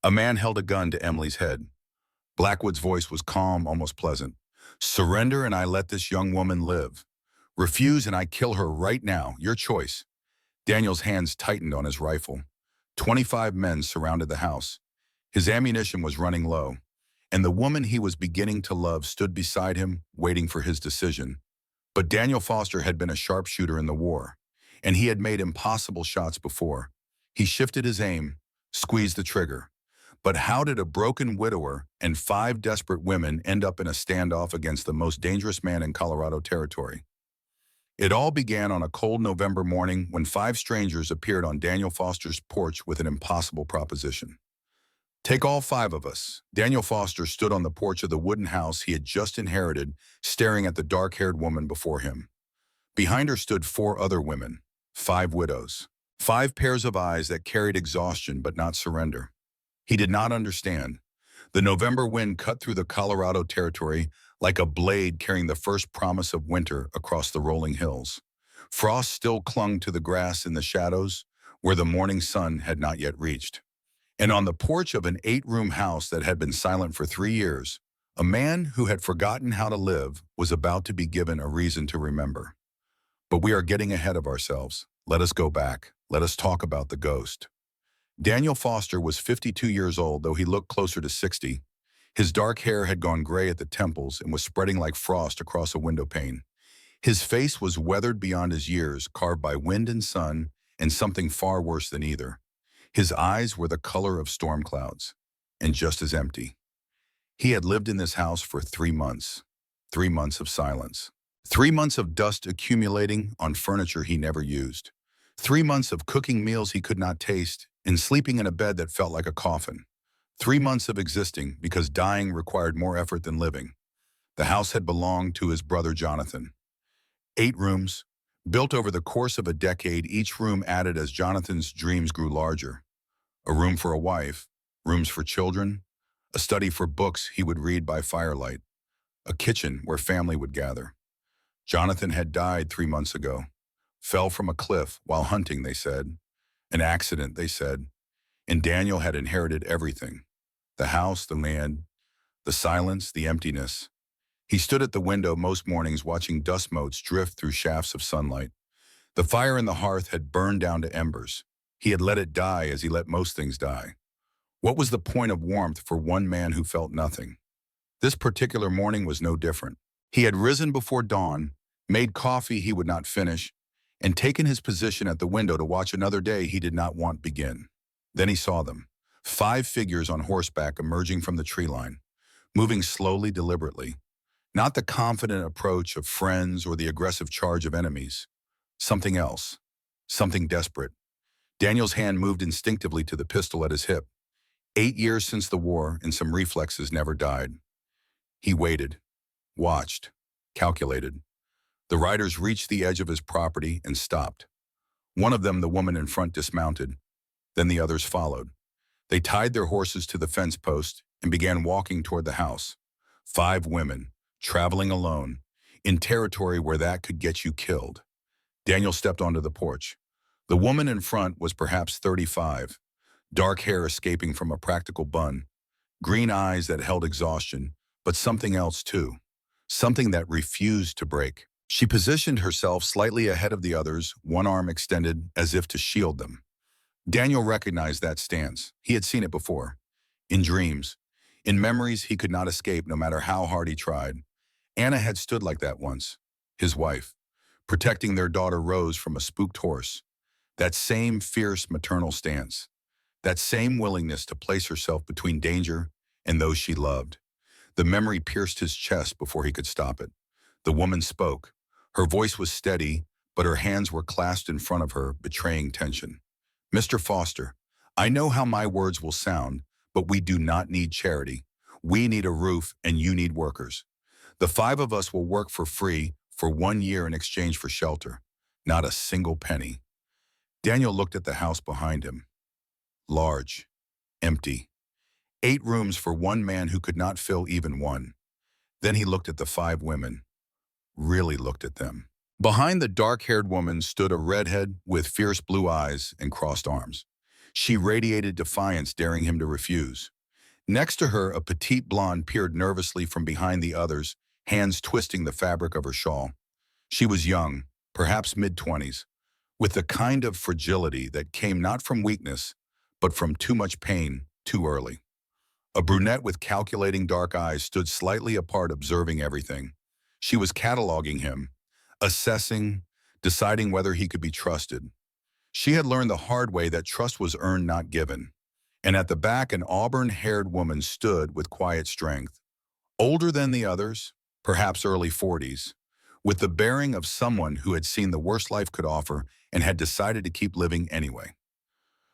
A man held a gun to Emily's head. Blackwood's voice was calm, almost pleasant. Surrender and I let this young woman live. Refuse and I kill her right now. Your choice. Daniel's hands tightened on his rifle. 25 men surrounded the house. His ammunition was running low, and the woman he was beginning to love stood beside him, waiting for his decision. But Daniel Foster had been a sharpshooter in the war, and he had made impossible shots before. He shifted his aim, squeezed the trigger. But how did a broken widower and 5 desperate women end up in a standoff against the most dangerous man in Colorado territory? It all began on a cold November morning when 5 strangers appeared on Daniel Foster's porch with an impossible proposition. Take all 5 of us. Daniel Foster stood on the porch of the wooden house he had just inherited, staring at the dark-haired woman before him. Behind her stood 4 other women, 5 widows, 5 pairs of eyes that carried exhaustion but not surrender. He did not understand. The November wind cut through the Colorado territory like a blade carrying the first promise of winter across the rolling hills. Frost still clung to the grass in the shadows where the morning sun had not yet reached. And on the porch of an 8-room house that had been silent for 3 years, a man who had forgotten how to live was about to be given a reason to remember. But we are getting ahead of ourselves. Let us go back. Let us talk about the ghost. Daniel Foster was 52 years old, though he looked closer to 60. His dark hair had gone gray at the temples and was spreading like frost across a window pane. His face was weathered beyond his years, carved by wind and sun, and something far worse than either. His eyes were the color of storm clouds, and just as empty. He had lived in this house for 3 months. 3 months of silence. 3 months of dust accumulating on furniture he never used. 3 months of cooking meals he could not taste, and sleeping in a bed that felt like a coffin. 3 months of existing because dying required more effort than living. The house had belonged to his brother Jonathan. 8 rooms, built over the course of a decade, each room added as Jonathan's dreams grew larger. A room for a wife, rooms for children, a study for books he would read by firelight, a kitchen where family would gather. Jonathan had died 3 months ago. Fell from a cliff while hunting, they said. An accident, they said. And Daniel had inherited everything. The house, the land, the silence, the emptiness. He stood at the window most mornings watching dust motes drift through shafts of sunlight. The fire in the hearth had burned down to embers. He had let it die as he let most things die. What was the point of warmth for one man who felt nothing? This particular morning was no different. He had risen before dawn, made coffee he would not finish, and taken his position at the window to watch another day he did not want begin. Then he saw them, 5 figures on horseback emerging from the tree line, moving slowly, deliberately. Not the confident approach of friends or the aggressive charge of enemies. Something else, something desperate. Daniel's hand moved instinctively to the pistol at his hip. 8 years since the war, and some reflexes never died. He waited, watched, calculated. The riders reached the edge of his property and stopped. One of them, the woman in front, dismounted. Then the others followed. They tied their horses to the fence post and began walking toward the house. 5 women, traveling alone, in territory where that could get you killed. Daniel stepped onto the porch. The woman in front was perhaps 35, dark hair escaping from a practical bun, green eyes that held exhaustion, but something else too, something that refused to break. She positioned herself slightly ahead of the others, one arm extended as if to shield them. Daniel recognized that stance. He had seen it before. In dreams, in memories he could not escape no matter how hard he tried. Anna had stood like that once, his wife, protecting their daughter Rose from a spooked horse. That same fierce maternal stance. That same willingness to place herself between danger and those she loved. The memory pierced his chest before he could stop it. The woman spoke. Her voice was steady, but her hands were clasped in front of her, betraying tension. Mr. Foster, I know how my words will sound, but we do not need charity. We need a roof, and you need workers. The 5 of us will work for free for 1 year in exchange for shelter. Not a single penny. Daniel looked at the house behind him. Large, empty. 8 rooms for one man who could not fill even one. Then he looked at the 5 women. Really looked at them. Behind the dark-haired woman stood a redhead with fierce blue eyes and crossed arms. She radiated defiance, daring him to refuse. Next to her, a petite blonde peered nervously from behind the others, hands twisting the fabric of her shawl. She was young, perhaps mid-20s, with the kind of fragility that came not from weakness, but from too much pain too early. A brunette with calculating dark eyes stood slightly apart, observing everything. She was cataloging him, assessing, deciding whether he could be trusted. She had learned the hard way that trust was earned, not given. And at the back, an auburn-haired woman stood with quiet strength. Older than the others, perhaps early 40s, with the bearing of someone who had seen the worst life could offer and had decided to keep living anyway.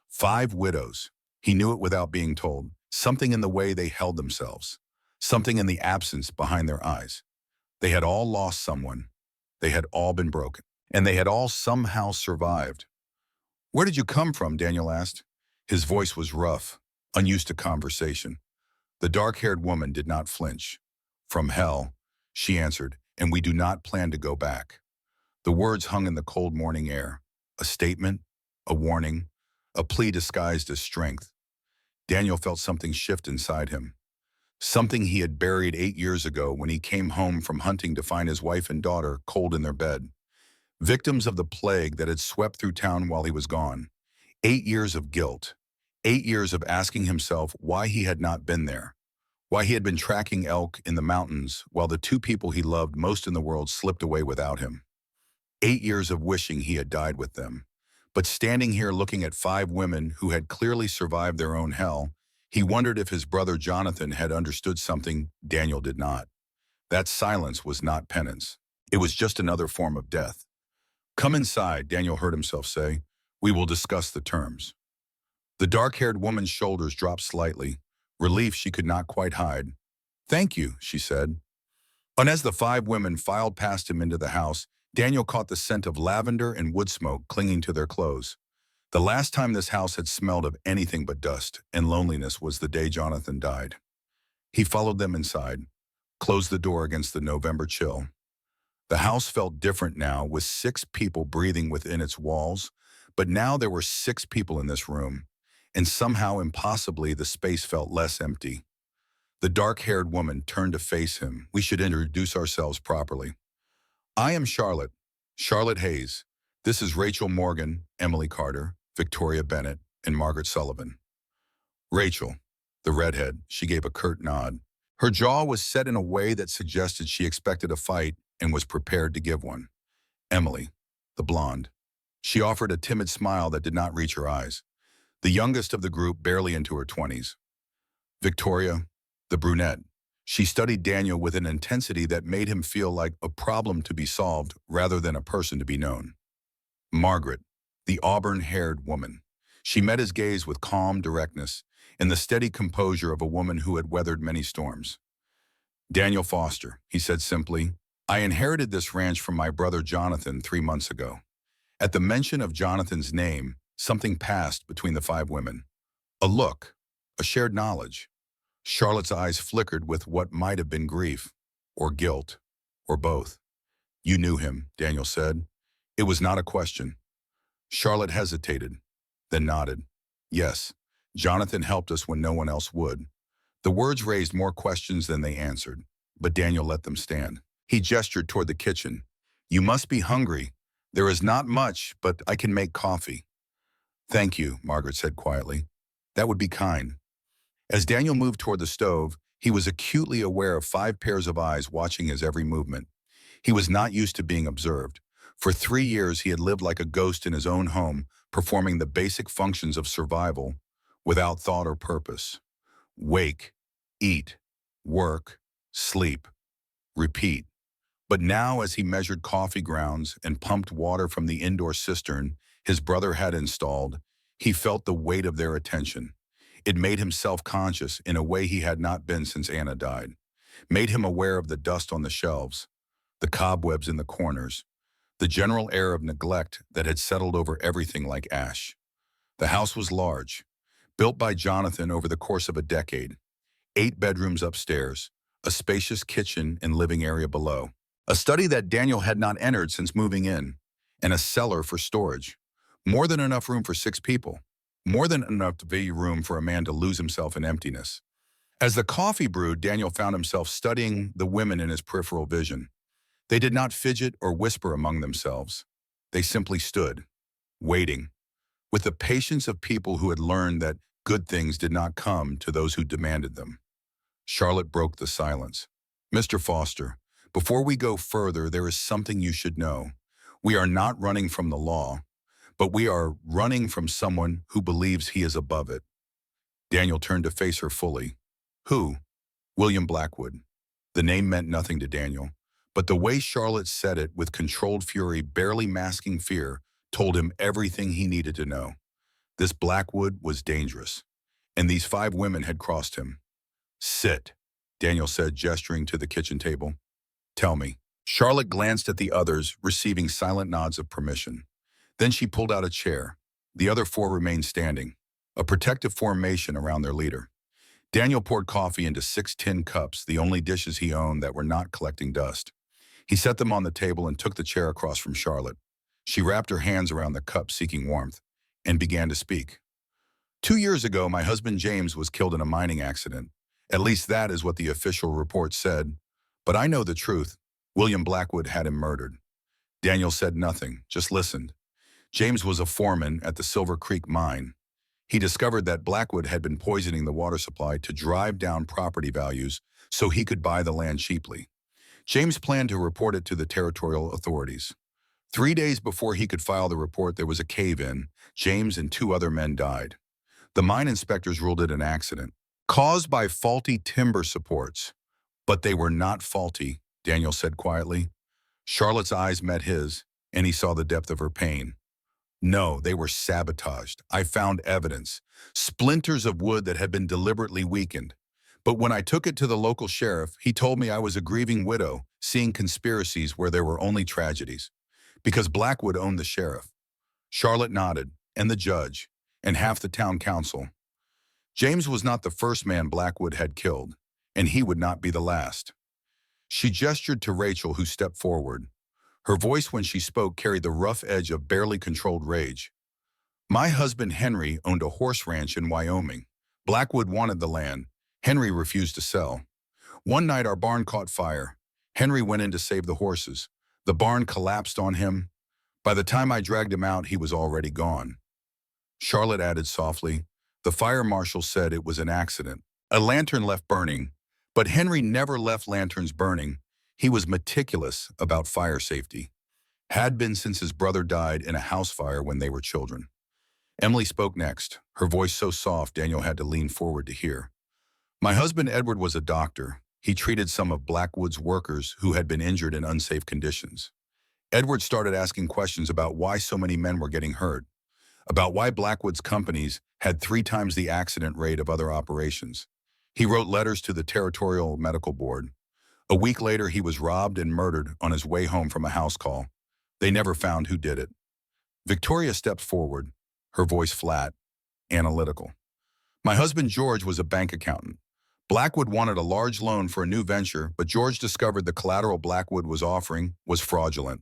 5 widows. He knew it without being told. Something in the way they held themselves. Something in the absence behind their eyes. They had all lost someone. They had all been broken. And they had all somehow survived. "Where did you come from?" Daniel asked. His voice was rough, unused to conversation. The dark-haired woman did not flinch. "From hell," she answered, "and we do not plan to go back." The words hung in the cold morning air. A statement, a warning, a plea disguised as strength. Daniel felt something shift inside him. Something he had buried 8 years ago when he came home from hunting to find his wife and daughter cold in their bed. Victims of the plague that had swept through town while he was gone. 8 years of guilt. 8 years of asking himself why he had not been there. Why he had been tracking elk in the mountains while the 2 people he loved most in the world slipped away without him. 8 years of wishing he had died with them. But standing here looking at 5 women who had clearly survived their own hell, he wondered if his brother Jonathan had understood something Daniel did not. That silence was not penance. It was just another form of death. "Come inside," Daniel heard himself say. "We will discuss the terms." The dark-haired woman's shoulders dropped slightly, relief she could not quite hide. "Thank you," she said. And as the 5 women filed past him into the house, Daniel caught the scent of lavender and wood smoke clinging to their clothes. The last time this house had smelled of anything but dust and loneliness was the day Jonathan died. He followed them inside, closed the door against the November chill. The house felt different now, with 6 people breathing within its walls, but now there were 6 people in this room, and somehow impossibly the space felt less empty. The dark-haired woman turned to face him. "We should introduce ourselves properly. I am Charlotte, Charlotte Hayes. This is Rachel Morgan, Emily Carter, Victoria Bennett, and Margaret Sullivan." Rachel, the redhead, she gave a curt nod. Her jaw was set in a way that suggested she expected a fight and was prepared to give one. Emily, the blonde. She offered a timid smile that did not reach her eyes. The youngest of the group, barely into her 20s. Victoria, the brunette. She studied Daniel with an intensity that made him feel like a problem to be solved rather than a person to be known. Margaret, the auburn-haired woman. She met his gaze with calm directness and the steady composure of a woman who had weathered many storms. "Daniel Foster," he said simply. "I inherited this ranch from my brother Jonathan 3 months ago." At the mention of Jonathan's name, something passed between the 5 women. A look, a shared knowledge. Charlotte's eyes flickered with what might have been grief, or guilt, or both. "You knew him," Daniel said. It was not a question. Charlotte hesitated, then nodded. "Yes, Jonathan helped us when no one else would." The words raised more questions than they answered, but Daniel let them stand. He gestured toward the kitchen. "You must be hungry. There is not much, but I can make coffee." "Thank you," Margaret said quietly. "That would be kind." As Daniel moved toward the stove, he was acutely aware of 5 pairs of eyes watching his every movement. He was not used to being observed. For 3 years, he had lived like a ghost in his own home, performing the basic functions of survival without thought or purpose. Wake, eat, work, sleep, repeat. But now, as he measured coffee grounds and pumped water from the indoor cistern his brother had installed, he felt the weight of their attention. It made him self-conscious in a way he had not been since Anna died. Made him aware of the dust on the shelves, the cobwebs in the corners, the general air of neglect that had settled over everything like ash. The house was large, built by Jonathan over the course of a decade. 8 bedrooms upstairs, a spacious kitchen and living area below. A study that Daniel had not entered since moving in, and a cellar for storage. More than enough room for 6 people. more than enough to be room for a man to lose himself in emptiness. As the coffee brewed, Daniel found himself studying the women in his peripheral vision. They did not fidget or whisper among themselves. They simply stood, waiting, with the patience of people who had learned that good things did not come to those who demanded them. Charlotte broke the silence. Mr. Foster, before we go further, there is something you should know. We are not running from the law, but we are running from someone who believes he is above it. Daniel turned to face her fully. Who? William Blackwood. The name meant nothing to Daniel, but the way Charlotte said it with controlled fury, barely masking fear, told him everything he needed to know. This Blackwood was dangerous, and these 5 women had crossed him. Sit, Daniel said, gesturing to the kitchen table. Tell me. Charlotte glanced at the others, receiving silent nods of permission. Then she pulled out a chair. The other 4 remained standing, a protective formation around their leader. Daniel poured coffee into 6 tin cups, the only dishes he owned that were not collecting dust. He set them on the table and took the chair across from Charlotte. She wrapped her hands around the cup, seeking warmth, and began to speak. 2 years ago, my husband James was killed in a mining accident. At least that is what the official report said. But I know the truth. William Blackwood had him murdered. Daniel said nothing, just listened. James was a foreman at the Silver Creek mine. He discovered that Blackwood had been poisoning the water supply to drive down property values so he could buy the land cheaply. James planned to report it to the territorial authorities. 3 days before he could file the report, there was a cave-in. James and 2 other men died. The mine inspectors ruled it an accident, caused by faulty timber supports. But they were not faulty, Daniel said quietly. Charlotte's eyes met his, and he saw the depth of her pain. No, they were sabotaged. I found evidence. Splinters of wood that had been deliberately weakened. But when I took it to the local sheriff, he told me I was a grieving widow, seeing conspiracies where there were only tragedies. Because Blackwood owned the sheriff. Charlotte nodded, and the judge, and half the town council. James was not the first man Blackwood had killed, and he would not be the last. She gestured to Rachel, who stepped forward. Her voice when she spoke carried the rough edge of barely controlled rage. My husband Henry owned a horse ranch in Wyoming. Blackwood wanted the land. Henry refused to sell. One night our barn caught fire. Henry went in to save the horses. The barn collapsed on him. By the time I dragged him out, he was already gone. Charlotte added softly, the fire marshal said it was an accident. A lantern left burning, but Henry never left lanterns burning. He was meticulous about fire safety. Had been since his brother died in a house fire when they were children. Emily spoke next, her voice so soft Daniel had to lean forward to hear. My husband Edward was a doctor. He treated some of Blackwood's workers who had been injured in unsafe conditions. Edward started asking questions about why so many men were getting hurt, about why Blackwood's companies had 3 times the accident rate of other operations. He wrote letters to the Territorial Medical Board. A week later, he was robbed and murdered on his way home from a house call. They never found who did it. Victoria stepped forward, her voice flat, analytical. My husband George was a bank accountant. Blackwood wanted a large loan for a new venture, but George discovered the collateral Blackwood was offering was fraudulent.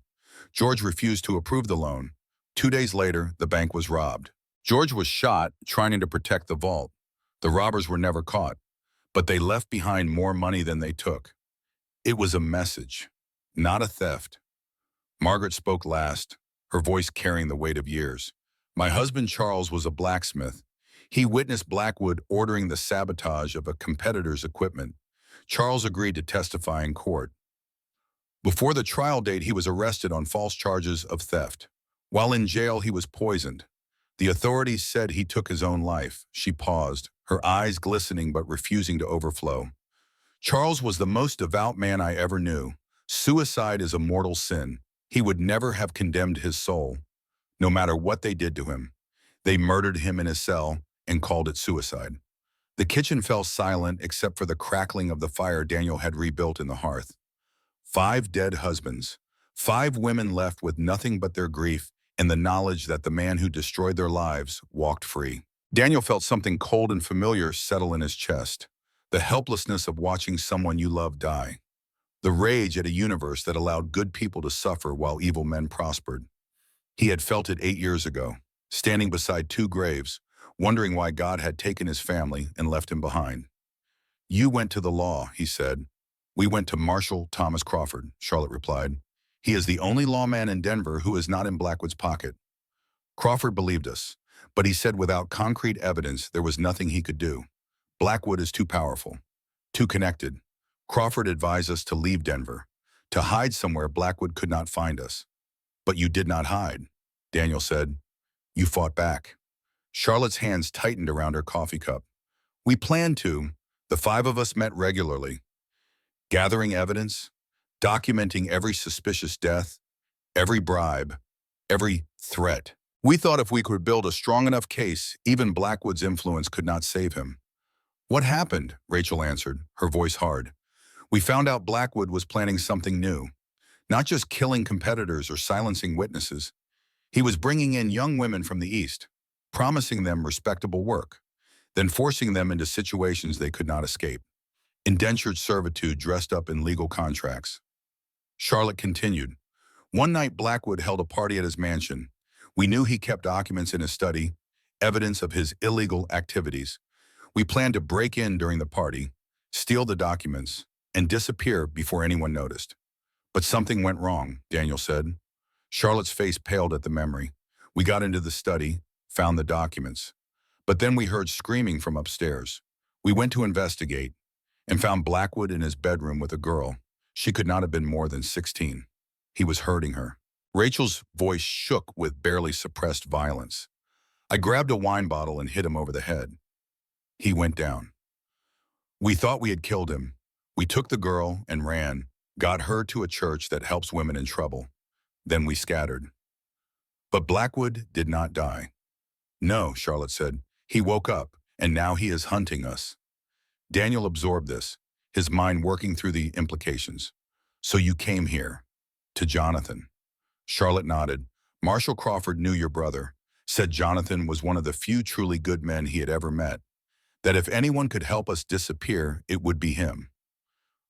George refused to approve the loan. 2 days later, the bank was robbed. George was shot trying to protect the vault. The robbers were never caught, but they left behind more money than they took. It was a message, not a theft. Margaret spoke last, her voice carrying the weight of years. My husband Charles was a blacksmith. He witnessed Blackwood ordering the sabotage of a competitor's equipment. Charles agreed to testify in court. Before the trial date, he was arrested on false charges of theft. While in jail, he was poisoned. The authorities said he took his own life. She paused, her eyes glistening but refusing to overflow. Charles was the most devout man I ever knew. Suicide is a mortal sin. He would never have condemned his soul, no matter what they did to him. They murdered him in his cell and called it suicide. The kitchen fell silent except for the crackling of the fire Daniel had rebuilt in the hearth. 5 dead husbands, 5 women left with nothing but their grief and the knowledge that the man who destroyed their lives walked free. Daniel felt something cold and familiar settle in his chest. The helplessness of watching someone you love die. The rage at a universe that allowed good people to suffer while evil men prospered. He had felt it 8 years ago, standing beside 2 graves, wondering why God had taken his family and left him behind. You went to the law, he said. We went to Marshal Thomas Crawford, Charlotte replied. He is the only lawman in Denver who is not in Blackwood's pocket. Crawford believed us, but he said without concrete evidence there was nothing he could do. Blackwood is too powerful, too connected. Crawford advised us to leave Denver, to hide somewhere Blackwood could not find us. But you did not hide, Daniel said. You fought back. Charlotte's hands tightened around her coffee cup. We planned to. The five of us met regularly, gathering evidence, documenting every suspicious death, every bribe, every threat. We thought if we could build a strong enough case, even Blackwood's influence could not save him. What happened? Rachel answered, her voice hard. We found out Blackwood was planning something new, not just killing competitors or silencing witnesses. He was bringing in young women from the East, promising them respectable work, then forcing them into situations they could not escape. Indentured servitude dressed up in legal contracts. Charlotte continued. One night Blackwood held a party at his mansion. We knew he kept documents in his study, evidence of his illegal activities. We planned to break in during the party, steal the documents, and disappear before anyone noticed. But something went wrong, Daniel said. Charlotte's face paled at the memory. We got into the study, found the documents. But then we heard screaming from upstairs. We went to investigate and found Blackwood in his bedroom with a girl. She could not have been more than 16. He was hurting her. Rachel's voice shook with barely suppressed violence. I grabbed a wine bottle and hit him over the head. He went down. We thought we had killed him. We took the girl and ran, got her to a church that helps women in trouble. Then we scattered. But Blackwood did not die. No, Charlotte said. He woke up, and now he is hunting us. Daniel absorbed this, his mind working through the implications. So you came here. To Jonathan. Charlotte nodded. Marshal Crawford knew your brother, said Jonathan was one of the few truly good men he had ever met, that if anyone could help us disappear, it would be him.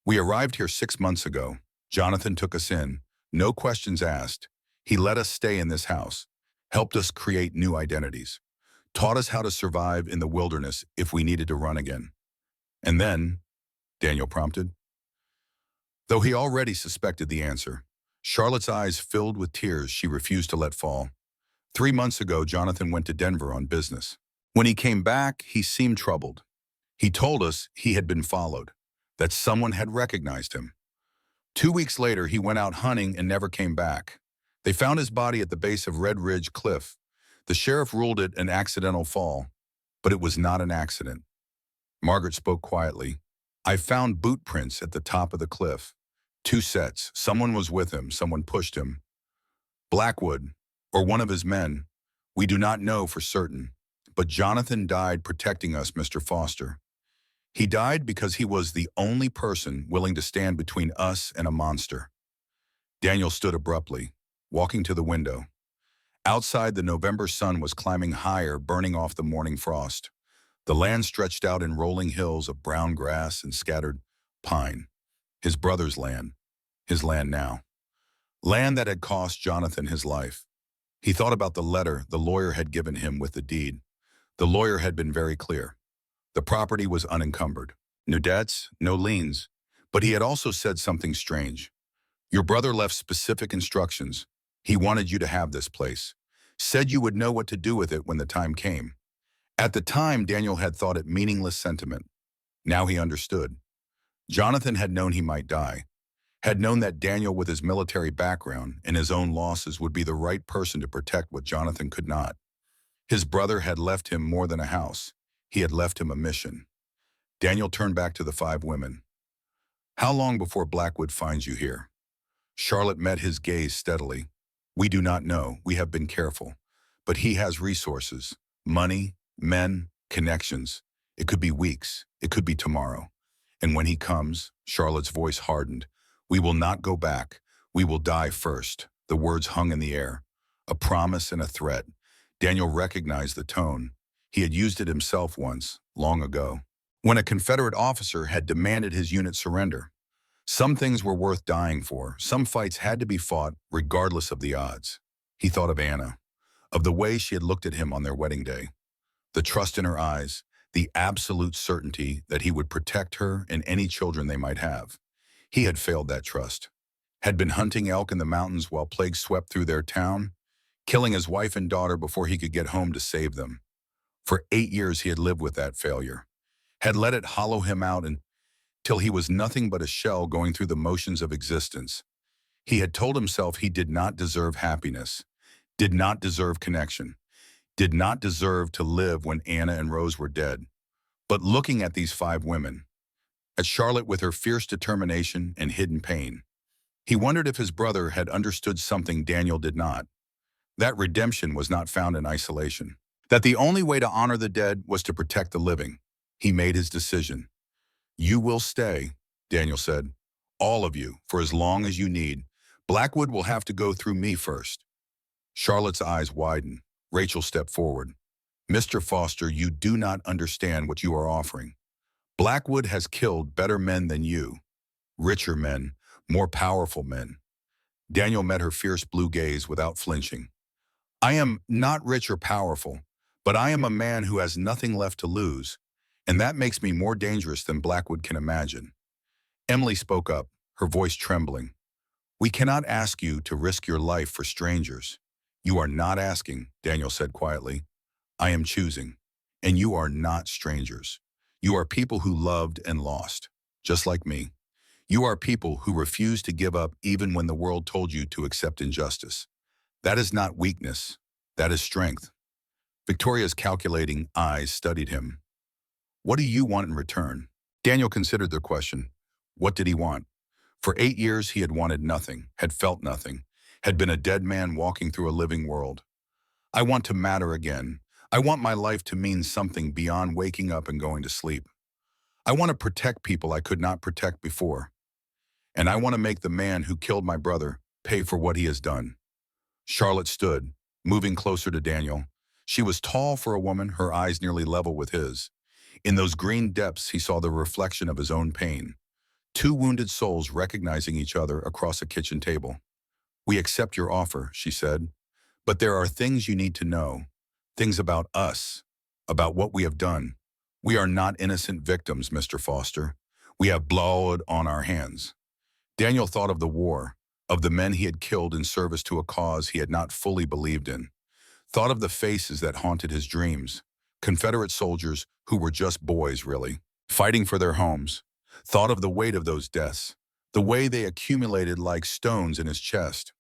We arrived here 6 months ago. Jonathan took us in, no questions asked. He let us stay in this house, helped us create new identities, taught us how to survive in the wilderness if we needed to run again. And then, Daniel prompted. Though he already suspected the answer, Charlotte's eyes filled with tears she refused to let fall. 3 months ago, Jonathan went to Denver on business. When he came back, he seemed troubled. He told us he had been followed, that someone had recognized him. 2 weeks later, he went out hunting and never came back. They found his body at the base of Red Ridge Cliff. The sheriff ruled it an accidental fall, but it was not an accident. Margaret spoke quietly. I found boot prints at the top of the cliff. 2 sets. Someone was with him. Someone pushed him. Blackwood, or one of his men. We do not know for certain. But Jonathan died protecting us, Mr. Foster. He died because he was the only person willing to stand between us and a monster. Daniel stood abruptly, walking to the window. Outside, the November sun was climbing higher, burning off the morning frost. The land stretched out in rolling hills of brown grass and scattered pine. His brother's land, his land now. Land that had cost Jonathan his life. He thought about the letter the lawyer had given him with the deed. The lawyer had been very clear. The property was unencumbered. No debts, no liens. But he had also said something strange. Your brother left specific instructions. He wanted you to have this place. Said you would know what to do with it when the time came. At the time, Daniel had thought it meaningless sentiment. Now he understood. Jonathan had known he might die, had known that Daniel, with his military background and his own losses, would be the right person to protect what Jonathan could not. His brother had left him more than a house. He had left him a mission. Daniel turned back to the 5 women. How long before Blackwood finds you here? Charlotte met his gaze steadily. We do not know. We have been careful. But he has resources, money, men, connections. It could be weeks. It could be tomorrow. And when he comes, Charlotte's voice hardened. We will not go back. We will die first. The words hung in the air. A promise and a threat. Daniel recognized the tone. He had used it himself once, long ago, when a Confederate officer had demanded his unit surrender. Some things were worth dying for. Some fights had to be fought regardless of the odds. He thought of Anna, of the way she had looked at him on their wedding day. The trust in her eyes, the absolute certainty that he would protect her and any children they might have. He had failed that trust. Had been hunting elk in the mountains while plague swept through their town, killing his wife and daughter before he could get home to save them. For 8 years he had lived with that failure, had let it hollow him out until he was nothing but a shell going through the motions of existence. He had told himself he did not deserve happiness, did not deserve connection, did not deserve to live when Anna and Rose were dead. But looking at these 5 women, at Charlotte with her fierce determination and hidden pain, he wondered if his brother had understood something Daniel did not. That redemption was not found in isolation. That the only way to honor the dead was to protect the living. He made his decision. "You will stay," Daniel said. "All of you, for as long as you need. Blackwood will have to go through me first." Charlotte's eyes widened. Rachel stepped forward. "Mr. Foster, you do not understand what you are offering. Blackwood has killed better men than you. Richer men, more powerful men." Daniel met her fierce blue gaze without flinching. "I am not rich or powerful, but I am a man who has nothing left to lose, and that makes me more dangerous than Blackwood can imagine." Emily spoke up, her voice trembling. "We cannot ask you to risk your life for strangers." "You are not asking," Daniel said quietly. "I am choosing, and you are not strangers. You are people who loved and lost, just like me. You are people who refused to give up even when the world told you to accept injustice. That is not weakness, that is strength." Victoria's calculating eyes studied him. "What do you want in return?" Daniel considered their question. What did he want? For 8 years he had wanted nothing, had felt nothing, had been a dead man walking through a living world. "I want to matter again. I want my life to mean something beyond waking up and going to sleep. I want to protect people I could not protect before. And I want to make the man who killed my brother pay for what he has done." Charlotte stood, moving closer to Daniel. She was tall for a woman, her eyes nearly level with his. In those green depths he saw the reflection of his own pain. 2 wounded souls recognizing each other across a kitchen table. "We accept your offer," she said. "But there are things you need to know. Things about us, about what we have done. We are not innocent victims, Mr. Foster. We have blood on our hands." Daniel thought of the war, of the men he had killed in service to a cause he had not fully believed in. Thought of the faces that haunted his dreams. Confederate soldiers who were just boys, really, fighting for their homes. Thought of the weight of those deaths, the way they accumulated like stones in his chest.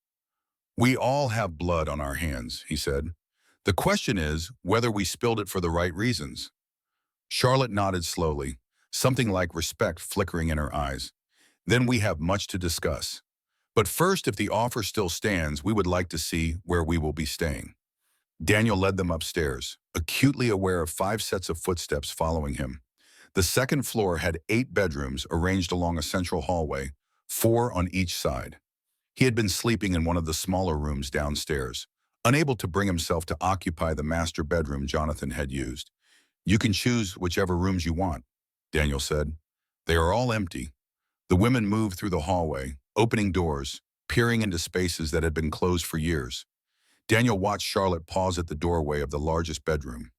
"We all have blood on our hands," he said. "The question is whether we spilled it for the right reasons." Charlotte nodded slowly, something like respect flickering in her eyes. "Then we have much to discuss. But first, if the offer still stands, we would like to see where we will be staying." Daniel led them upstairs, acutely aware of 5 sets of footsteps following him. The second floor had 8 bedrooms arranged along a central hallway, 4 on each side. He had been sleeping in one of the smaller rooms downstairs, unable to bring himself to occupy the master bedroom Jonathan had used. "You can choose whichever rooms you want," Daniel said. "They are all empty." The women moved through the hallway, opening doors, peering into spaces that had been closed for years. Daniel watched Charlotte pause at the doorway of the largest bedroom,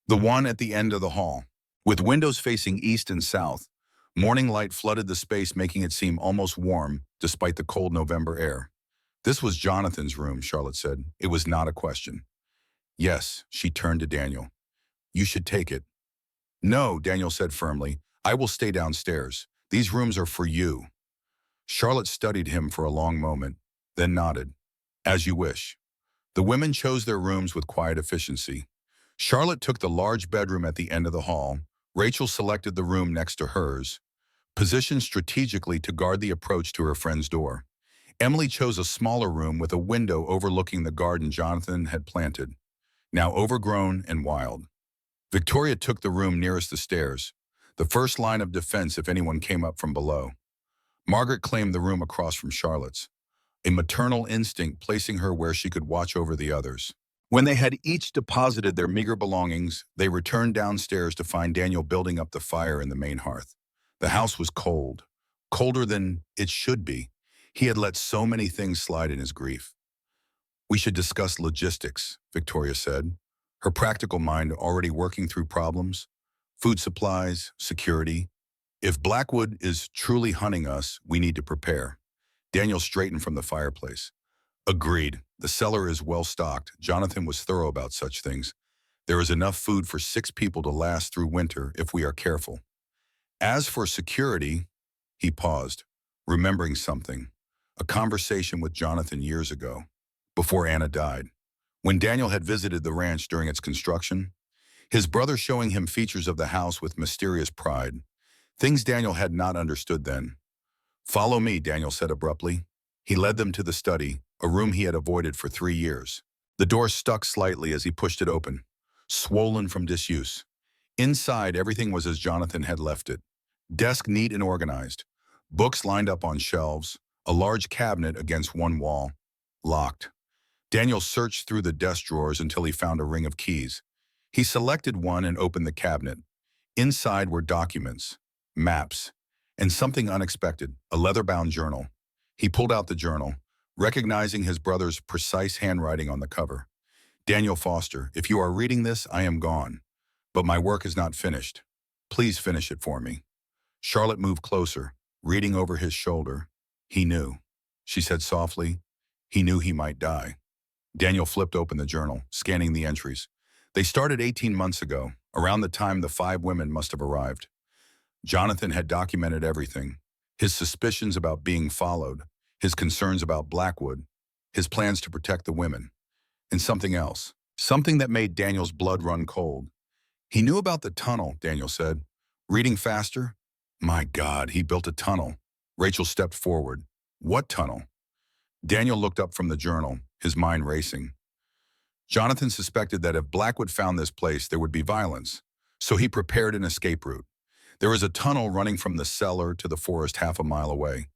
the one at the end of the hall. With windows facing east and south, morning light flooded the space, making it seem almost warm despite the cold November air. "This was Jonathan's room," Charlotte said. It was not a question. "Yes," she turned to Daniel. "You should take it." "No," Daniel said firmly. "I will stay downstairs. These rooms are for you." Charlotte studied him for a long moment, then nodded. "As you wish." The women chose their rooms with quiet efficiency. Charlotte took the large bedroom at the end of the hall. Rachel selected the room next to hers, positioned strategically to guard the approach to her friend's door. Emily chose a smaller room with a window overlooking the garden Jonathan had planted, now overgrown and wild. Victoria took the room nearest the stairs, the first line of defense if anyone came up from below. Margaret claimed the room across from Charlotte's, a maternal instinct placing her where she could watch over the others. When they had each deposited their meager belongings, they returned downstairs to find Daniel building up the fire in the main hearth. The house was cold, colder than it should be. He had let so many things slide in his grief. "We should discuss logistics," Victoria said. her practical mind already working through problems, food supplies, security. If Blackwood is truly hunting us, we need to prepare. Daniel straightened from the fireplace. Agreed. The cellar is well stocked. Jonathan was thorough about such things. There is enough food for 6 people to last through winter if we are careful. As for security, he paused, remembering something. A conversation with Jonathan years ago, before Anna died. When Daniel had visited the ranch during its construction, his brother showing him features of the house with mysterious pride, things Daniel had not understood then. Follow me, Daniel said abruptly. He led them to the study, a room he had avoided for 3 years. The door stuck slightly as he pushed it open, swollen from disuse. Inside, everything was as Jonathan had left it. Desk neat and organized, books lined up on shelves, a large cabinet against one wall, locked. Daniel searched through the desk drawers until he found a ring of keys. He selected one and opened the cabinet. Inside were documents, maps, and something unexpected, a leather-bound journal. He pulled out the journal, recognizing his brother's precise handwriting on the cover. Daniel Foster, if you are reading this, I am gone. But my work is not finished. Please finish it for me. Charlotte moved closer, reading over his shoulder. He knew. She said softly, he knew he might die. Daniel flipped open the journal, scanning the entries. They started 18 months ago, around the time the 5 women must have arrived. Jonathan had documented everything. His suspicions about being followed, his concerns about Blackwood, his plans to protect the women, and something else. Something that made Daniel's blood run cold. He knew about the tunnel, Daniel said. Reading faster? My God, he built a tunnel. Rachel stepped forward. What tunnel? Daniel looked up from the journal, his mind racing. Jonathan suspected that if Blackwood found this place, there would be violence, so he prepared an escape route. There was a tunnel running from the cellar to the forest half a mile away.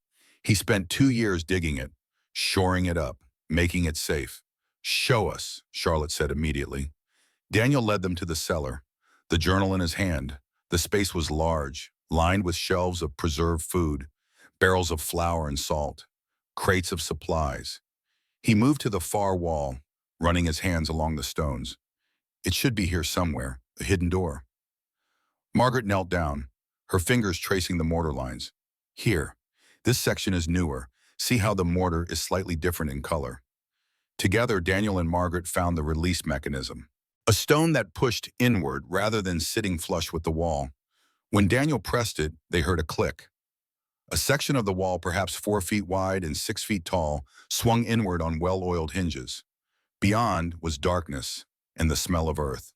He spent 2 years digging it, shoring it up, making it safe. Show us, Charlotte said immediately. Daniel led them to the cellar, the journal in his hand. The space was large, lined with shelves of preserved food, barrels of flour and salt, crates of supplies. He moved to the far wall, running his hands along the stones. It should be here somewhere, a hidden door. Margaret knelt down, her fingers tracing the mortar lines. Here, this section is newer. See how the mortar is slightly different in color. Together, Daniel and Margaret found the release mechanism, a stone that pushed inward rather than sitting flush with the wall. When Daniel pressed it, they heard a click. A section of the wall, perhaps 4 feet wide and 6 feet tall, swung inward on well-oiled hinges. Beyond was darkness and the smell of earth.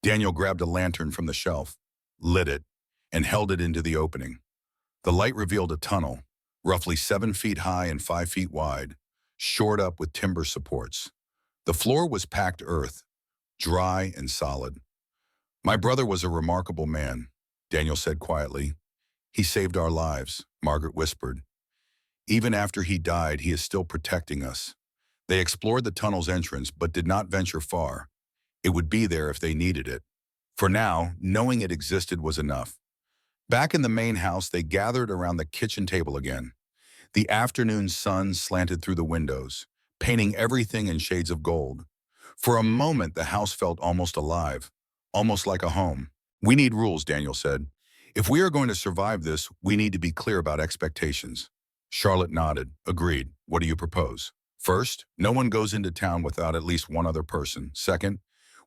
Daniel grabbed a lantern from the shelf, lit it, and held it into the opening. The light revealed a tunnel, roughly 7 feet high and 5 feet wide, shored up with timber supports. The floor was packed earth, dry and solid. My brother was a remarkable man, Daniel said quietly. He saved our lives, Margaret whispered. Even after he died, he is still protecting us. They explored the tunnel's entrance, but did not venture far. It would be there if they needed it. For now, knowing it existed was enough. Back in the main house, they gathered around the kitchen table again. The afternoon sun slanted through the windows, painting everything in shades of gold. For a moment, the house felt almost alive, almost like a home. We need rules, Daniel said. If we are going to survive this, we need to be clear about expectations. Charlotte nodded. Agreed. What do you propose? First, no one goes into town without at least one other person. Second,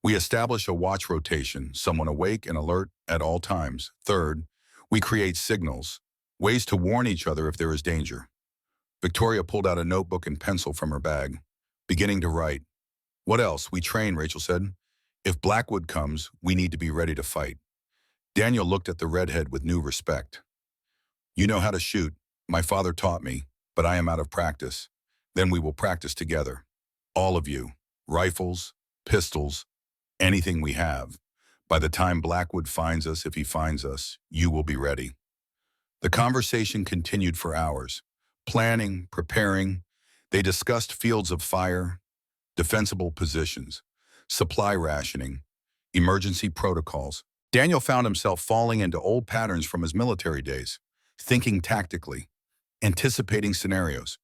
we establish a watch rotation, someone awake and alert at all times. Third, we create signals, ways to warn each other if there is danger. Victoria pulled out a notebook and pencil from her bag, beginning to write. What else? We train, Rachel said. If Blackwood comes, we need to be ready to fight. Daniel looked at the redhead with new respect. You know how to shoot. My father taught me, but I am out of practice. Then we will practice together. All of you. Rifles, pistols, anything we have. By the time Blackwood finds us, if he finds us, you will be ready. The conversation continued for hours. Planning, preparing. They discussed fields of fire, defensible positions, supply rationing, emergency protocols. Daniel found himself falling into old patterns from his military days, thinking tactically, anticipating scenarios.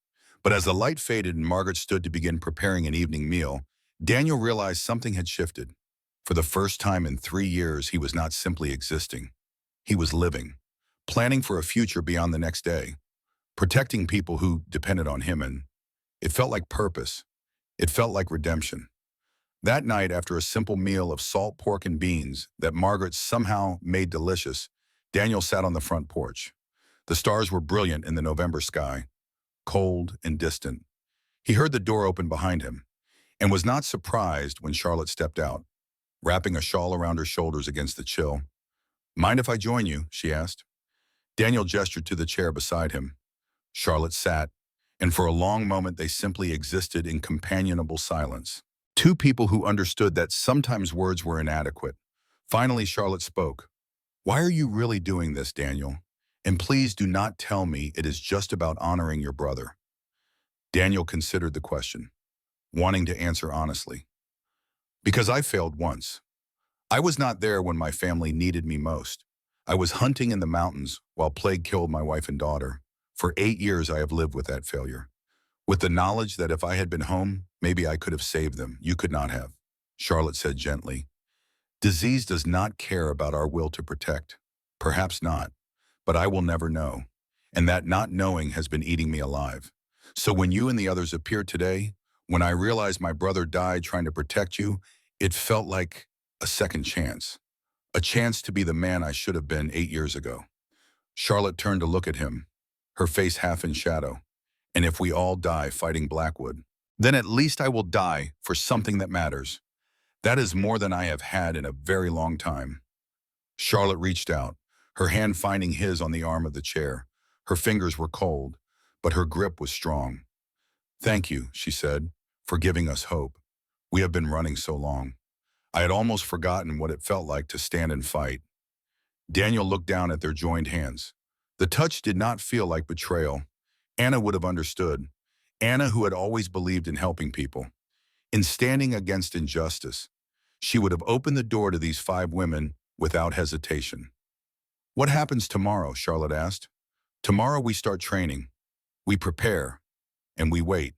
But as the light faded and Margaret stood to begin preparing an evening meal, Daniel realized something had shifted. For the first time in 3 years, he was not simply existing. He was living, planning for a future beyond the next day, protecting people who depended on him, and it felt like purpose. It felt like redemption. That night, after a simple meal of salt pork and beans that Margaret somehow made delicious, Daniel sat on the front porch. The stars were brilliant in the November sky, cold and distant. He heard the door open behind him and was not surprised when Charlotte stepped out, wrapping a shawl around her shoulders against the chill. "Mind if I join you?" she asked. Daniel gestured to the chair beside him. Charlotte sat, and for a long moment they simply existed in companionable silence. Two people who understood that sometimes words were inadequate. Finally, Charlotte spoke. "Why are you really doing this, Daniel? And please do not tell me it is just about honoring your brother." Daniel considered the question, wanting to answer honestly. "Because I failed once. I was not there when my family needed me most. I was hunting in the mountains while plague killed my wife and daughter. For 8 years I have lived with that failure, with the knowledge that if I had been home, maybe I could have saved them. You could not have," Charlotte said gently. "Disease does not care about our will to protect. Perhaps not, but I will never know. And that not knowing has been eating me alive. So when you and the others appeared today, when I realized my brother died trying to protect you, it felt like a second chance. A chance to be the man I should have been 8 years ago." Charlotte turned to look at him, her face half in shadow. "And if we all die fighting Blackwood, then at least I will die for something that matters. That is more than I have had in a very long time." Charlotte reached out, her hand finding his on the arm of the chair. Her fingers were cold, but her grip was strong. "Thank you," she said, "for giving us hope. We have been running so long. I had almost forgotten what it felt like to stand and fight." Daniel looked down at their joined hands. The touch did not feel like betrayal. Anna would have understood. Anna, who had always believed in helping people, in standing against injustice. She would have opened the door to these 5 women without hesitation. "What happens tomorrow?" Charlotte asked. "Tomorrow we start training. We prepare, and we wait.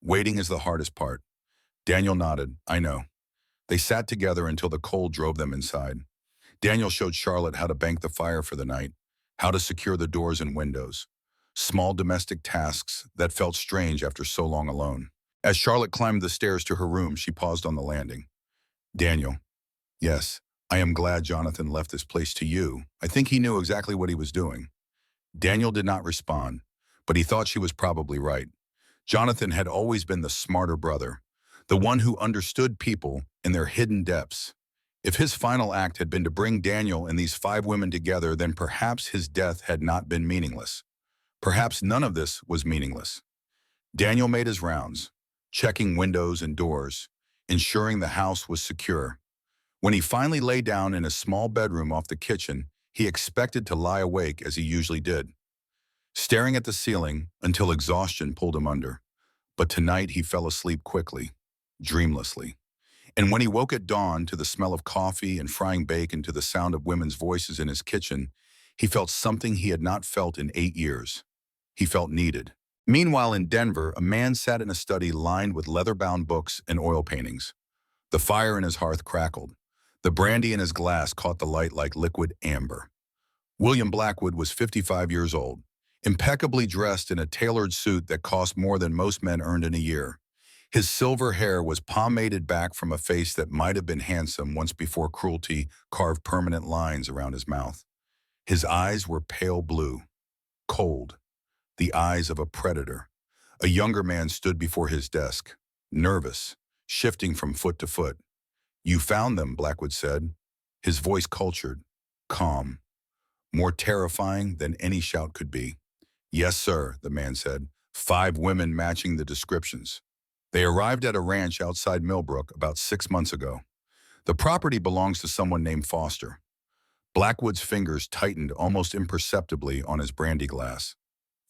Waiting is the hardest part." Daniel nodded. "I know." They sat together until the cold drove them inside. Daniel showed Charlotte how to bank the fire for the night, how to secure the doors and windows. Small domestic tasks that felt strange after so long alone. As Charlotte climbed the stairs to her room, she paused on the landing. "Daniel, yes, I am glad Jonathan left this place to you. I think he knew exactly what he was doing." Daniel did not respond, but he thought she was probably right. Jonathan had always been the smarter brother, the one who understood people in their hidden depths. If his final act had been to bring Daniel and these 5 women together, then perhaps his death had not been meaningless. Perhaps none of this was meaningless. Daniel made his rounds, checking windows and doors, ensuring the house was secure. When he finally lay down in a small bedroom off the kitchen, he expected to lie awake as he usually did, staring at the ceiling until exhaustion pulled him under. But tonight he fell asleep quickly, dreamlessly. And when he woke at dawn to the smell of coffee and frying bacon, to the sound of women's voices in his kitchen, he felt something he had not felt in 8 years. He felt needed. Meanwhile, in Denver, a man sat in a study lined with leather-bound books and oil paintings. The fire in his hearth crackled. The brandy in his glass caught the light like liquid amber. William Blackwood was 55 years old, impeccably dressed in a tailored suit that cost more than most men earned in a year. His silver hair was pomaded back from a face that might have been handsome once before cruelty carved permanent lines around his mouth. His eyes were pale blue, cold, the eyes of a predator. A younger man stood before his desk, nervous, shifting from foot to foot. "You found them," Blackwood said, his voice cultured, calm, more terrifying than any shout could be. "Yes, sir," the man said, 5 women matching the descriptions. "They arrived at a ranch outside Millbrook about 6 months ago. The property belongs to someone named Foster." Blackwood's fingers tightened almost imperceptibly on his brandy glass.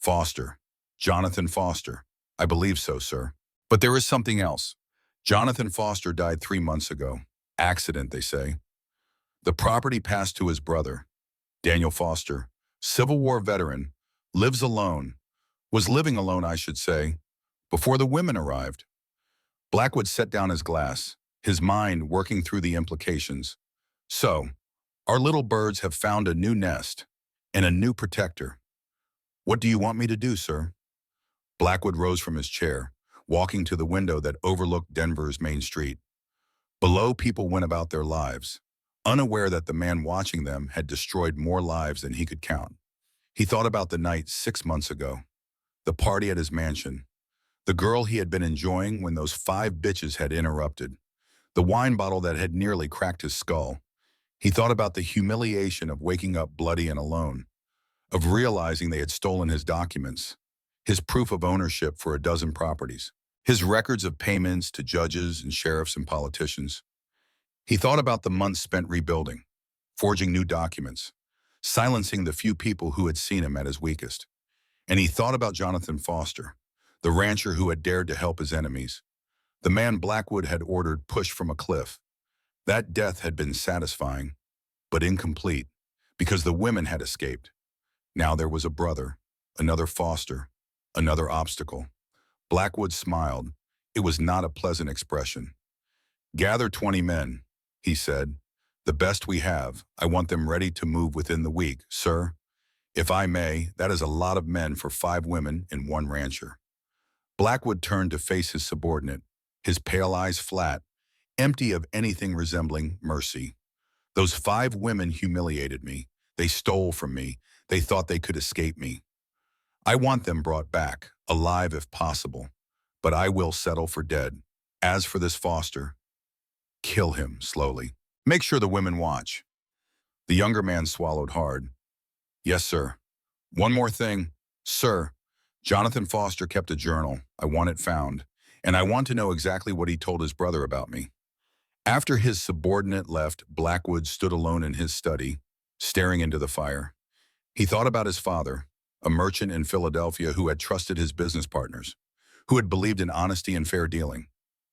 "Foster. Jonathan Foster. I believe so, sir. But there is something else. Jonathan Foster died 3 months ago. Accident, they say. The property passed to his brother, Daniel Foster, Civil War veteran, lives alone, was living alone, I should say, before the women arrived." Blackwood set down his glass. his mind working through the implications. So, our little birds have found a new nest and a new protector. What do you want me to do, sir? Blackwood rose from his chair, walking to the window that overlooked Denver's main street. Below, people went about their lives, unaware that the man watching them had destroyed more lives than he could count. He thought about the night 6 months ago, the party at his mansion, the girl he had been enjoying when those 5 bitches had interrupted, the wine bottle that had nearly cracked his skull. He thought about the humiliation of waking up bloody and alone, of realizing they had stolen his documents, his proof of ownership for a dozen properties, his records of payments to judges and sheriffs and politicians. He thought about the months spent rebuilding, forging new documents, silencing the few people who had seen him at his weakest. And he thought about Jonathan Foster, the rancher who had dared to help his enemies, the man Blackwood had ordered pushed from a cliff. That death had been satisfying, but incomplete, because the women had escaped. Now there was a brother, another Foster, another obstacle. Blackwood smiled. It was not a pleasant expression. "Gather 20 men," he said. "The best we have. I want them ready to move within the week, sir. If I may, that is a lot of men for 5 women and 1 rancher." Blackwood turned to face his subordinate, his pale eyes flat, empty of anything resembling mercy. "Those 5 women humiliated me. They stole from me. They thought they could escape me. I want them brought back, alive if possible, but I will settle for dead. As for this Foster, kill him slowly. Make sure the women watch." The younger man swallowed hard. "Yes, sir. One more thing. Sir, Jonathan Foster kept a journal. I want it found, and I want to know exactly what he told his brother about me." After his subordinate left, Blackwood stood alone in his study, staring into the fire. He thought about his father, a merchant in Philadelphia who had trusted his business partners, who had believed in honesty and fair dealing,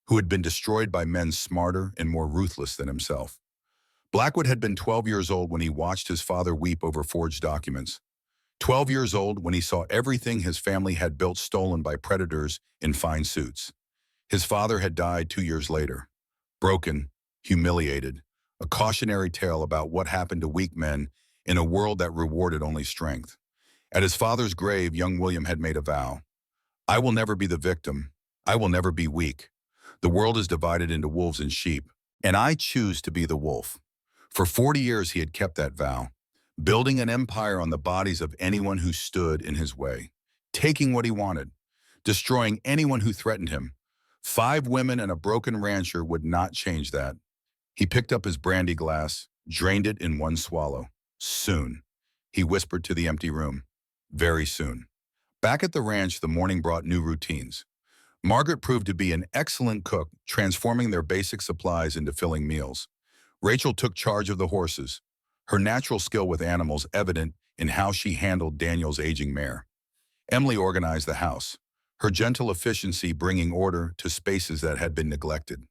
who had been destroyed by men smarter and more ruthless than himself. Blackwood had been 12 years old when he watched his father weep over forged documents. 12 years old when he saw everything his family had built stolen by predators in fine suits. His father had died 2 years later, broken, humiliated, a cautionary tale about what happened to weak men in a world that rewarded only strength. At his father's grave, young William had made a vow. "I will never be the victim. I will never be weak. The world is divided into wolves and sheep, and I choose to be the wolf." For 40 years he had kept that vow, building an empire on the bodies of anyone who stood in his way, taking what he wanted, destroying anyone who threatened him. 5 women and a broken rancher would not change that. He picked up his brandy glass, drained it in one swallow. "Soon," he whispered to the empty room. "Very soon." Back at the ranch, the morning brought new routines. Margaret proved to be an excellent cook, transforming their basic supplies into filling meals. Rachel took charge of the horses, her natural skill with animals evident in how she handled Daniel's aging mare. Emily organized the house, her gentle efficiency bringing order to spaces that had been neglected.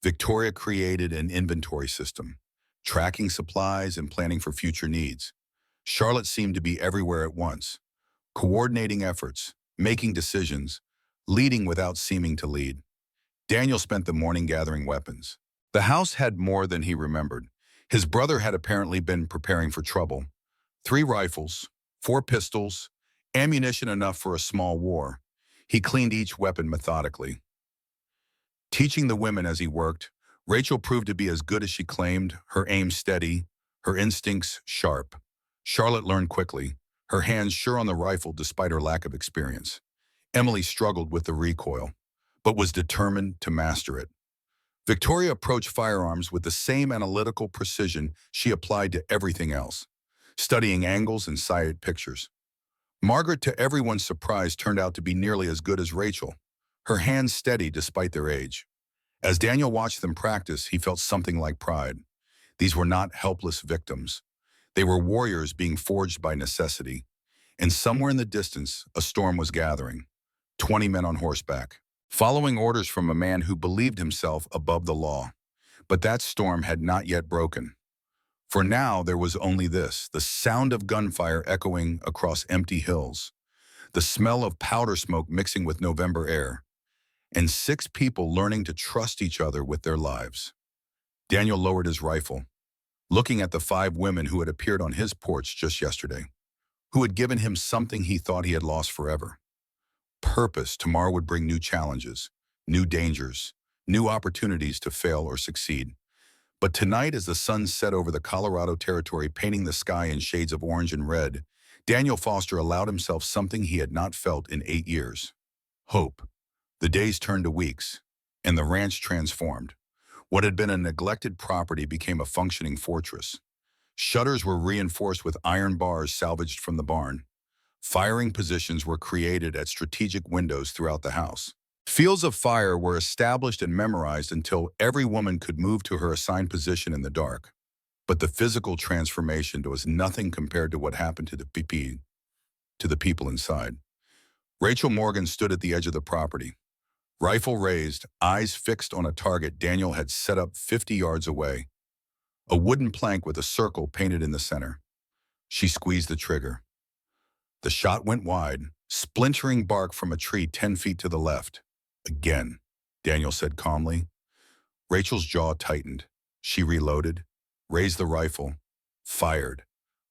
Victoria created an inventory system, tracking supplies and planning for future needs. Charlotte seemed to be everywhere at once, coordinating efforts, making decisions, leading without seeming to lead. Daniel spent the morning gathering weapons. The house had more than he remembered. His brother had apparently been preparing for trouble. 3 rifles, 4 pistols, ammunition enough for a small war. He cleaned each weapon methodically. Teaching the women as he worked, Rachel proved to be as good as she claimed, her aim steady, her instincts sharp. Charlotte learned quickly, her hands sure on the rifle despite her lack of experience. Emily struggled with the recoil, but was determined to master it. Victoria approached firearms with the same analytical precision she applied to everything else, studying angles and sighted pictures. Margaret, to everyone's surprise, turned out to be nearly as good as Rachel, her hands steady despite their age. As Daniel watched them practice, he felt something like pride. These were not helpless victims. They were warriors being forged by necessity. And somewhere in the distance, a storm was gathering. 20 men on horseback, following orders from a man who believed himself above the law. But that storm had not yet broken. For now, there was only this, the sound of gunfire echoing across empty hills, the smell of powder smoke mixing with November air, and 6 people learning to trust each other with their lives. Daniel lowered his rifle, looking at the 5 women who had appeared on his porch just yesterday, who had given him something he thought he had lost forever. Purpose. Tomorrow would bring new challenges, new dangers, new opportunities to fail or succeed. But tonight, as the sun set over the Colorado territory, painting the sky in shades of orange and red, Daniel Foster allowed himself something he had not felt in 8 years. Hope. The days turned to weeks, and the ranch transformed. What had been a neglected property became a functioning fortress. Shutters were reinforced with iron bars salvaged from the barn. Firing positions were created at strategic windows throughout the house. Fields of fire were established and memorized until every woman could move to her assigned position in the dark. But the physical transformation was nothing compared to what happened to the people inside. Rachel Morgan stood at the edge of the property, rifle raised, eyes fixed on a target Daniel had set up 50 yards away, a wooden plank with a circle painted in the center. She squeezed the trigger. The shot went wide, splintering bark from a tree 10 feet to the left. Again, Daniel said calmly. Rachel's jaw tightened. She reloaded, raised the rifle, fired.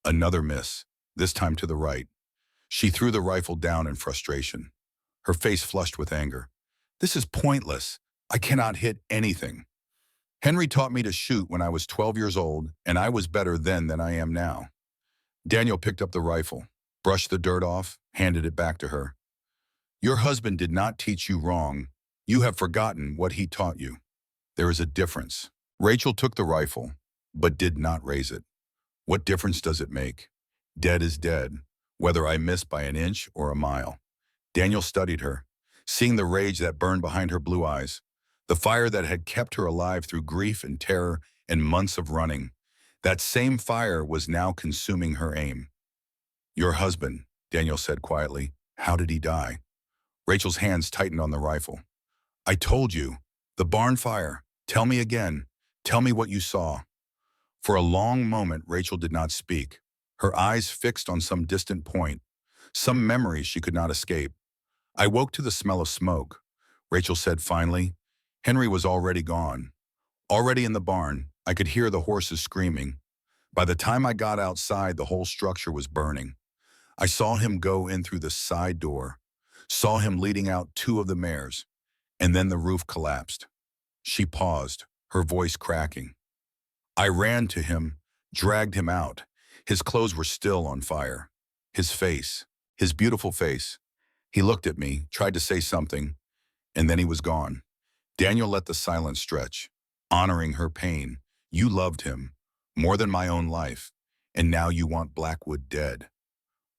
Another miss, this time to the right. She threw the rifle down in frustration, her face flushed with anger. This is pointless. I cannot hit anything. Henry taught me to shoot when I was 12 years old, and I was better then than I am now. Daniel picked up the rifle, brushed the dirt off, handed it back to her. Your husband did not teach you wrong. You have forgotten what he taught you. There is a difference. Rachel took the rifle, but did not raise it. What difference does it make? Dead is dead, whether I miss by an inch or a mile. Daniel studied her, seeing the rage that burned behind her blue eyes, the fire that had kept her alive through grief and terror and months of running. That same fire was now consuming her aim. Your husband, Daniel said quietly. How did he die? Rachel's hands tightened on the rifle. I told you. The barn fire. Tell me again. Tell me what you saw. For a long moment, Rachel did not speak, her eyes fixed on some distant point, some memory she could not escape. I woke to the smell of smoke, Rachel said finally. Henry was already gone. Already in the barn, I could hear the horses screaming. By the time I got outside, the whole structure was burning. I saw him go in through the side door, saw him leading out 2 of the mares, and then the roof collapsed. She paused, her voice cracking. I ran to him, dragged him out. His clothes were still on fire. His face, his beautiful face. He looked at me, tried to say something, and then he was gone. Daniel let the silence stretch, honoring her pain. You loved him, more than my own life, and now you want Blackwood dead.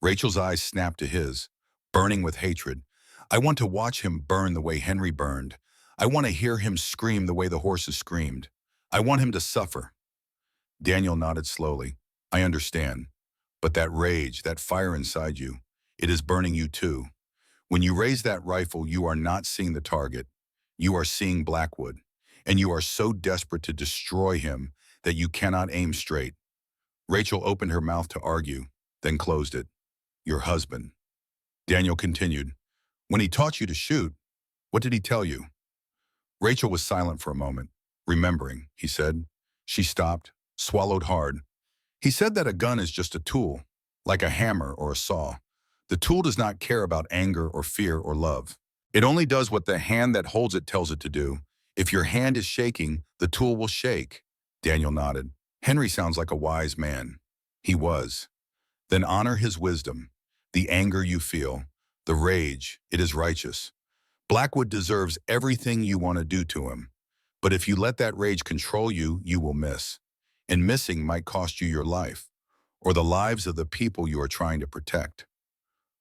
Rachel's eyes snapped to his, burning with hatred. I want to watch him burn the way Henry burned. I want to hear him scream the way the horses screamed. I want him to suffer. Daniel nodded slowly. I understand. But that rage, that fire inside you, it is burning you too. When you raise that rifle, you are not seeing the target. You are seeing Blackwood. And you are so desperate to destroy him that you cannot aim straight. Rachel opened her mouth to argue, then closed it. Your husband. Daniel continued. When he taught you to shoot, what did he tell you? Rachel was silent for a moment. Remembering, he said. She stopped, swallowed hard. He said that a gun is just a tool, like a hammer or a saw. The tool does not care about anger or fear or love. It only does what the hand that holds it tells it to do. If your hand is shaking, the tool will shake. Daniel nodded. Henry sounds like a wise man. He was. Then honor his wisdom. The anger you feel, the rage, it is righteous. Blackwood deserves everything you want to do to him. But if you let that rage control you, you will miss. And missing might cost you your life, or the lives of the people you are trying to protect.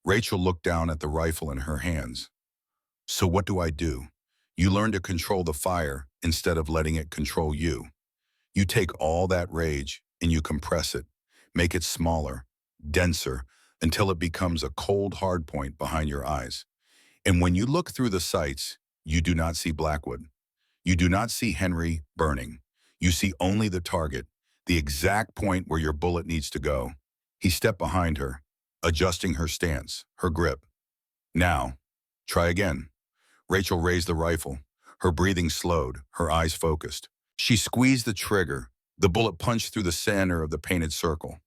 Rachel looked down at the rifle in her hands. So what do I do? You learn to control the fire instead of letting it control you. You take all that rage and you compress it, make it smaller, denser, until it becomes a cold hard point behind your eyes. And when you look through the sights, you do not see Blackwood. You do not see Henry burning. You see only the target, the exact point where your bullet needs to go. He stepped behind her, adjusting her stance, her grip. Now, try again. Rachel raised the rifle. Her breathing slowed, her eyes focused. She squeezed the trigger. The bullet punched through the center of the painted circle.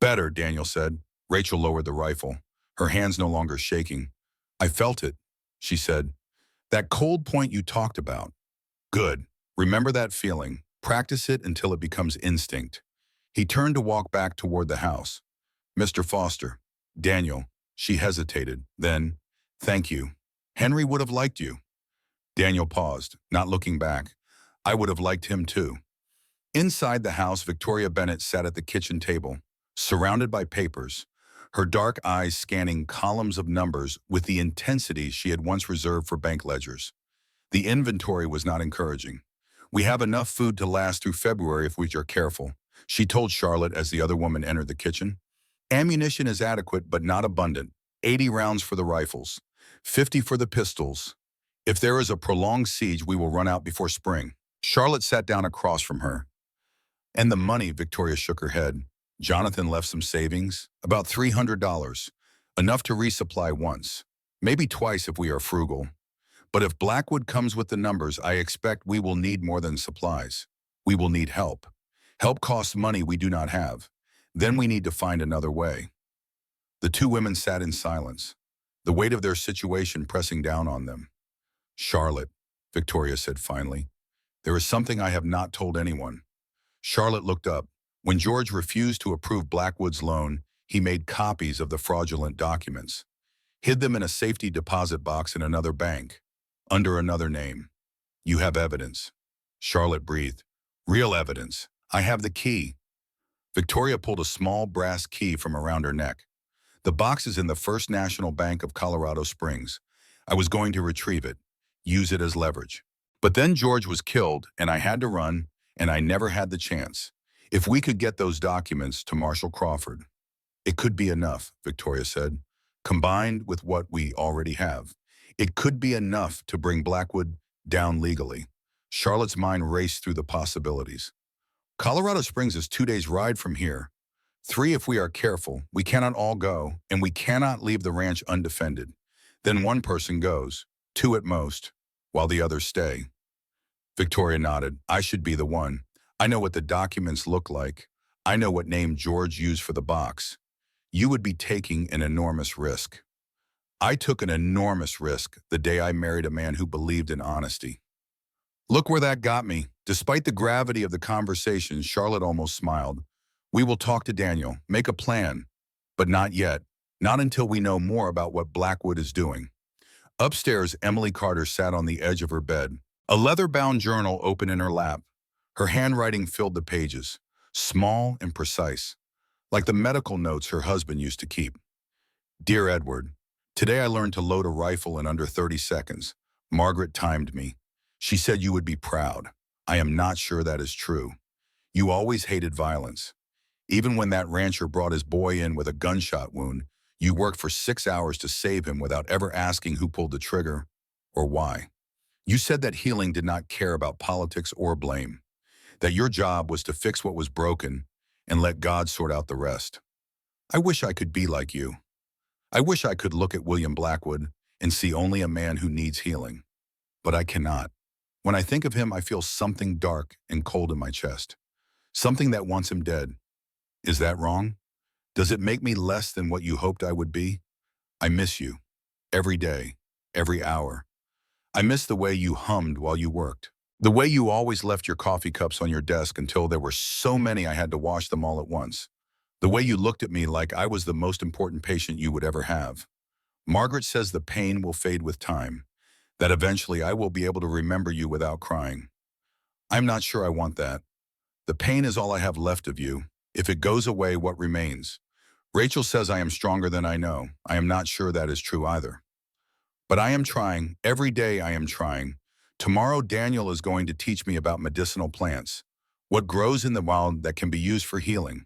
Better, Daniel said. Rachel lowered the rifle, her hands no longer shaking. I felt it, she said. That cold point you talked about. Good. Remember that feeling. Practice it until it becomes instinct. He turned to walk back toward the house. Mr. Foster. Daniel. She hesitated. Then, thank you. Henry would have liked you. Daniel paused, not looking back. I would have liked him too. Inside the house, Victoria Bennett sat at the kitchen table, surrounded by papers, her dark eyes scanning columns of numbers with the intensity she had once reserved for bank ledgers. The inventory was not encouraging. We have enough food to last through February if we are careful, she told Charlotte as the other woman entered the kitchen. Ammunition is adequate but not abundant. 80 rounds for the rifles, 50 for the pistols. If there is a prolonged siege, we will run out before spring. Charlotte sat down across from her. And the money, Victoria shook her head. Jonathan left some savings, about $300, enough to resupply once, maybe twice if we are frugal. But if Blackwood comes with the numbers, I expect we will need more than supplies. We will need help. Help costs money we do not have. Then we need to find another way. The two women sat in silence, the weight of their situation pressing down on them. Charlotte, Victoria said finally, there is something I have not told anyone. Charlotte looked up. When George refused to approve Blackwood's loan, he made copies of the fraudulent documents, hid them in a safety deposit box in another bank, under another name. You have evidence. Charlotte breathed. Real evidence. I have the key. Victoria pulled a small brass key from around her neck. The box is in the First National Bank of Colorado Springs. I was going to retrieve it, use it as leverage. But then George was killed, and I had to run, and I never had the chance. If we could get those documents to Marshall Crawford, it could be enough, Victoria said, combined with what we already have. It could be enough to bring Blackwood down legally. Charlotte's mind raced through the possibilities. Colorado Springs is 2 days' ride from here. 3 if we are careful. We cannot all go, and we cannot leave the ranch undefended. Then one person goes, 2 at most, while the others stay. Victoria nodded. I should be the one. I know what the documents look like. I know what name George used for the box. You would be taking an enormous risk. I took an enormous risk the day I married a man who believed in honesty. Look where that got me. Despite the gravity of the conversation, Charlotte almost smiled. We will talk to Daniel, make a plan. But not yet. Not until we know more about what Blackwood is doing. Upstairs, Emily Carter sat on the edge of her bed, a leather-bound journal open in her lap. Her handwriting filled the pages, small and precise, like the medical notes her husband used to keep. Dear Edward, today I learned to load a rifle in under 30 seconds. Margaret timed me. She said you would be proud. I am not sure that is true. You always hated violence. Even when that rancher brought his boy in with a gunshot wound, you worked for 6 hours to save him without ever asking who pulled the trigger or why. You said that healing did not care about politics or blame, that your job was to fix what was broken and let God sort out the rest. I wish I could be like you. I wish I could look at William Blackwood and see only a man who needs healing. But I cannot. When I think of him, I feel something dark and cold in my chest. Something that wants him dead. Is that wrong? Does it make me less than what you hoped I would be? I miss you. Every day. Every hour. I miss the way you hummed while you worked. The way you always left your coffee cups on your desk until there were so many I had to wash them all at once. The way you looked at me like I was the most important patient you would ever have. Margaret says the pain will fade with time, that eventually I will be able to remember you without crying. I'm not sure I want that. The pain is all I have left of you. If it goes away, what remains? Rachel says I am stronger than I know. I am not sure that is true either. But I am trying. Every day I am trying. Tomorrow Daniel is going to teach me about medicinal plants, what grows in the wild that can be used for healing.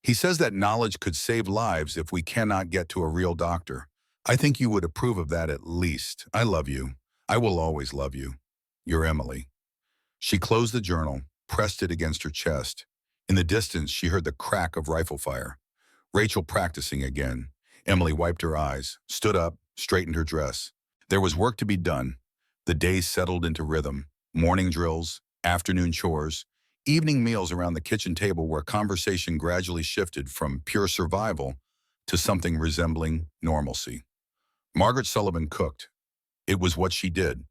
He says that knowledge could save lives if we cannot get to a real doctor. I think you would approve of that at least. I love you. I will always love you. Your Emily. She closed the journal, pressed it against her chest. In the distance, she heard the crack of rifle fire. Rachel practicing again. Emily wiped her eyes, stood up, straightened her dress. There was work to be done. The days settled into rhythm, morning drills, afternoon chores, evening meals around the kitchen table where conversation gradually shifted from pure survival to something resembling normalcy. Margaret Sullivan cooked. It was what she did,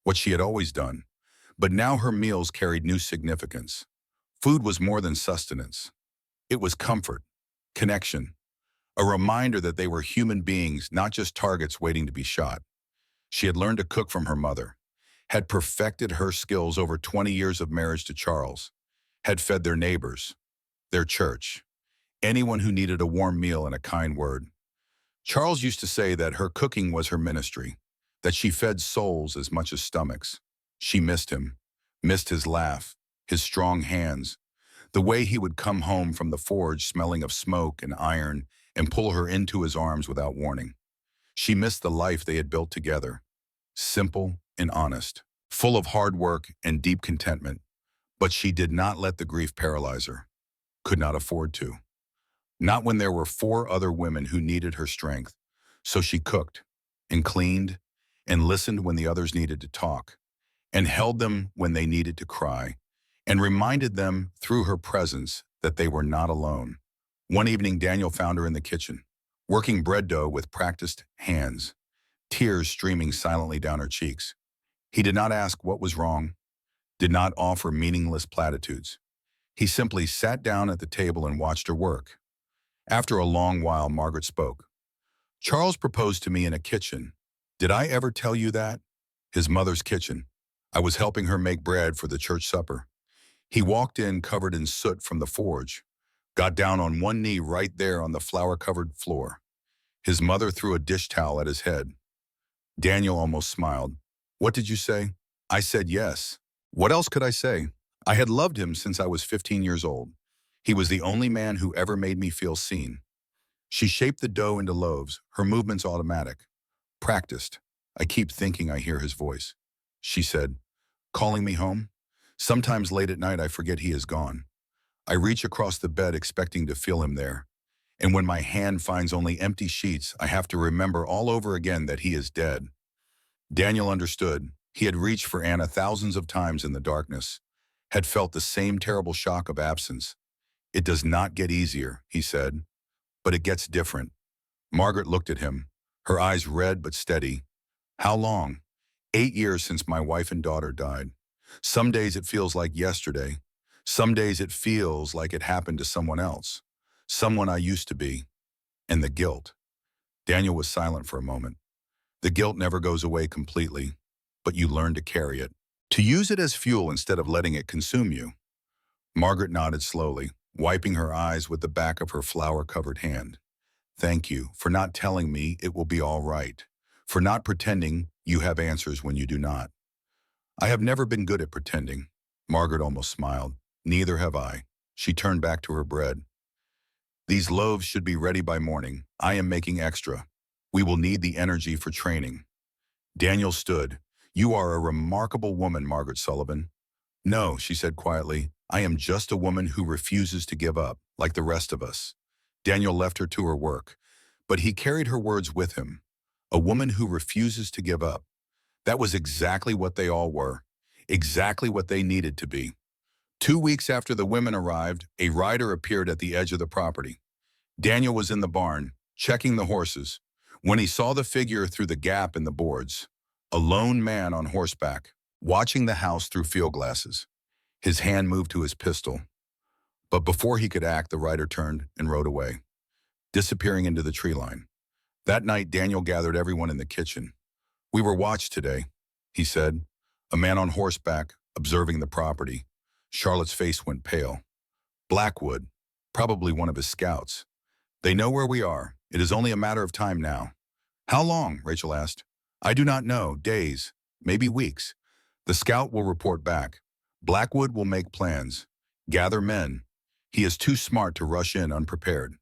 what she had always done. But now her meals carried new significance. Food was more than sustenance. It was comfort, connection, a reminder that they were human beings, not just targets waiting to be shot. She had learned to cook from her mother, had perfected her skills over 20 years of marriage to Charles, had fed their neighbors, their church, anyone who needed a warm meal and a kind word. Charles used to say that her cooking was her ministry, that she fed souls as much as stomachs. She missed him, missed his laugh, his strong hands, the way he would come home from the forge smelling of smoke and iron and pull her into his arms without warning. She missed the life they had built together, simple and honest, full of hard work and deep contentment. But she did not let the grief paralyze her, could not afford to. Not when there were 4 other women who needed her strength. So she cooked and cleaned and listened when the others needed to talk and held them when they needed to cry and reminded them through her presence that they were not alone. One evening, Daniel found her in the kitchen, working bread dough with practiced hands, tears streaming silently down her cheeks. He did not ask what was wrong, did not offer meaningless platitudes. He simply sat down at the table and watched her work. After a long while, Margaret spoke. Charles proposed to me in a kitchen. Did I ever tell you that? His mother's kitchen. I was helping her make bread for the church supper. He walked in covered in soot from the forge, got down on one knee right there on the flour-covered floor. His mother threw a dish towel at his head. Daniel almost smiled. What did you say? I said yes. What else could I say? I had loved him since I was 15 years old. He was the only man who ever made me feel seen. She shaped the dough into loaves, her movements automatic. Practiced. I keep thinking I hear his voice. She said, calling me home? Sometimes late at night I forget he is gone. I reach across the bed expecting to feel him there. And when my hand finds only empty sheets, I have to remember all over again that he is dead. Daniel understood. He had reached for Anna thousands of times in the darkness, had felt the same terrible shock of absence. It does not get easier, he said, but it gets different. Margaret looked at him, her eyes red but steady. How long? 8 years since my wife and daughter died. Some days it feels like yesterday. Some days it feels like it happened to someone else, someone I used to be. And the guilt. Daniel was silent for a moment. The guilt never goes away completely, but you learn to carry it, to use it as fuel instead of letting it consume you. Margaret nodded slowly, wiping her eyes with the back of her flour-covered hand. Thank you for not telling me it will be all right, for not pretending you have answers when you do not. I have never been good at pretending. Margaret almost smiled. Neither have I. She turned back to her bread. These loaves should be ready by morning. I am making extra. We will need the energy for training. Daniel stood. You are a remarkable woman, Margaret Sullivan. No, she said quietly. I am just a woman who refuses to give up, like the rest of us. Daniel left her to her work, but he carried her words with him. A woman who refuses to give up. That was exactly what they all were, exactly what they needed to be. 2 weeks after the women arrived, a rider appeared at the edge of the property. Daniel was in the barn, checking the horses, when he saw the figure through the gap in the boards. A lone man on horseback, watching the house through field glasses. His hand moved to his pistol. But before he could act, the rider turned and rode away, disappearing into the tree line. That night, Daniel gathered everyone in the kitchen. We were watched today, he said, a man on horseback observing the property. Charlotte's face went pale. Blackwood, probably one of his scouts. They know where we are. It is only a matter of time now. How long? Rachel asked. I do not know. Days, maybe weeks. The scout will report back. Blackwood will make plans. Gather men. He is too smart to rush in unprepared.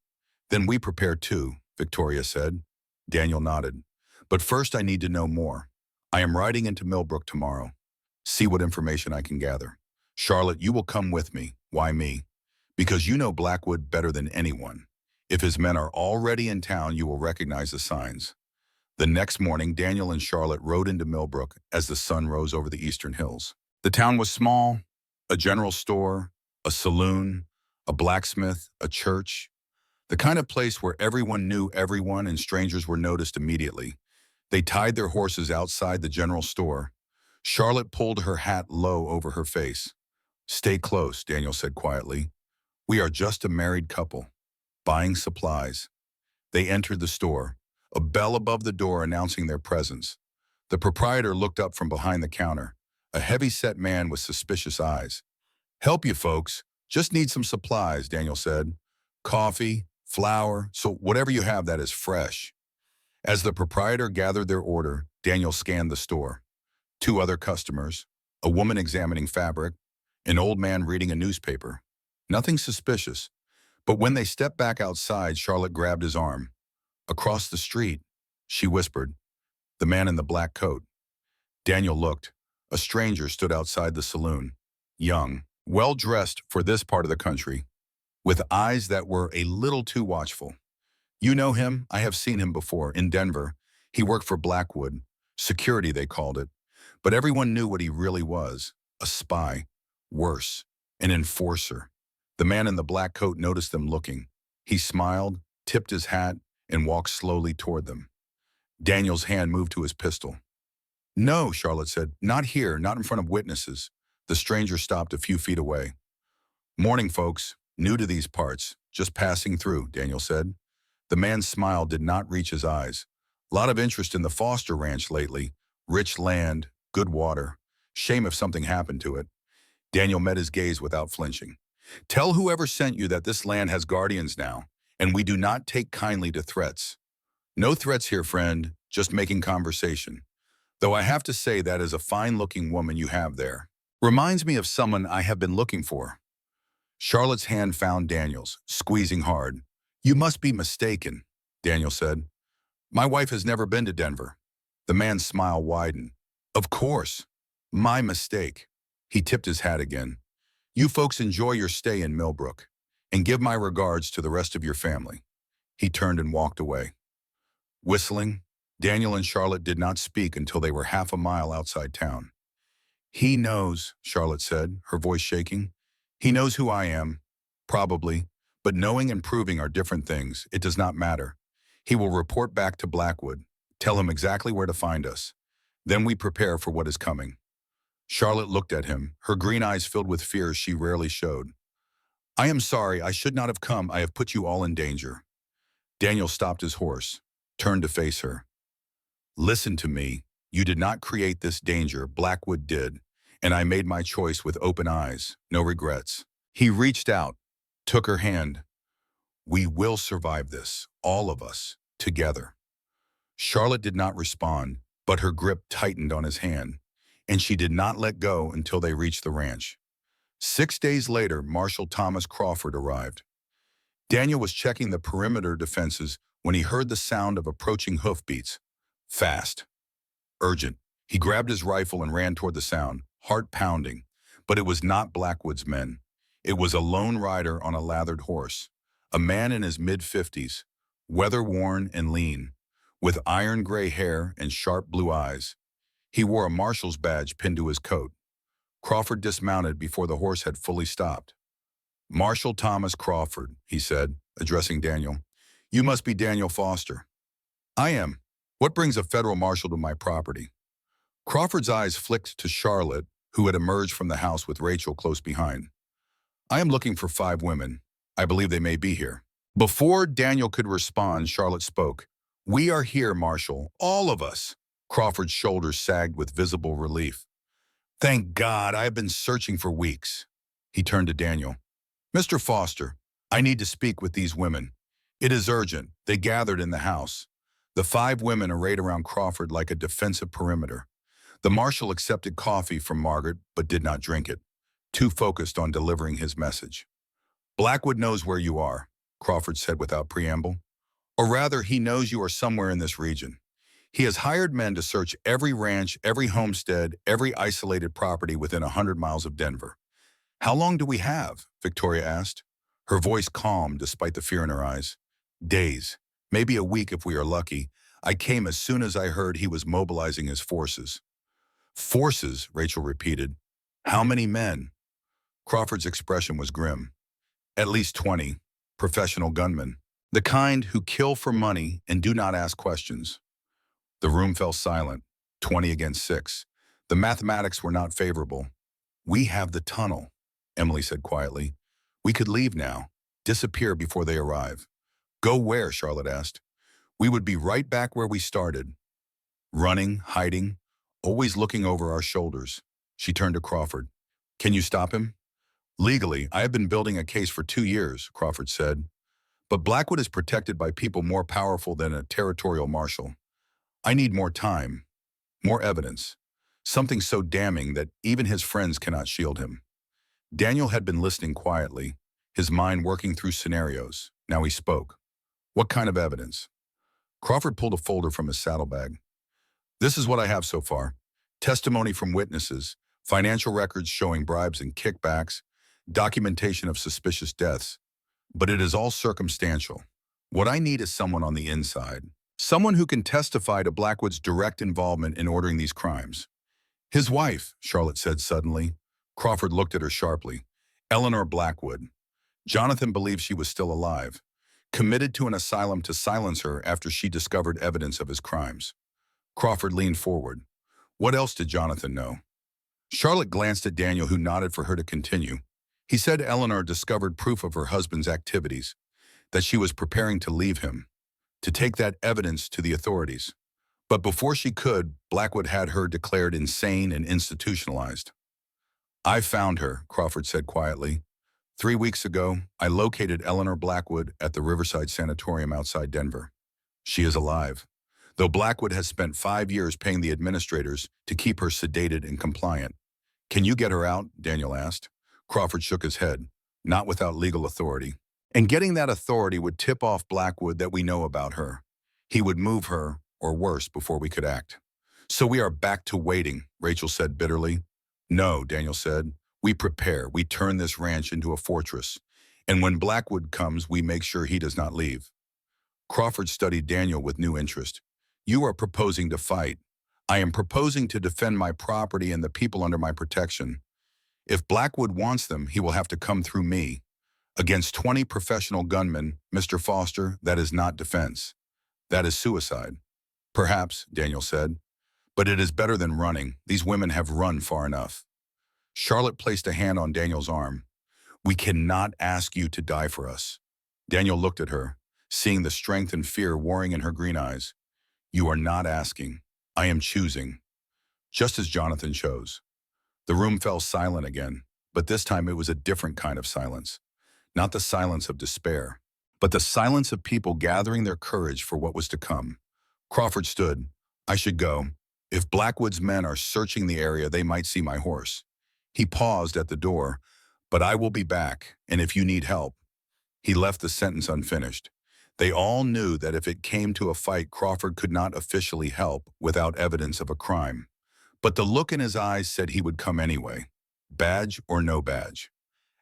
Then we prepare too, Victoria said. Daniel nodded. But first I need to know more. I am riding into Millbrook tomorrow. See what information I can gather. Charlotte, you will come with me. Why me? Because you know Blackwood better than anyone. If his men are already in town, you will recognize the signs. The next morning, Daniel and Charlotte rode into Millbrook as the sun rose over the eastern hills. The town was small, a general store, a saloon, a blacksmith, a church, the kind of place where everyone knew everyone and strangers were noticed immediately. They tied their horses outside the general store. Charlotte pulled her hat low over her face. "Stay close," Daniel said quietly. "We are just a married couple, buying supplies." They entered the store, a bell above the door announcing their presence. The proprietor looked up from behind the counter, a heavy-set man with suspicious eyes. "Help you folks. Just need some supplies," Daniel said. "Coffee, flour, so whatever you have that is fresh." As the proprietor gathered their order, Daniel scanned the store. Two other customers, a woman examining fabric, an old man reading a newspaper. Nothing suspicious. But when they stepped back outside, Charlotte grabbed his arm. "Across the street," she whispered. "The man in the black coat." Daniel looked. A stranger stood outside the saloon. Young, well-dressed for this part of the country, with eyes that were a little too watchful. "You know him? I have seen him before, in Denver. He worked for Blackwood. Security, they called it. But everyone knew what he really was. A spy. Worse, an enforcer." The man in the black coat noticed them looking. He smiled, tipped his hat, and walked slowly toward them. Daniel's hand moved to his pistol. "No," Charlotte said. "Not here, not in front of witnesses." The stranger stopped a few feet away. "Morning, folks. New to these parts. Just passing through," Daniel said. The man's smile did not reach his eyes. "Lot of interest in the Foster Ranch lately. Rich land, good water. Shame if something happened to it." Daniel met his gaze without flinching. "Tell whoever sent you that this land has guardians now, and we do not take kindly to threats." "No threats here, friend. Just making conversation. Though I have to say that is a fine-looking woman you have there. Reminds me of someone I have been looking for." Charlotte's hand found Daniel's, squeezing hard. "You must be mistaken," Daniel said. "My wife has never been to Denver." The man's smile widened. "Of course. My mistake." He tipped his hat again. "You folks enjoy your stay in Millbrook, and give my regards to the rest of your family." He turned and walked away. Whistling, Daniel and Charlotte did not speak until they were half a mile outside town. "He knows," Charlotte said, her voice shaking. "He knows who I am. Probably. But knowing and proving are different things. It does not matter. He will report back to Blackwood. Tell him exactly where to find us. Then we prepare for what is coming." Charlotte looked at him, her green eyes filled with fear she rarely showed. "I am sorry. I should not have come. I have put you all in danger." Daniel stopped his horse, turned to face her. "Listen to me. You did not create this danger. Blackwood did. And I made my choice with open eyes. No regrets." He reached out, took her hand. "We will survive this, all of us, together." Charlotte did not respond, but her grip tightened on his hand, and she did not let go until they reached the ranch. 6 days later, Marshal Thomas Crawford arrived. Daniel was checking the perimeter defenses when he heard the sound of approaching hoofbeats. Fast. Urgent. He grabbed his rifle and ran toward the sound, heart pounding. But it was not Blackwood's men. It was a lone rider on a lathered horse, a man in his mid-50s, weather-worn and lean, with iron gray hair and sharp blue eyes. He wore a marshal's badge pinned to his coat. Crawford dismounted before the horse had fully stopped. "Marshal Thomas Crawford," he said, addressing Daniel. "You must be Daniel Foster." "I am. What brings a federal marshal to my property?" Crawford's eyes flicked to Charlotte, who had emerged from the house with Rachel close behind. "I am looking for 5 women. I believe they may be here." Before Daniel could respond, Charlotte spoke. "We are here, Marshal, all of us." Crawford's shoulders sagged with visible relief. "Thank God, I have been searching for weeks." He turned to Daniel. "Mr. Foster, I need to speak with these women. It is urgent." They gathered in the house. The 5 women arrayed around Crawford like a defensive perimeter. The marshal accepted coffee from Margaret, but did not drink it, too focused on delivering his message. "Blackwood knows where you are," Crawford said without preamble. "Or rather, he knows you are somewhere in this region. He has hired men to search every ranch, every homestead, every isolated property within 100 miles of Denver." "How long do we have?" Victoria asked, her voice calm despite the fear in her eyes. "Days, maybe a week if we are lucky. I came as soon as I heard he was mobilizing his forces. Forces, Rachel repeated. How many men? Crawford's expression was grim. At least 20, professional gunmen. The kind who kill for money and do not ask questions. The room fell silent, 20 against 6. The mathematics were not favorable. We have the tunnel, Emily said quietly. We could leave now, disappear before they arrive. Go where? Charlotte asked. We would be right back where we started. Running, hiding, always looking over our shoulders. She turned to Crawford. Can you stop him? Legally, I have been building a case for 2 years, Crawford said. But Blackwood is protected by people more powerful than a territorial marshal. I need more time, more evidence, something so damning that even his friends cannot shield him. Daniel had been listening quietly, his mind working through scenarios. Now he spoke. What kind of evidence? Crawford pulled a folder from his saddlebag. This is what I have so far. Testimony from witnesses, financial records showing bribes and kickbacks, documentation of suspicious deaths. But it is all circumstantial. What I need is someone on the inside. Someone who can testify to Blackwood's direct involvement in ordering these crimes. His wife, Charlotte said suddenly. Crawford looked at her sharply. Eleanor Blackwood. Jonathan believed she was still alive, committed to an asylum to silence her after she discovered evidence of his crimes. Crawford leaned forward. What else did Jonathan know? Charlotte glanced at Daniel, who nodded for her to continue. He said Eleanor discovered proof of her husband's activities, that she was preparing to leave him, to take that evidence to the authorities. But before she could, Blackwood had her declared insane and institutionalized. I found her, Crawford said quietly. 3 weeks ago, I located Eleanor Blackwood at the Riverside Sanatorium outside Denver. She is alive, though Blackwood has spent 5 years paying the administrators to keep her sedated and compliant. Can you get her out? Daniel asked. Crawford shook his head. Not without legal authority. And getting that authority would tip off Blackwood that we know about her. He would move her, or worse, before we could act. So we are back to waiting, Rachel said bitterly. No, Daniel said. We prepare. We turn this ranch into a fortress. And when Blackwood comes, we make sure he does not leave. Crawford studied Daniel with new interest. You are proposing to fight. I am proposing to defend my property and the people under my protection. If Blackwood wants them, he will have to come through me. Against 20 professional gunmen, Mr. Foster, that is not defense. That is suicide. Perhaps, Daniel said. But it is better than running. These women have run far enough. Charlotte placed a hand on Daniel's arm. We cannot ask you to die for us. Daniel looked at her, seeing the strength and fear warring in her green eyes. You are not asking. I am choosing. Just as Jonathan chose. The room fell silent again, but this time it was a different kind of silence. Not the silence of despair, but the silence of people gathering their courage for what was to come. Crawford stood. I should go. If Blackwood's men are searching the area, they might see my horse. He paused at the door. But I will be back, and if you need help. He left the sentence unfinished. They all knew that if it came to a fight, Crawford could not officially help without evidence of a crime. But the look in his eyes said he would come anyway, badge or no badge.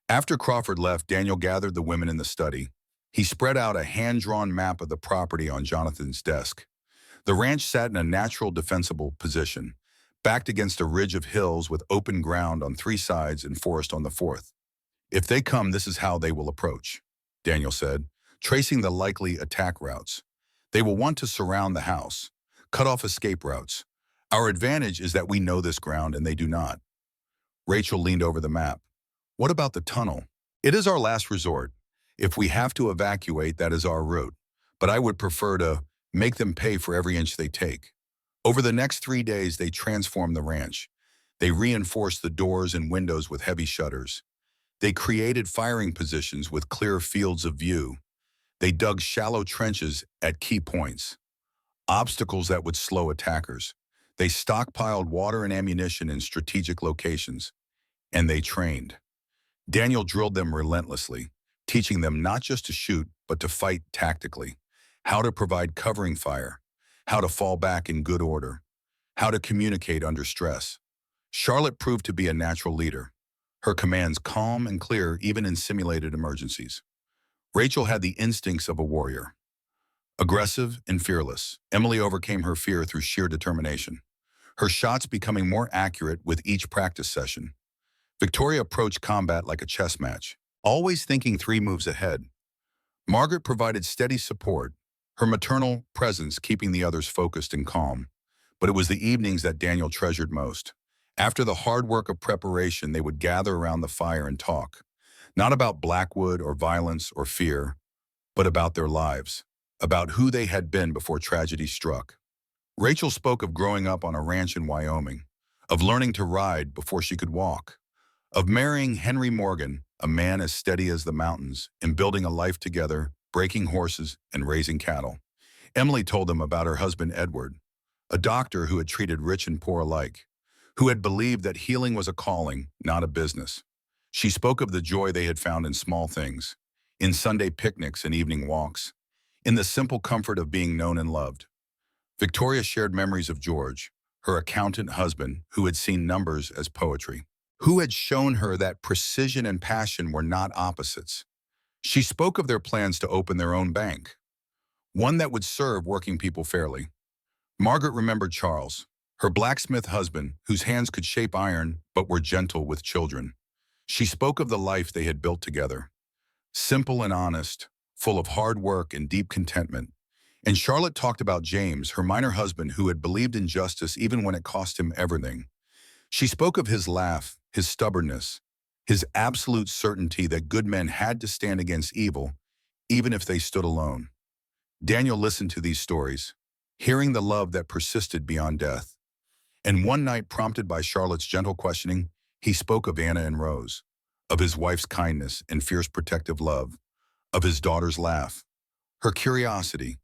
After Crawford left, Daniel gathered the women in the study. He spread out a hand-drawn map of the property on Jonathan's desk. The ranch sat in a natural defensible position, backed against a ridge of hills with open ground on 3 sides and forest on the 4th. If they come, this is how they will approach, Daniel said, tracing the likely attack routes. They will want to surround the house, cut off escape routes. Our advantage is that we know this ground and they do not. Rachel leaned over the map. What about the tunnel? It is our last resort. If we have to evacuate, that is our route. But I would prefer to make them pay for every inch they take. Over the next 3 days, they transformed the ranch. They reinforced the doors and windows with heavy shutters. They created firing positions with clear fields of view. They dug shallow trenches at key points, obstacles that would slow attackers. They stockpiled water and ammunition in strategic locations, and they trained. Daniel drilled them relentlessly, teaching them not just to shoot, but to fight tactically, how to provide covering fire, how to fall back in good order, how to communicate under stress. Charlotte proved to be a natural leader, her commands calm and clear even in simulated emergencies. Rachel had the instincts of a warrior. Aggressive and fearless, Emily overcame her fear through sheer determination, her shots becoming more accurate with each practice session. Victoria approached combat like a chess match, always thinking 3 moves ahead. Margaret provided steady support, her maternal presence keeping the others focused and calm. But it was the evenings that Daniel treasured most. After the hard work of preparation, they would gather around the fire and talk, not about Blackwood or violence or fear, but about their lives, about who they had been before tragedy struck. Rachel spoke of growing up on a ranch in Wyoming, of learning to ride before she could walk, of marrying Henry Morgan, a man as steady as the mountains, and building a life together, breaking horses and raising cattle. Emily told them about her husband Edward, a doctor who had treated rich and poor alike, who had believed that healing was a calling, not a business. She spoke of the joy they had found in small things, in Sunday picnics and evening walks, in the simple comfort of being known and loved. Victoria shared memories of George, her accountant husband who had seen numbers as poetry, who had shown her that precision and passion were not opposites. She spoke of their plans to open their own bank, one that would serve working people fairly. Margaret remembered Charles, her blacksmith husband, whose hands could shape iron but were gentle with children. She spoke of the life they had built together, simple and honest, full of hard work and deep contentment. And Charlotte talked about James, her minor husband who had believed in justice even when it cost him everything. She spoke of his laugh, his stubbornness, his absolute certainty that good men had to stand against evil, even if they stood alone. Daniel listened to these stories, hearing the love that persisted beyond death. And one night, prompted by Charlotte's gentle questioning, he spoke of Anna and Rose, of his wife's kindness and fierce protective love, of his daughter's laugh, her curiosity,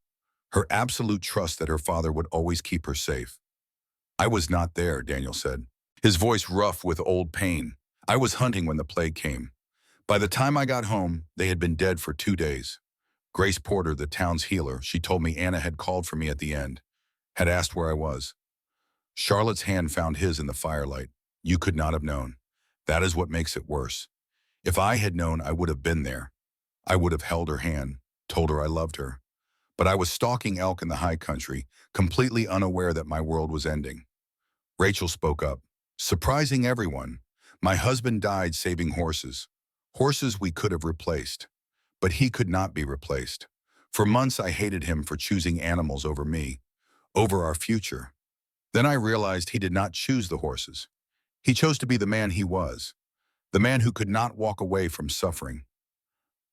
her absolute trust that her father would always keep her safe. "I was not there," Daniel said, his voice rough with old pain. "I was hunting when the plague came. By the time I got home, they had been dead for 2 days. Grace Porter, the town's healer, she told me Anna had called for me at the end, had asked where I was." Charlotte's hand found his in the firelight. "You could not have known. That is what makes it worse. If I had known, I would have been there. I would have held her hand, told her I loved her. But I was stalking elk in the high country, completely unaware that my world was ending." Rachel spoke up, surprising everyone. "My husband died saving horses. Horses we could have replaced. But he could not be replaced. For months I hated him for choosing animals over me, over our future. Then I realized he did not choose the horses. He chose to be the man he was, the man who could not walk away from suffering.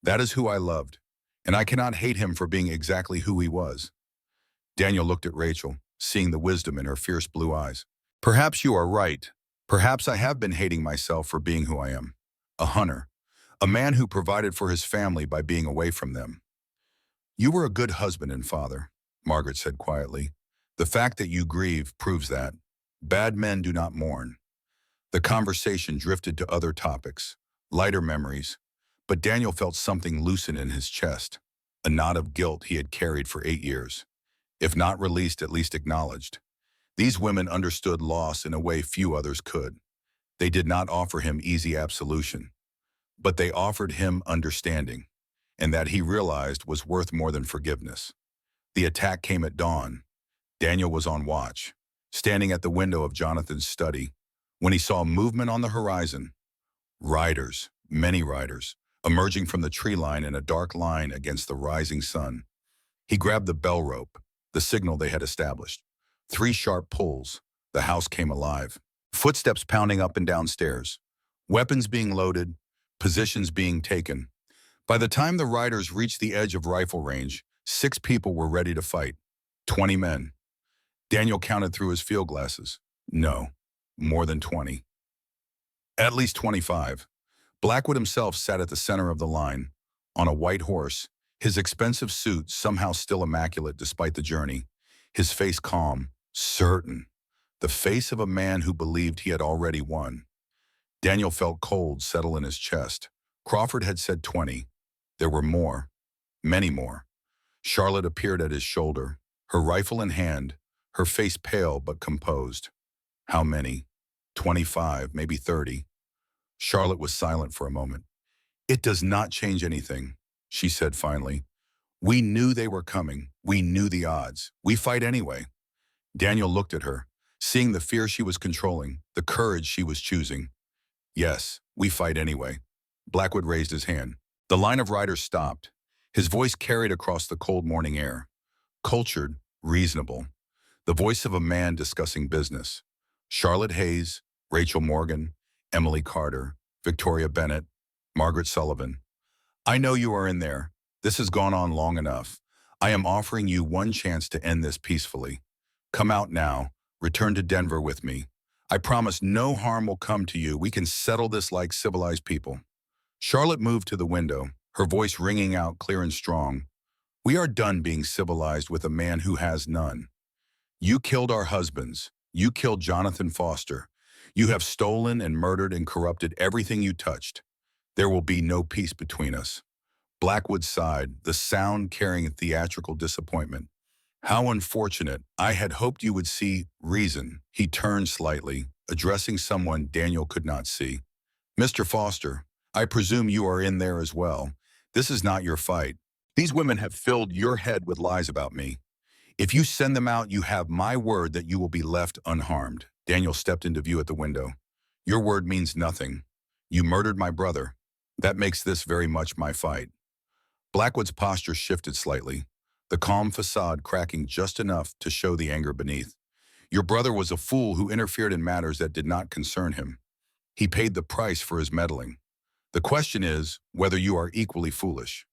That is who I loved, and I cannot hate him for being exactly who he was." Daniel looked at Rachel, seeing the wisdom in her fierce blue eyes. "Perhaps you are right. Perhaps I have been hating myself for being who I am. A hunter, a man who provided for his family by being away from them." "You were a good husband and father," Margaret said quietly. "The fact that you grieve proves that. Bad men do not mourn." The conversation drifted to other topics, lighter memories, but Daniel felt something loosen in his chest, a knot of guilt he had carried for 8 years. If not released, at least acknowledged. These women understood loss in a way few others could. They did not offer him easy absolution, but they offered him understanding, and that he realized was worth more than forgiveness. The attack came at dawn. Daniel was on watch, standing at the window of Jonathan's study, when he saw movement on the horizon. Riders, many riders, emerging from the tree line in a dark line against the rising sun. He grabbed the bell rope, the signal they had established. 3 sharp pulls. The house came alive. Footsteps pounding up and down stairs. Weapons being loaded, positions being taken. By the time the riders reached the edge of rifle range, 6 people were ready to fight. 20 men. Daniel counted through his field glasses. No, more than 20. At least 25. Blackwood himself sat at the center of the line, on a white horse, his expensive suit somehow still immaculate despite the journey, his face calm, certain, the face of a man who believed he had already won. Daniel felt cold settle in his chest. Crawford had said 20. There were more, many more. Charlotte appeared at his shoulder, her rifle in hand, her face pale but composed. How many? 25, maybe 30. Charlotte was silent for a moment. "It does not change anything," she said finally. We knew they were coming. We knew the odds. We fight anyway. Daniel looked at her, seeing the fear she was controlling, the courage she was choosing. Yes, we fight anyway. Blackwood raised his hand. The line of riders stopped. His voice carried across the cold morning air. Cultured, reasonable. The voice of a man discussing business. Charlotte Hayes, Rachel Morgan, Emily Carter, Victoria Bennett, Margaret Sullivan. I know you are in there. This has gone on long enough. I am offering you one chance to end this peacefully. Come out now. Return to Denver with me. I promise no harm will come to you. We can settle this like civilized people. Charlotte moved to the window, her voice ringing out clear and strong. We are done being civilized with a man who has none. You killed our husbands. You killed Jonathan Foster. You have stolen and murdered and corrupted everything you touched. There will be no peace between us. Blackwood sighed, the sound carrying theatrical disappointment. How unfortunate. I had hoped you would see reason. He turned slightly, addressing someone Daniel could not see. Mr. Foster, I presume you are in there as well. This is not your fight. These women have filled your head with lies about me. If you send them out, you have my word that you will be left unharmed. Daniel stepped into view at the window. Your word means nothing. You murdered my brother. That makes this very much my fight. Blackwood's posture shifted slightly, the calm facade cracking just enough to show the anger beneath. Your brother was a fool who interfered in matters that did not concern him. He paid the price for his meddling. The question is whether you are equally foolish.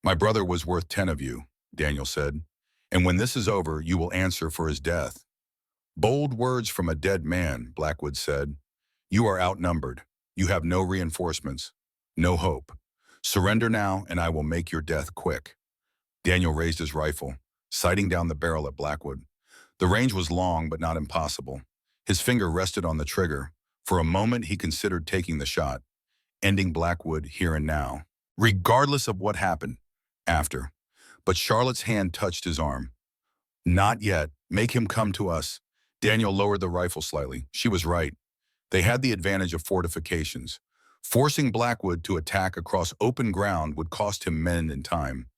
My brother was worth 10 of you, Daniel said, and when this is over, you will answer for his death. Bold words from a dead man, Blackwood said. You are outnumbered. You have no reinforcements, no hope. Surrender now, and I will make your death quick. Daniel raised his rifle, sighting down the barrel at Blackwood. The range was long, but not impossible. His finger rested on the trigger. For a moment, he considered taking the shot, ending Blackwood here and now, regardless of what happened after. But Charlotte's hand touched his arm. Not yet. Make him come to us. Daniel lowered the rifle slightly. She was right. They had the advantage of fortifications. Forcing Blackwood to attack across open ground would cost him men and time.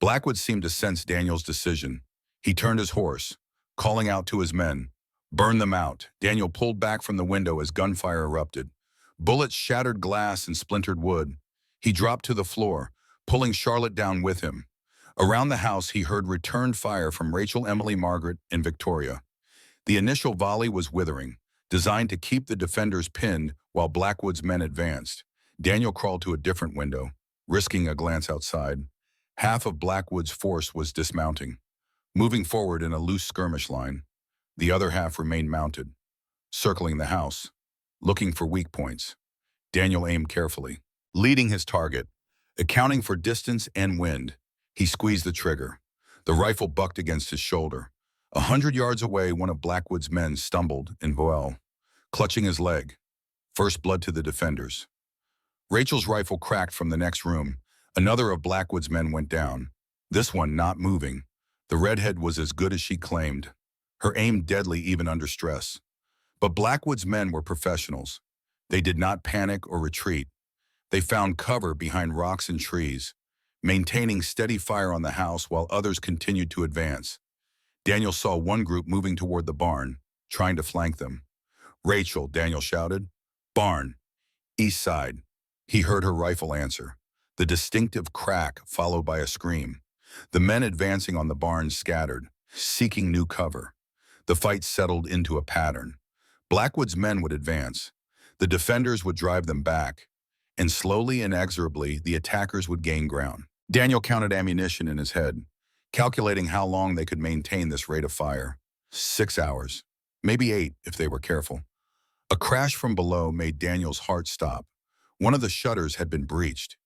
Blackwood seemed to sense Daniel's decision. He turned his horse, calling out to his men. Burn them out. Daniel pulled back from the window as gunfire erupted. Bullets shattered glass and splintered wood. He dropped to the floor, pulling Charlotte down with him. Around the house, he heard returned fire from Rachel, Emily, Margaret, and Victoria. The initial volley was withering, designed to keep the defenders pinned while Blackwood's men advanced. Daniel crawled to a different window, risking a glance outside. Half of Blackwood's force was dismounting, moving forward in a loose skirmish line. The other half remained mounted, circling the house, looking for weak points. Daniel aimed carefully, leading his target. Accounting for distance and wind, he squeezed the trigger. The rifle bucked against his shoulder. 100 yards away, one of Blackwood's men stumbled and fell, clutching his leg. First blood to the defenders. Rachel's rifle cracked from the next room. Another of Blackwood's men went down, this one not moving. The redhead was as good as she claimed, her aim deadly even under stress. But Blackwood's men were professionals. They did not panic or retreat. They found cover behind rocks and trees, maintaining steady fire on the house while others continued to advance. Daniel saw one group moving toward the barn, trying to flank them. Rachel, Daniel shouted. Barn. East side. He heard her rifle answer, the distinctive crack followed by a scream. The men advancing on the barn scattered, seeking new cover. The fight settled into a pattern. Blackwood's men would advance. The defenders would drive them back, and slowly and inexorably, the attackers would gain ground. Daniel counted ammunition in his head, calculating how long they could maintain this rate of fire. 6 hours, maybe 8 if they were careful. A crash from below made Daniel's heart stop. One of the shutters had been breached.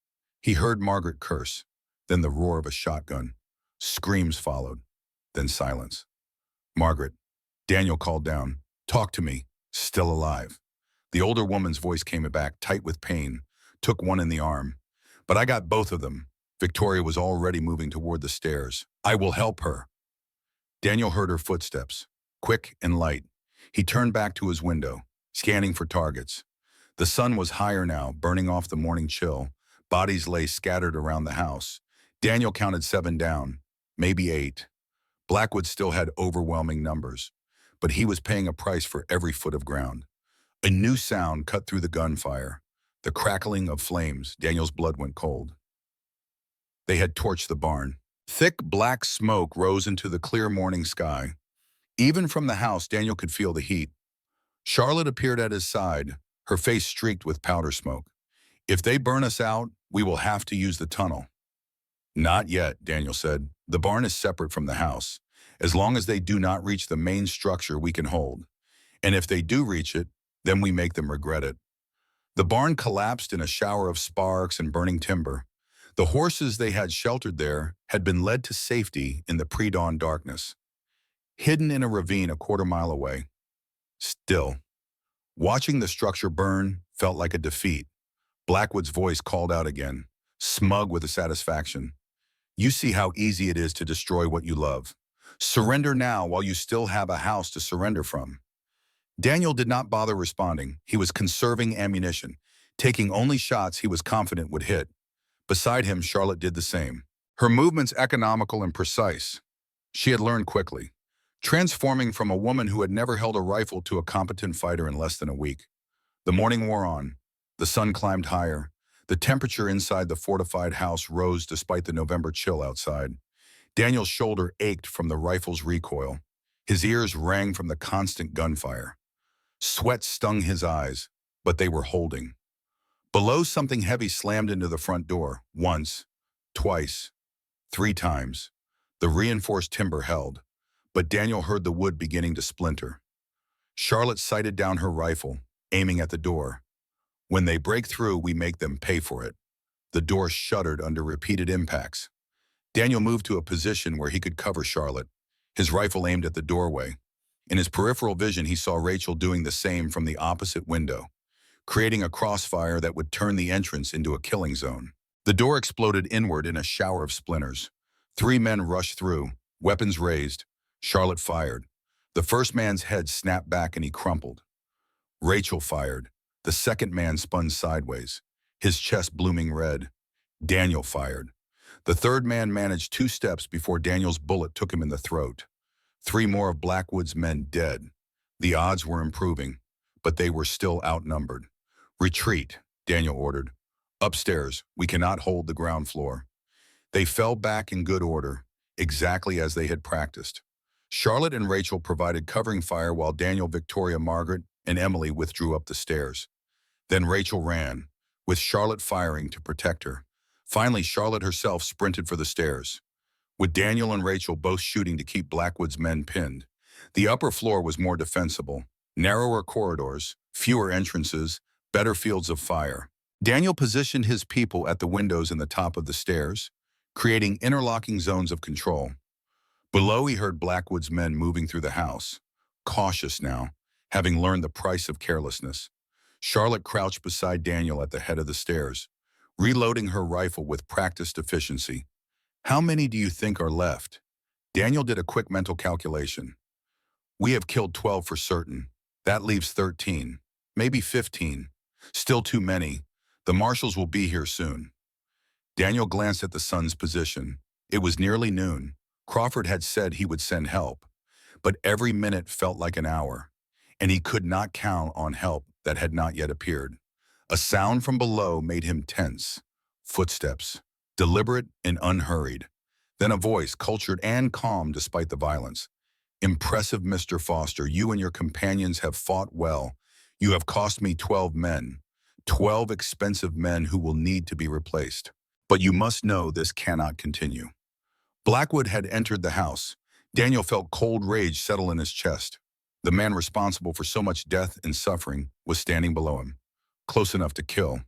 He heard Margaret curse, then the roar of a shotgun. Screams followed, then silence. Margaret, Daniel called down. Talk to me. Still alive. The older woman's voice came back, tight with pain, took one in the arm. But I got both of them. Victoria was already moving toward the stairs. I will help her. Daniel heard her footsteps, quick and light. He turned back to his window, scanning for targets. The sun was higher now, burning off the morning chill. Bodies lay scattered around the house. Daniel counted 7 down, maybe 8. Blackwood still had overwhelming numbers, but he was paying a price for every foot of ground. A new sound cut through the gunfire. The crackling of flames. Daniel's blood went cold. They had torched the barn. Thick black smoke rose into the clear morning sky. Even from the house, Daniel could feel the heat. Charlotte appeared at his side, her face streaked with powder smoke. "If they burn us out, we will have to use the tunnel." "Not yet," Daniel said. "The barn is separate from the house. As long as they do not reach the main structure, we can hold. And if they do reach it, then we make them regret it." The barn collapsed in a shower of sparks and burning timber. The horses they had sheltered there had been led to safety in the pre-dawn darkness, hidden in a ravine a quarter-mile away. Still, watching the structure burn felt like a defeat. Blackwood's voice called out again, smug with a satisfaction. "You see how easy it is to destroy what you love. Surrender now while you still have a house to surrender from." Daniel did not bother responding. He was conserving ammunition, taking only shots he was confident would hit. Beside him, Charlotte did the same. Her movements economical and precise. She had learned quickly, transforming from a woman who had never held a rifle to a competent fighter in less than a week. The morning wore on. The sun climbed higher. The temperature inside the fortified house rose despite the November chill outside. Daniel's shoulder ached from the rifle's recoil. His ears rang from the constant gunfire. Sweat stung his eyes, but they were holding. Below, something heavy slammed into the front door, once, twice, 3 times. The reinforced timber held, but Daniel heard the wood beginning to splinter. Charlotte sighted down her rifle, aiming at the door. "When they break through, we make them pay for it." The door shuddered under repeated impacts. Daniel moved to a position where he could cover Charlotte, his rifle aimed at the doorway. In his peripheral vision, he saw Rachel doing the same from the opposite window, creating a crossfire that would turn the entrance into a killing zone. The door exploded inward in a shower of splinters. 3 men rushed through, weapons raised. Charlotte fired. The first man's head snapped back and he crumpled. Rachel fired. The second man spun sideways, his chest blooming red. Daniel fired. The third man managed 2 steps before Daniel's bullet took him in the throat. 3 more of Blackwood's men dead. The odds were improving, but they were still outnumbered. "Retreat," Daniel ordered. "Upstairs, we cannot hold the ground floor." They fell back in good order, exactly as they had practiced. Charlotte and Rachel provided covering fire while Daniel, Victoria, Margaret, and Emily withdrew up the stairs. Then Rachel ran, with Charlotte firing to protect her. Finally, Charlotte herself sprinted for the stairs, with Daniel and Rachel both shooting to keep Blackwood's men pinned. The upper floor was more defensible, narrower corridors, fewer entrances, better fields of fire. Daniel positioned his people at the windows in the top of the stairs, creating interlocking zones of control. Below, he heard Blackwood's men moving through the house, cautious now, having learned the price of carelessness. Charlotte crouched beside Daniel at the head of the stairs, reloading her rifle with practiced efficiency. "How many do you think are left?" Daniel did a quick mental calculation. "We have killed 12 for certain. That leaves 13, maybe 15. Still too many. The marshals will be here soon." Daniel glanced at the sun's position. It was nearly noon. Crawford had said he would send help, but every minute felt like an hour, and he could not count on help that had not yet appeared. A sound from below made him tense. Footsteps, deliberate and unhurried. Then a voice, cultured and calm despite the violence. "Impressive, Mr. Foster. You and your companions have fought well. You have cost me 12 men. 12 expensive men who will need to be replaced. But you must know this cannot continue." Blackwood had entered the house. Daniel felt cold rage settle in his chest. The man responsible for so much death and suffering was standing below him, close enough to kill.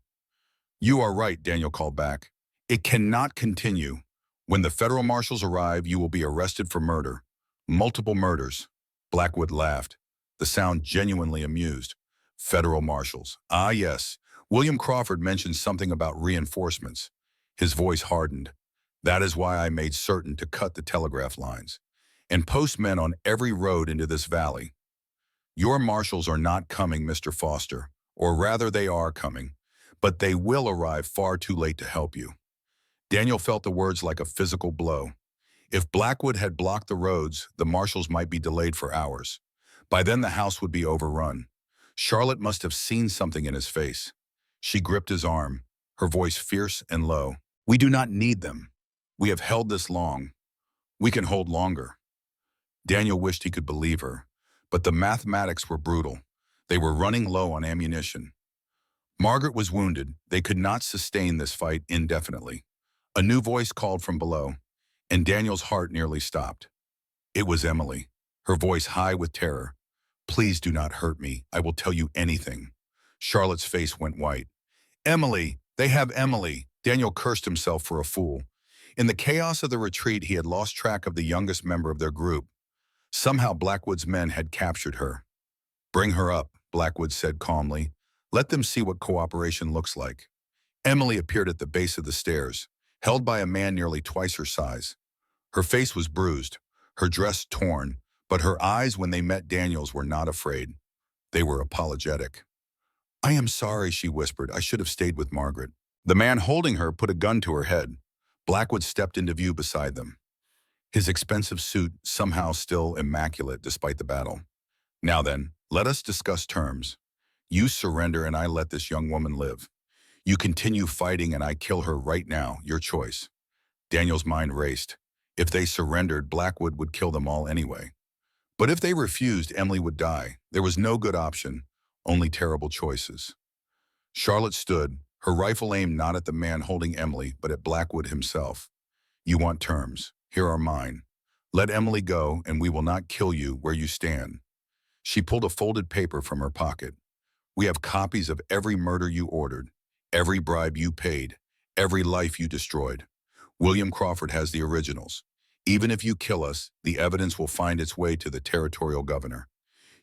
"You are right," Daniel called back. "It cannot continue. When the federal marshals arrive, you will be arrested for murder. Multiple murders." Blackwood laughed, the sound genuinely amused. "Federal marshals. Ah, yes. William Crawford mentioned something about reinforcements." His voice hardened. "That is why I made certain to cut the telegraph lines and post men on every road into this valley. Your marshals are not coming, Mr. Foster, or rather they are coming, but they will arrive far too late to help you." Daniel felt the words like a physical blow. If Blackwood had blocked the roads, the marshals might be delayed for hours. By then, the house would be overrun. Charlotte must have seen something in his face. She gripped his arm, her voice fierce and low. "We do not need them. We have held this long. We can hold longer." Daniel wished he could believe her, but the mathematics were brutal. They were running low on ammunition. Margaret was wounded. They could not sustain this fight indefinitely. A new voice called from below, and Daniel's heart nearly stopped. It was Emily, her voice high with terror. "Please do not hurt me. I will tell you anything." Charlotte's face went white. "Emily! They have Emily!" Daniel cursed himself for a fool. In the chaos of the retreat, he had lost track of the youngest member of their group. Somehow Blackwood's men had captured her. "Bring her up," Blackwood said calmly. "Let them see what cooperation looks like." Emily appeared at the base of the stairs, held by a man nearly twice her size. Her face was bruised, her dress torn, but her eyes when they met Daniel's were not afraid. They were apologetic. "I am sorry," she whispered. "I should have stayed with Margaret." The man holding her put a gun to her head. Blackwood stepped into view beside them, his expensive suit somehow still immaculate despite the battle. "Now then, let us discuss terms. You surrender and I let this young woman live. You continue fighting and I kill her right now, your choice." Daniel's mind raced. If they surrendered, Blackwood would kill them all anyway. But if they refused, Emily would die. There was no good option, only terrible choices. Charlotte stood, her rifle aimed not at the man holding Emily, but at Blackwood himself. "You want terms. Here are mine. Let Emily go, and we will not kill you where you stand." She pulled a folded paper from her pocket. "We have copies of every murder you ordered, every bribe you paid, every life you destroyed. William Crawford has the originals. Even if you kill us, the evidence will find its way to the territorial governor.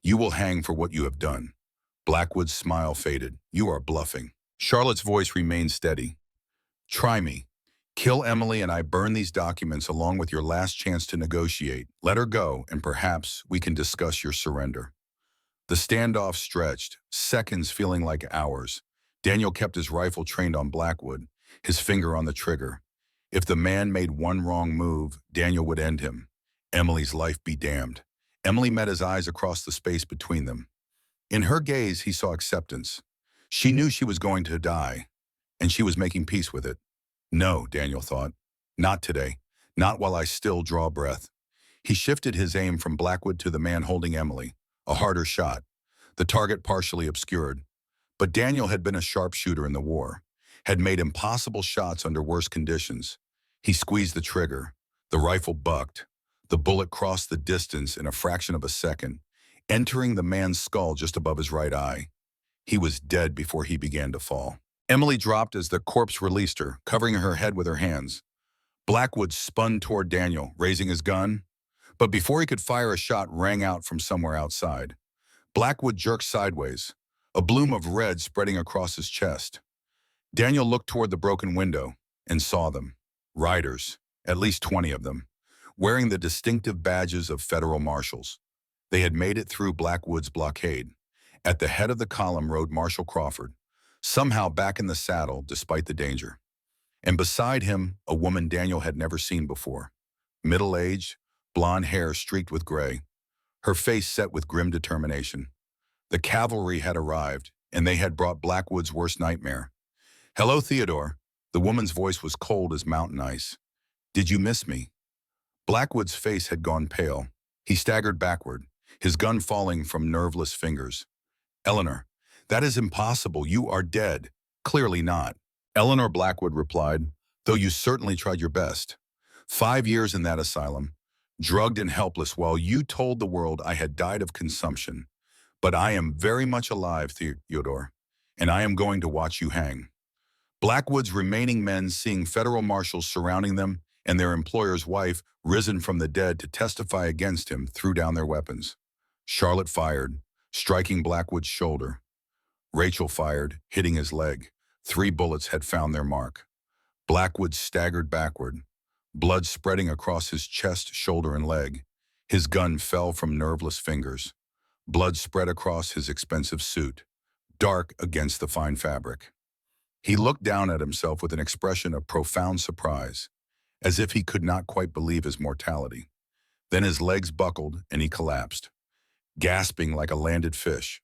You will hang for what you have done." Blackwood's smile faded. "You are bluffing." Charlotte's voice remained steady. "Try me. Kill Emily and I burn these documents along with your last chance to negotiate. Let her go, and perhaps we can discuss your surrender." The standoff stretched, seconds feeling like hours. Daniel kept his rifle trained on Blackwood, his finger on the trigger. If the man made one wrong move, Daniel would end him. Emily's life be damned. Emily met his eyes across the space between them. In her gaze, he saw acceptance. She knew she was going to die, and she was making peace with it. No, Daniel thought. Not today. Not while I still draw breath. He shifted his aim from Blackwood to the man holding Emily. A harder shot. The target partially obscured. But Daniel had been a sharpshooter in the war, had made impossible shots under worse conditions. He squeezed the trigger. The rifle bucked. The bullet crossed the distance in a fraction of a second, entering the man's skull just above his right eye. He was dead before he began to fall. Emily dropped as the corpse released her, covering her head with her hands. Blackwood spun toward Daniel, raising his gun. But before he could fire, a shot rang out from somewhere outside. Blackwood jerked sideways, a bloom of red spreading across his chest. Daniel looked toward the broken window and saw them. Riders, at least 20 of them, wearing the distinctive badges of federal marshals. They had made it through Blackwood's blockade. At the head of the column rode Marshal Crawford, somehow back in the saddle despite the danger. And beside him, a woman Daniel had never seen before. Middle-aged, blonde hair streaked with gray, her face set with grim determination. The cavalry had arrived, and they had brought Blackwood's worst nightmare. "Hello, Theodore." The woman's voice was cold as mountain ice. "Did you miss me?" Blackwood's face had gone pale. He staggered backward, his gun falling from nerveless fingers. "Eleanor, that is impossible. You are dead." "Clearly not." Eleanor, Blackwood replied, "though you certainly tried your best. 5 years in that asylum, drugged and helpless while you told the world I had died of consumption. But I am very much alive, Theodore, and I am going to watch you hang." Blackwood's remaining men, seeing federal marshals surrounding them and their employer's wife risen from the dead to testify against him, threw down their weapons. Charlotte fired, striking Blackwood's shoulder. Rachel fired, hitting his leg. 3 bullets had found their mark. Blackwood staggered backward, blood spreading across his chest, shoulder, and leg. His gun fell from nerveless fingers. Blood spread across his expensive suit, dark against the fine fabric. He looked down at himself with an expression of profound surprise, as if he could not quite believe his mortality. Then his legs buckled and he collapsed, gasping like a landed fish.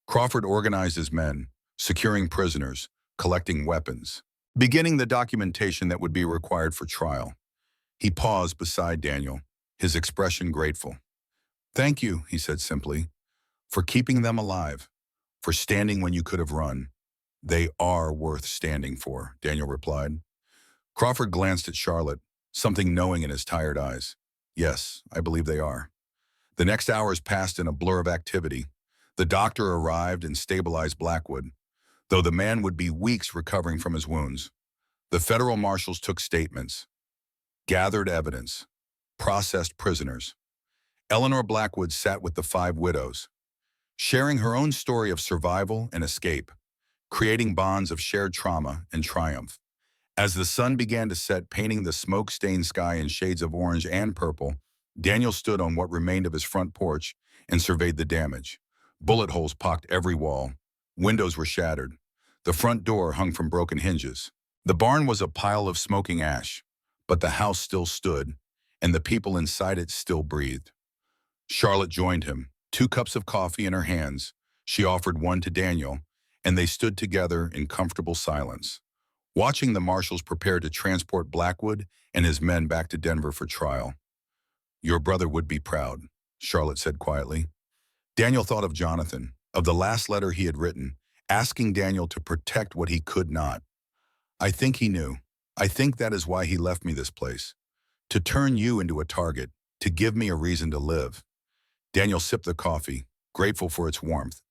Crawford organized his men, securing prisoners, collecting weapons, beginning the documentation that would be required for trial. He paused beside Daniel, his expression grateful. "Thank you," he said simply, "for keeping them alive, for standing when you could have run." "They are worth standing for," Daniel replied. Crawford glanced at Charlotte, something knowing in his tired eyes. "Yes, I believe they are." The next hours passed in a blur of activity. The doctor arrived and stabilized Blackwood, though the man would be weeks recovering from his wounds. The federal marshals took statements, gathered evidence, processed prisoners. Eleanor Blackwood sat with the 5 widows, sharing her own story of survival and escape, creating bonds of shared trauma and triumph. As the sun began to set, painting the smoke-stained sky in shades of orange and purple, Daniel stood on what remained of his front porch and surveyed the damage. Bullet holes pocked every wall. Windows were shattered. The front door hung from broken hinges. The barn was a pile of smoking ash, but the house still stood, and the people inside it still breathed. Charlotte joined him, 2 cups of coffee in her hands. She offered one to Daniel, and they stood together in comfortable silence, watching the marshals prepare to transport Blackwood and his men back to Denver for trial. "Your brother would be proud," Charlotte said quietly. Daniel thought of Jonathan, of the last letter he had written, asking Daniel to protect what he could not. "I think he knew. I think that is why he left me this place. To turn you into a target, to give me a reason to live." Daniel sipped the coffee, grateful for its warmth.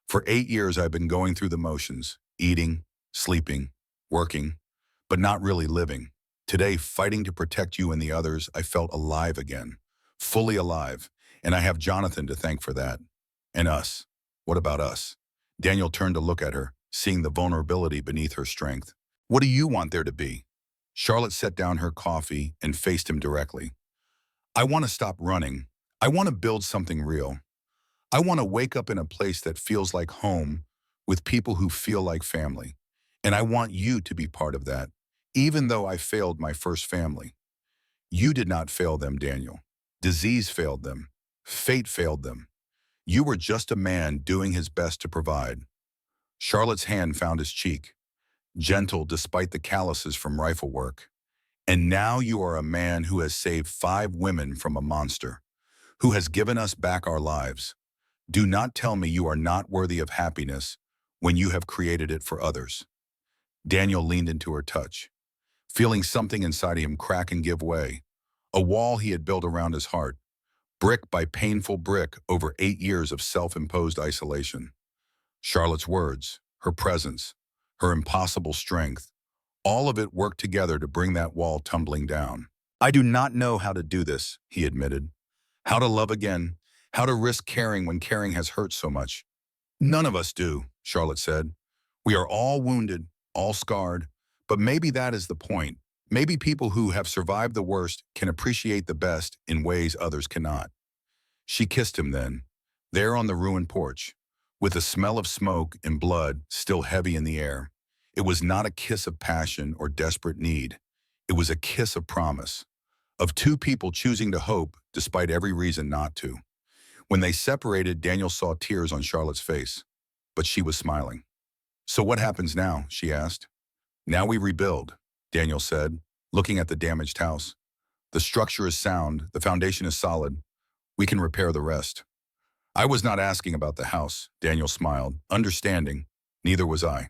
"For 8 years I've been going through the motions, eating, sleeping, working, but not really living. Today, fighting to protect you and the others, I felt alive again, fully alive, and I have Jonathan to thank for that. And us. What about us?" Daniel turned to look at her, seeing the vulnerability beneath her strength. "What do you want there to be?" Charlotte set down her coffee and faced him directly. "I want to stop running. I want to build something real. I want to wake up in a place that feels like home, with people who feel like family. And I want you to be part of that, even though I failed my first family. You did not fail them, Daniel. Disease failed them. Fate failed them. You were just a man doing his best to provide." Charlotte's hand found his cheek, gentle despite the calluses from rifle work. "And now you are a man who has saved 5 women from a monster, who has given us back our lives. Do not tell me you are not worthy of happiness when you have created it for others." Daniel leaned into her touch, feeling something inside him crack and give way, a wall he had built around his heart, brick by painful brick over 8 years of self-imposed isolation. Charlotte's words, her presence, her impossible strength, all of it worked together to bring that wall tumbling down. "I do not know how to do this," he admitted. "How to love again, how to risk caring when caring has hurt so much." "None of us do," Charlotte said. "We are all wounded, all scarred, but maybe that is the point. Maybe people who have survived the worst can appreciate the best in ways others cannot." She kissed him then, there on the ruined porch, with the smell of smoke and blood still heavy in the air. It was not a kiss of passion or desperate need. It was a kiss of promise, of 2 people choosing to hope despite every reason not to. When they separated, Daniel saw tears on Charlotte's face, but she was smiling. "So what happens now?" she asked. "Now we rebuild," Daniel said, looking at the damaged house. "The structure is sound, the foundation is solid. We can repair the rest." "I was not asking about the house," Daniel smiled, understanding. Neither was I.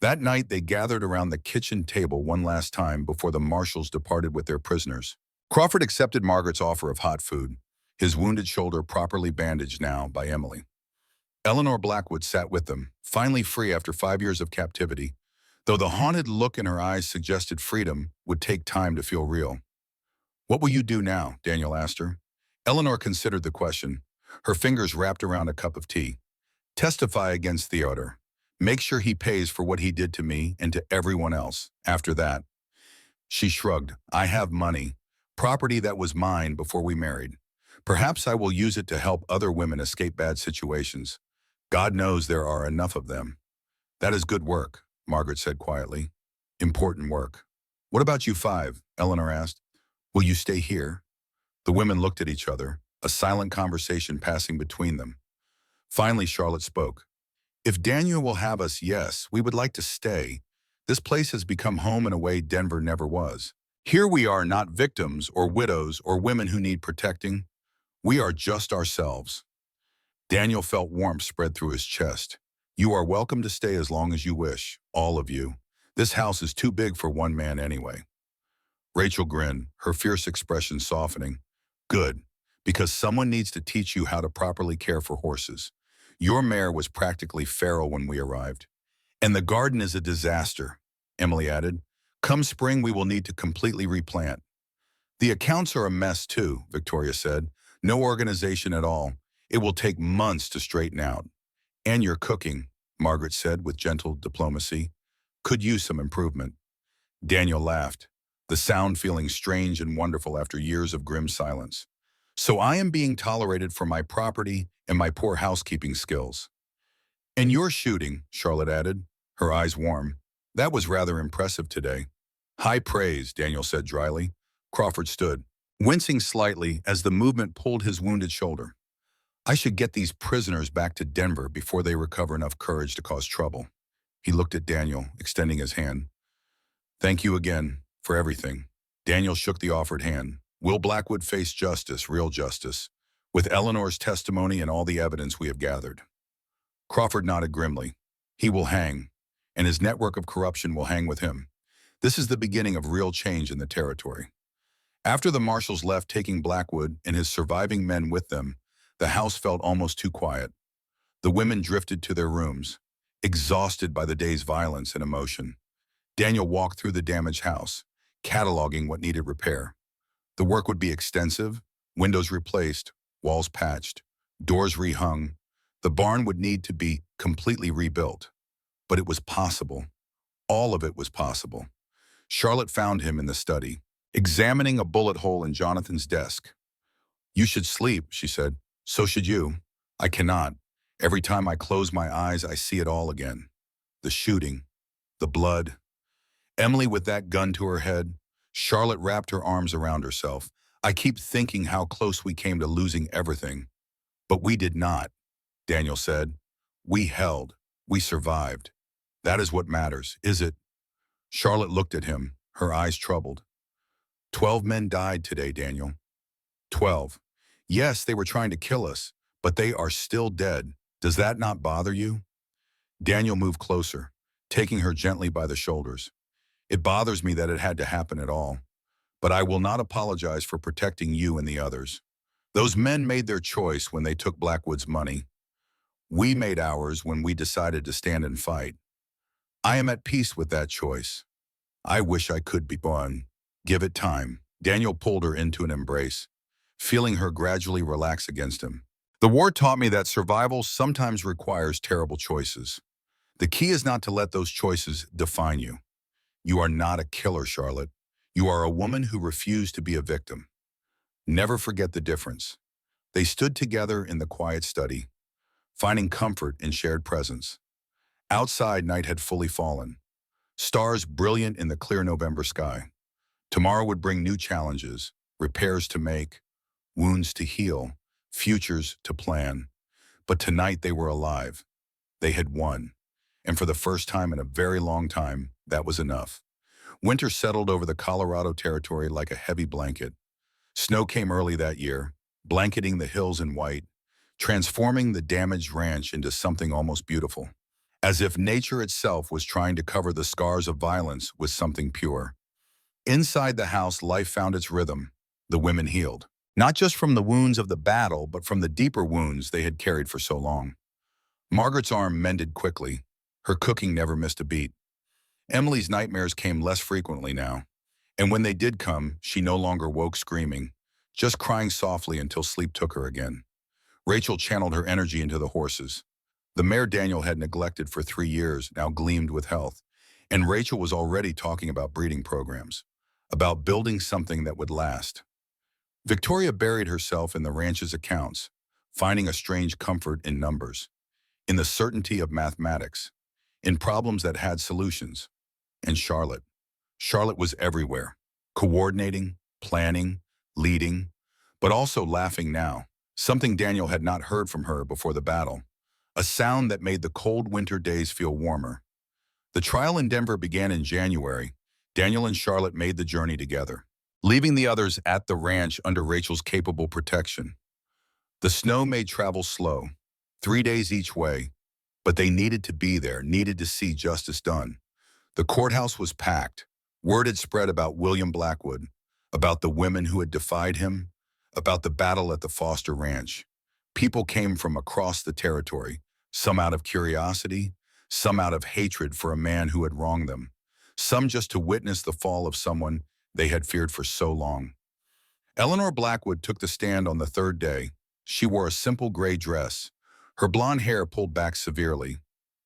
That night, they gathered around the kitchen table one last time before the marshals departed with their prisoners. Crawford accepted Margaret's offer of hot food, his wounded shoulder properly bandaged now by Emily. Eleanor Blackwood sat with them, finally free after 5 years of captivity, though the haunted look in her eyes suggested freedom would take time to feel real. "What will you do now?" Daniel asked her. Eleanor considered the question, her fingers wrapped around a cup of tea. "Testify against Theodore. Make sure he pays for what he did to me and to everyone else. After that." She shrugged. "I have money, property that was mine before we married. Perhaps I will use it to help other women escape bad situations. God knows there are enough of them." "That is good work," Margaret said quietly. Important work. What about you five? Eleanor asked. Will you stay here? The women looked at each other, a silent conversation passing between them. Finally, Charlotte spoke. If Daniel will have us, yes, we would like to stay. This place has become home in a way Denver never was. Here we are not victims or widows or women who need protecting. We are just ourselves. Daniel felt warmth spread through his chest. You are welcome to stay as long as you wish, all of you. This house is too big for one man anyway. Rachel grinned, her fierce expression softening. Good, because someone needs to teach you how to properly care for horses. Your mare was practically feral when we arrived. And the garden is a disaster, Emily added. Come spring, we will need to completely replant. The accounts are a mess too, Victoria said. No organization at all. It will take months to straighten out. And your cooking, Margaret said with gentle diplomacy, could use some improvement. Daniel laughed, the sound feeling strange and wonderful after years of grim silence. So I am being tolerated for my property and my poor housekeeping skills. And your shooting, Charlotte added, her eyes warm. That was rather impressive today. High praise, Daniel said dryly. Crawford stood, wincing slightly as the movement pulled his wounded shoulder. I should get these prisoners back to Denver before they recover enough courage to cause trouble. He looked at Daniel, extending his hand. Thank you again for everything. Daniel shook the offered hand. Will Blackwood face justice, real justice, with Eleanor's testimony and all the evidence we have gathered? Crawford nodded grimly. He will hang, and his network of corruption will hang with him. This is the beginning of real change in the territory. After the marshals left, taking Blackwood and his surviving men with them, the house felt almost too quiet. The women drifted to their rooms, exhausted by the day's violence and emotion. Daniel walked through the damaged house, cataloging what needed repair. The work would be extensive, windows replaced, walls patched, doors rehung. The barn would need to be completely rebuilt. But it was possible. All of it was possible. Charlotte found him in the study, examining a bullet hole in Jonathan's desk. You should sleep, she said. So should you. I cannot. Every time I close my eyes, I see it all again. The shooting, the blood. Emily with that gun to her head. Charlotte wrapped her arms around herself. I keep thinking how close we came to losing everything. But we did not, Daniel said. We held. We survived. That is what matters, is it? Charlotte looked at him, her eyes troubled. 12 men died today, Daniel. 12. Yes, they were trying to kill us, but they are still dead. Does that not bother you? Daniel moved closer, taking her gently by the shoulders. It bothers me that it had to happen at all, but I will not apologize for protecting you and the others. Those men made their choice when they took Blackwood's money. We made ours when we decided to stand and fight. I am at peace with that choice. I wish I could be one. Give it time. Daniel pulled her into an embrace, feeling her gradually relax against him. The war taught me that survival sometimes requires terrible choices. The key is not to let those choices define you. You are not a killer, Charlotte. You are a woman who refused to be a victim. Never forget the difference. They stood together in the quiet study, finding comfort in shared presence. Outside, night had fully fallen, stars brilliant in the clear November sky. Tomorrow would bring new challenges, repairs to make, wounds to heal, futures to plan. But tonight they were alive. They had won. And for the first time in a very long time, that was enough. Winter settled over the Colorado territory like a heavy blanket. Snow came early that year, blanketing the hills in white, transforming the damaged ranch into something almost beautiful, as if nature itself was trying to cover the scars of violence with something pure. Inside the house, life found its rhythm. The women healed, not just from the wounds of the battle, but from the deeper wounds they had carried for so long. Margaret's arm mended quickly. Her cooking never missed a beat. Emily's nightmares came less frequently now, and when they did come, she no longer woke screaming, just crying softly until sleep took her again. Rachel channeled her energy into the horses. The mare Daniel had neglected for 3 years now gleamed with health, and Rachel was already talking about breeding programs, about building something that would last. Victoria buried herself in the ranch's accounts, finding a strange comfort in numbers, in the certainty of mathematics. in problems that had solutions. And Charlotte. Charlotte was everywhere, coordinating, planning, leading, but also laughing now, something Daniel had not heard from her before the battle, a sound that made the cold winter days feel warmer. The trial in Denver began in January. Daniel and Charlotte made the journey together, leaving the others at the ranch under Rachel's capable protection. The snow made travel slow, 3 days each way, but they needed to be there, needed to see justice done. The courthouse was packed. Word had spread about William Blackwood, about the women who had defied him, about the battle at the Foster Ranch. People came from across the territory, some out of curiosity, some out of hatred for a man who had wronged them, some just to witness the fall of someone they had feared for so long. Eleanor Blackwood took the stand on the third day. She wore a simple gray dress, her blonde hair pulled back severely,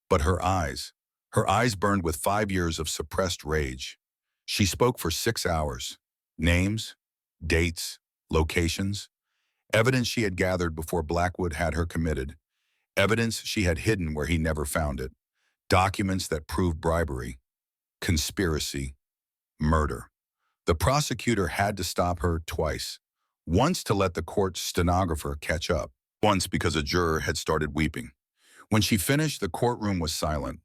but her eyes burned with 5 years of suppressed rage. She spoke for 6 hours. Names, dates, locations, evidence she had gathered before Blackwood had her committed, evidence she had hidden where he never found it, documents that proved bribery, conspiracy, murder. The prosecutor had to stop her twice, once to let the court stenographer catch up, once because a juror had started weeping. When she finished, the courtroom was silent.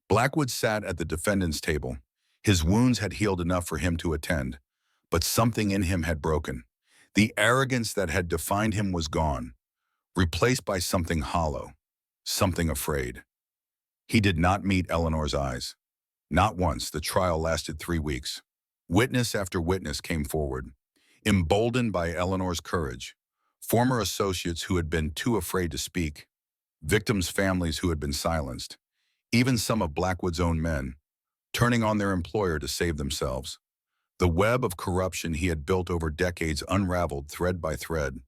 Blackwood sat at the defendant's table. His wounds had healed enough for him to attend, but something in him had broken. The arrogance that had defined him was gone, replaced by something hollow, something afraid. He did not meet Eleanor's eyes. Not once. The trial lasted 3 weeks. Witness after witness came forward, emboldened by Eleanor's courage. Former associates who had been too afraid to speak, victims' families who had been silenced, even some of Blackwood's own men, turning on their employer to save themselves. The web of corruption he had built over decades unraveled thread by thread.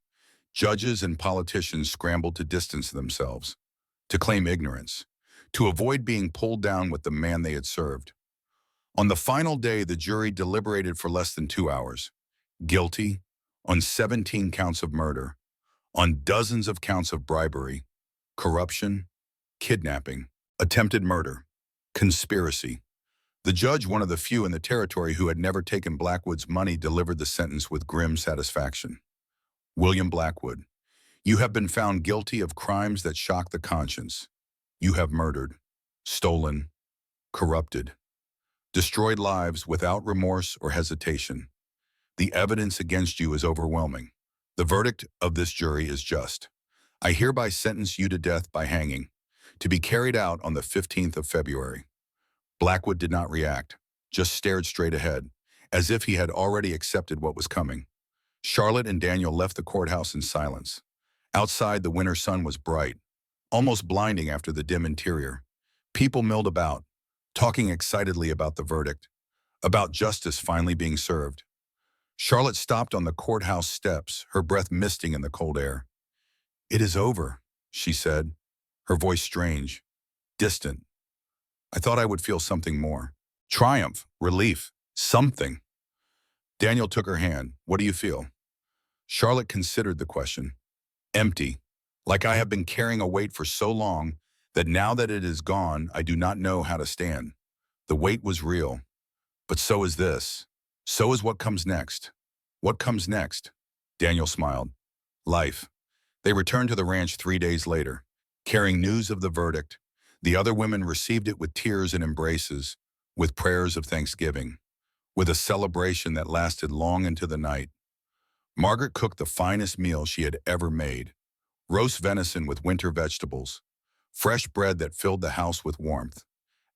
Judges and politicians scrambled to distance themselves, to claim ignorance, to avoid being pulled down with the man they had served. On the final day, the jury deliberated for less than 2 hours. Guilty on 17 counts of murder, on dozens of counts of bribery, corruption, kidnapping, attempted murder, conspiracy. The judge, one of the few in the territory who had never taken Blackwood's money, delivered the sentence with grim satisfaction. William Blackwood, you have been found guilty of crimes that shock the conscience. You have murdered, stolen, corrupted, destroyed lives without remorse or hesitation. The evidence against you is overwhelming. The verdict of this jury is just. I hereby sentence you to death by hanging, to be carried out on the 15th of February. Blackwood did not react, just stared straight ahead, as if he had already accepted what was coming. Charlotte and Daniel left the courthouse in silence. Outside, the winter sun was bright, almost blinding after the dim interior. People milled about, talking excitedly about the verdict, about justice finally being served. Charlotte stopped on the courthouse steps, her breath misting in the cold air. "It is over," she said, her voice strange, distant. "I thought I would feel something more. Triumph, relief, something." Daniel took her hand. "What do you feel?" Charlotte considered the question. "Empty, like I have been carrying a weight for so long that now that it is gone, I do not know how to stand." The weight was real. But so is this. So is what comes next. What comes next? Daniel smiled. Life. They returned to the ranch 3 days later, carrying news of the verdict. The other women received it with tears and embraces, with prayers of thanksgiving, with a celebration that lasted long into the night. Margaret cooked the finest meal she had ever made, roast venison with winter vegetables, fresh bread that filled the house with warmth,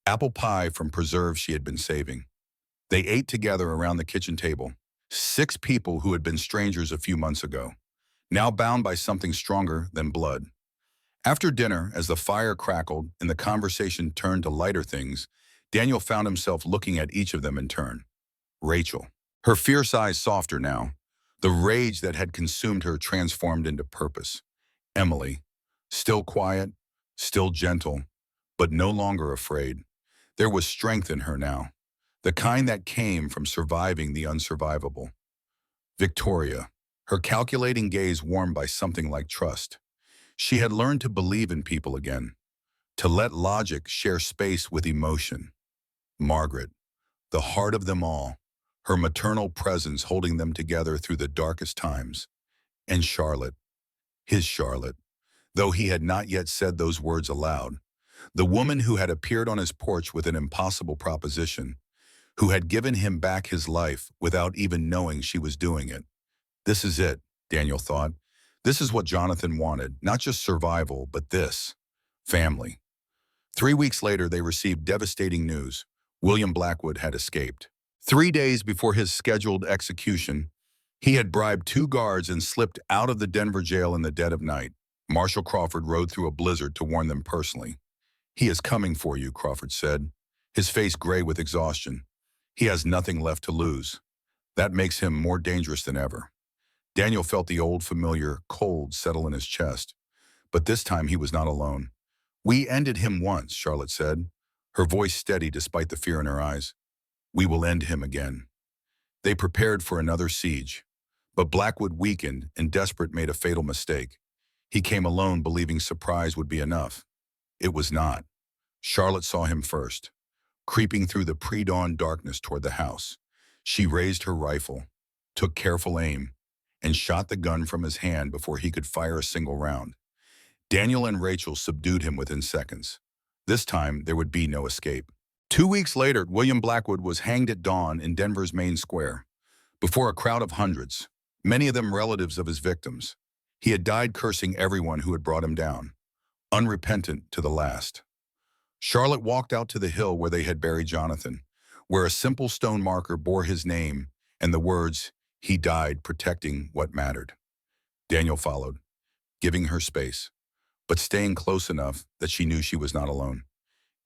apple pie from preserves she had been saving. They ate together around the kitchen table, 6 people who had been strangers a few months ago, now bound by something stronger than blood. After dinner, as the fire crackled and the conversation turned to lighter things, Daniel found himself looking at each of them in turn. Rachel, her fierce eyes softer now, the rage that had consumed her transformed into purpose. Emily, still quiet, still gentle, but no longer afraid. There was strength in her now, the kind that came from surviving the unsurvivable. Victoria, her calculating gaze warmed by something like trust. She had learned to believe in people again. to let logic share space with emotion. Margaret, the heart of them all, her maternal presence holding them together through the darkest times. And Charlotte, his Charlotte, though he had not yet said those words aloud, the woman who had appeared on his porch with an impossible proposition, who had given him back his life without even knowing she was doing it. This is it, Daniel thought. This is what Jonathan wanted, not just survival, but this, family. 3 weeks later, they received devastating news. William Blackwood had escaped. 3 days before his scheduled execution, he had bribed 2 guards and slipped out of the Denver jail in the dead of night. Marshal Crawford rode through a blizzard to warn them personally. "He is coming for you," Crawford said, his face gray with exhaustion. "He has nothing left to lose." That makes him more dangerous than ever. Daniel felt the old familiar cold settle in his chest, but this time he was not alone. "We ended him once," Charlotte said, her voice steady despite the fear in her eyes. "We will end him again." They prepared for another siege, but Blackwood weakened and desperate made a fatal mistake. He came alone believing surprise would be enough. It was not. Charlotte saw him first, creeping through the pre-dawn darkness toward the house. She raised her rifle, took careful aim, and shot the gun from his hand before he could fire a single round. Daniel and Rachel subdued him within seconds. This time, there would be no escape. 2 weeks later, William Blackwood was hanged at dawn in Denver's main square, before a crowd of hundreds, many of them relatives of his victims. He had died cursing everyone who had brought him down, unrepentant to the last. Charlotte walked out to the hill where they had buried Jonathan, where a simple stone marker bore his name and the words, "He died protecting what mattered." Daniel followed, giving her space, but staying close enough that she knew she was not alone.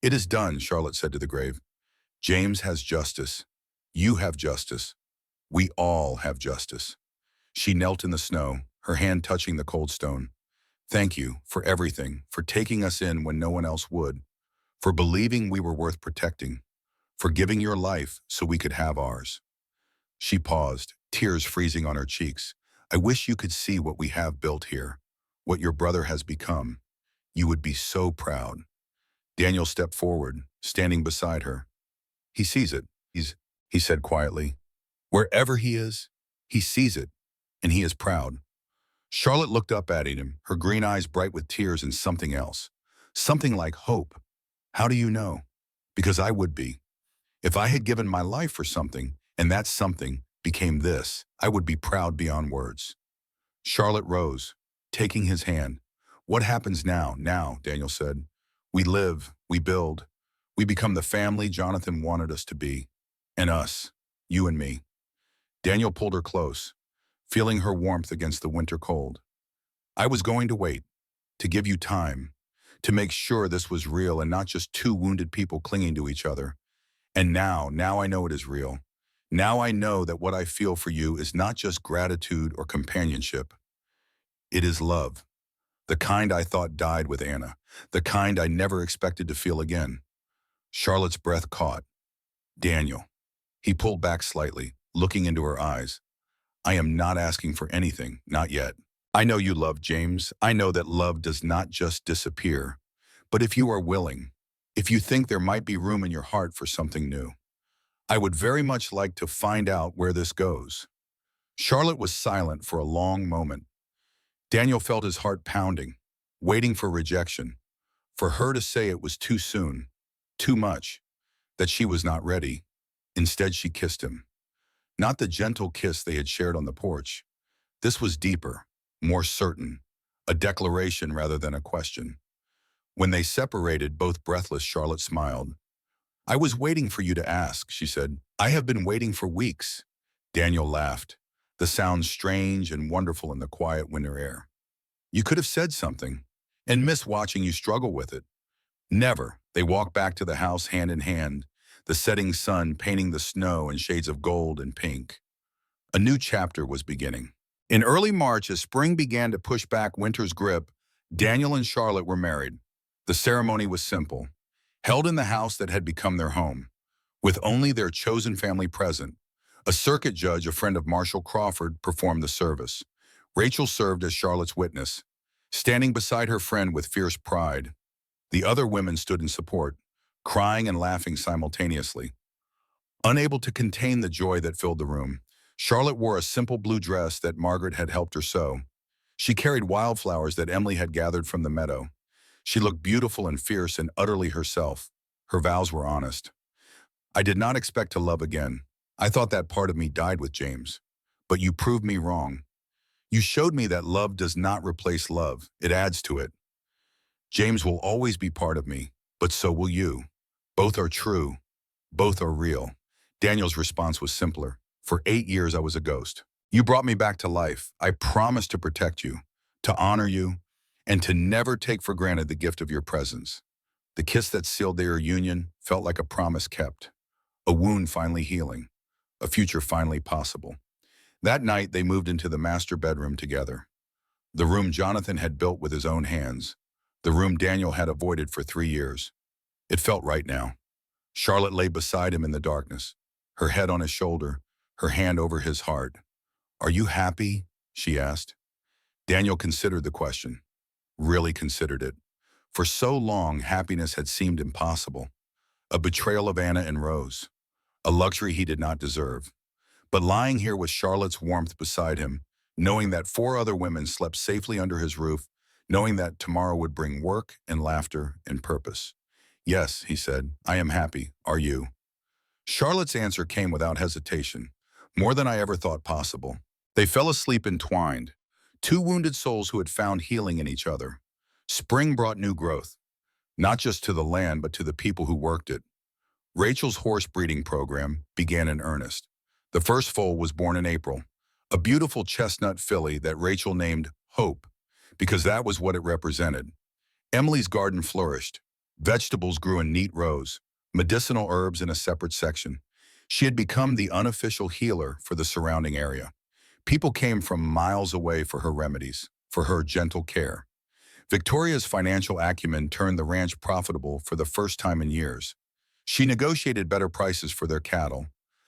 "It is done," Charlotte said to the grave. "James has justice. You have justice. We all have justice." She knelt in the snow, her hand touching the cold stone. "Thank you for everything, for taking us in when no one else would, for believing we were worth protecting, for giving your life so we could have ours." She paused, tears freezing on her cheeks. "I wish you could see what we have built here, what your brother has become. You would be so proud." Daniel stepped forward, standing beside her. "He sees it, he said quietly. "Wherever he is, he sees it, and he is proud." Charlotte looked up at him, her green eyes bright with tears and something else. Something like hope. "How do you know?" "Because I would be. If I had given my life for something, and that something became this, I would be proud beyond words." Charlotte rose, taking his hand. "What happens now?" "Now," Daniel said. "We live, we build. We become the family Jonathan wanted us to be. And us, you and me." Daniel pulled her close, feeling her warmth against the winter cold. "I was going to wait, to give you time, to make sure this was real and not just two wounded people clinging to each other. And now I know it is real. Now I know that what I feel for you is not just gratitude or companionship. It is love. The kind I thought died with Anna. The kind I never expected to feel again." Charlotte's breath caught. "Daniel." He pulled back slightly, looking into her eyes. "I am not asking for anything, not yet. I know you love James. I know that love does not just disappear. But if you are willing, if you think there might be room in your heart for something new, I would very much like to find out where this goes." Charlotte was silent for a long moment. Daniel felt his heart pounding, waiting for rejection, for her to say it was too soon, too much, that she was not ready. Instead, she kissed him. Not the gentle kiss they had shared on the porch. This was deeper, more certain, a declaration rather than a question. When they separated, both breathless, Charlotte smiled. "I was waiting for you to ask," she said. "I have been waiting for weeks." Daniel laughed, the sound strange and wonderful in the quiet winter air. "You could have said something, and miss watching you struggle with it." "Never." They walked back to the house hand in hand, the setting sun painting the snow in shades of gold and pink. A new chapter was beginning. In early March, as spring began to push back winter's grip, Daniel and Charlotte were married. The ceremony was simple, held in the house that had become their home, with only their chosen family present. A circuit judge, a friend of Marshal Crawford, performed the service. Rachel served as Charlotte's witness, standing beside her friend with fierce pride. The other women stood in support, crying and laughing simultaneously. Unable to contain the joy that filled the room, Charlotte wore a simple blue dress that Margaret had helped her sew. She carried wildflowers that Emily had gathered from the meadow. She looked beautiful and fierce and utterly herself. Her vows were honest. I did not expect to love again. I thought that part of me died with James. But you proved me wrong. You showed me that love does not replace love. It adds to it. James will always be part of me, but so will you. Both are true. Both are real. Daniel's response was simpler. For 8 years, I was a ghost. You brought me back to life. I promised to protect you, to honor you, and to never take for granted the gift of your presence. The kiss that sealed their union felt like a promise kept, a wound finally healing, a future finally possible. That night, they moved into the master bedroom together. The room Jonathan had built with his own hands, the room Daniel had avoided for 3 years. It felt right now. Charlotte lay beside him in the darkness, her head on his shoulder, her hand over his heart. Are you happy? She asked. Daniel considered the question, really considered it. For so long, happiness had seemed impossible, a betrayal of Anna and Rose, a luxury he did not deserve. But lying here with Charlotte's warmth beside him, knowing that 4 other women slept safely under his roof, knowing that tomorrow would bring work and laughter and purpose. Yes, he said, I am happy. Are you? Charlotte's answer came without hesitation, more than I ever thought possible. They fell asleep entwined, 2 wounded souls who had found healing in each other. Spring brought new growth, not just to the land, but to the people who worked it. Rachel's horse breeding program began in earnest. The first foal was born in April, a beautiful chestnut filly that Rachel named Hope, because that was what it represented. Emily's garden flourished. Vegetables grew in neat rows, medicinal herbs in a separate section. She had become the unofficial healer for the surrounding area. People came from miles away for her remedies, for her gentle care. Victoria's financial acumen turned the ranch profitable for the first time in years. She negotiated better prices for their cattle,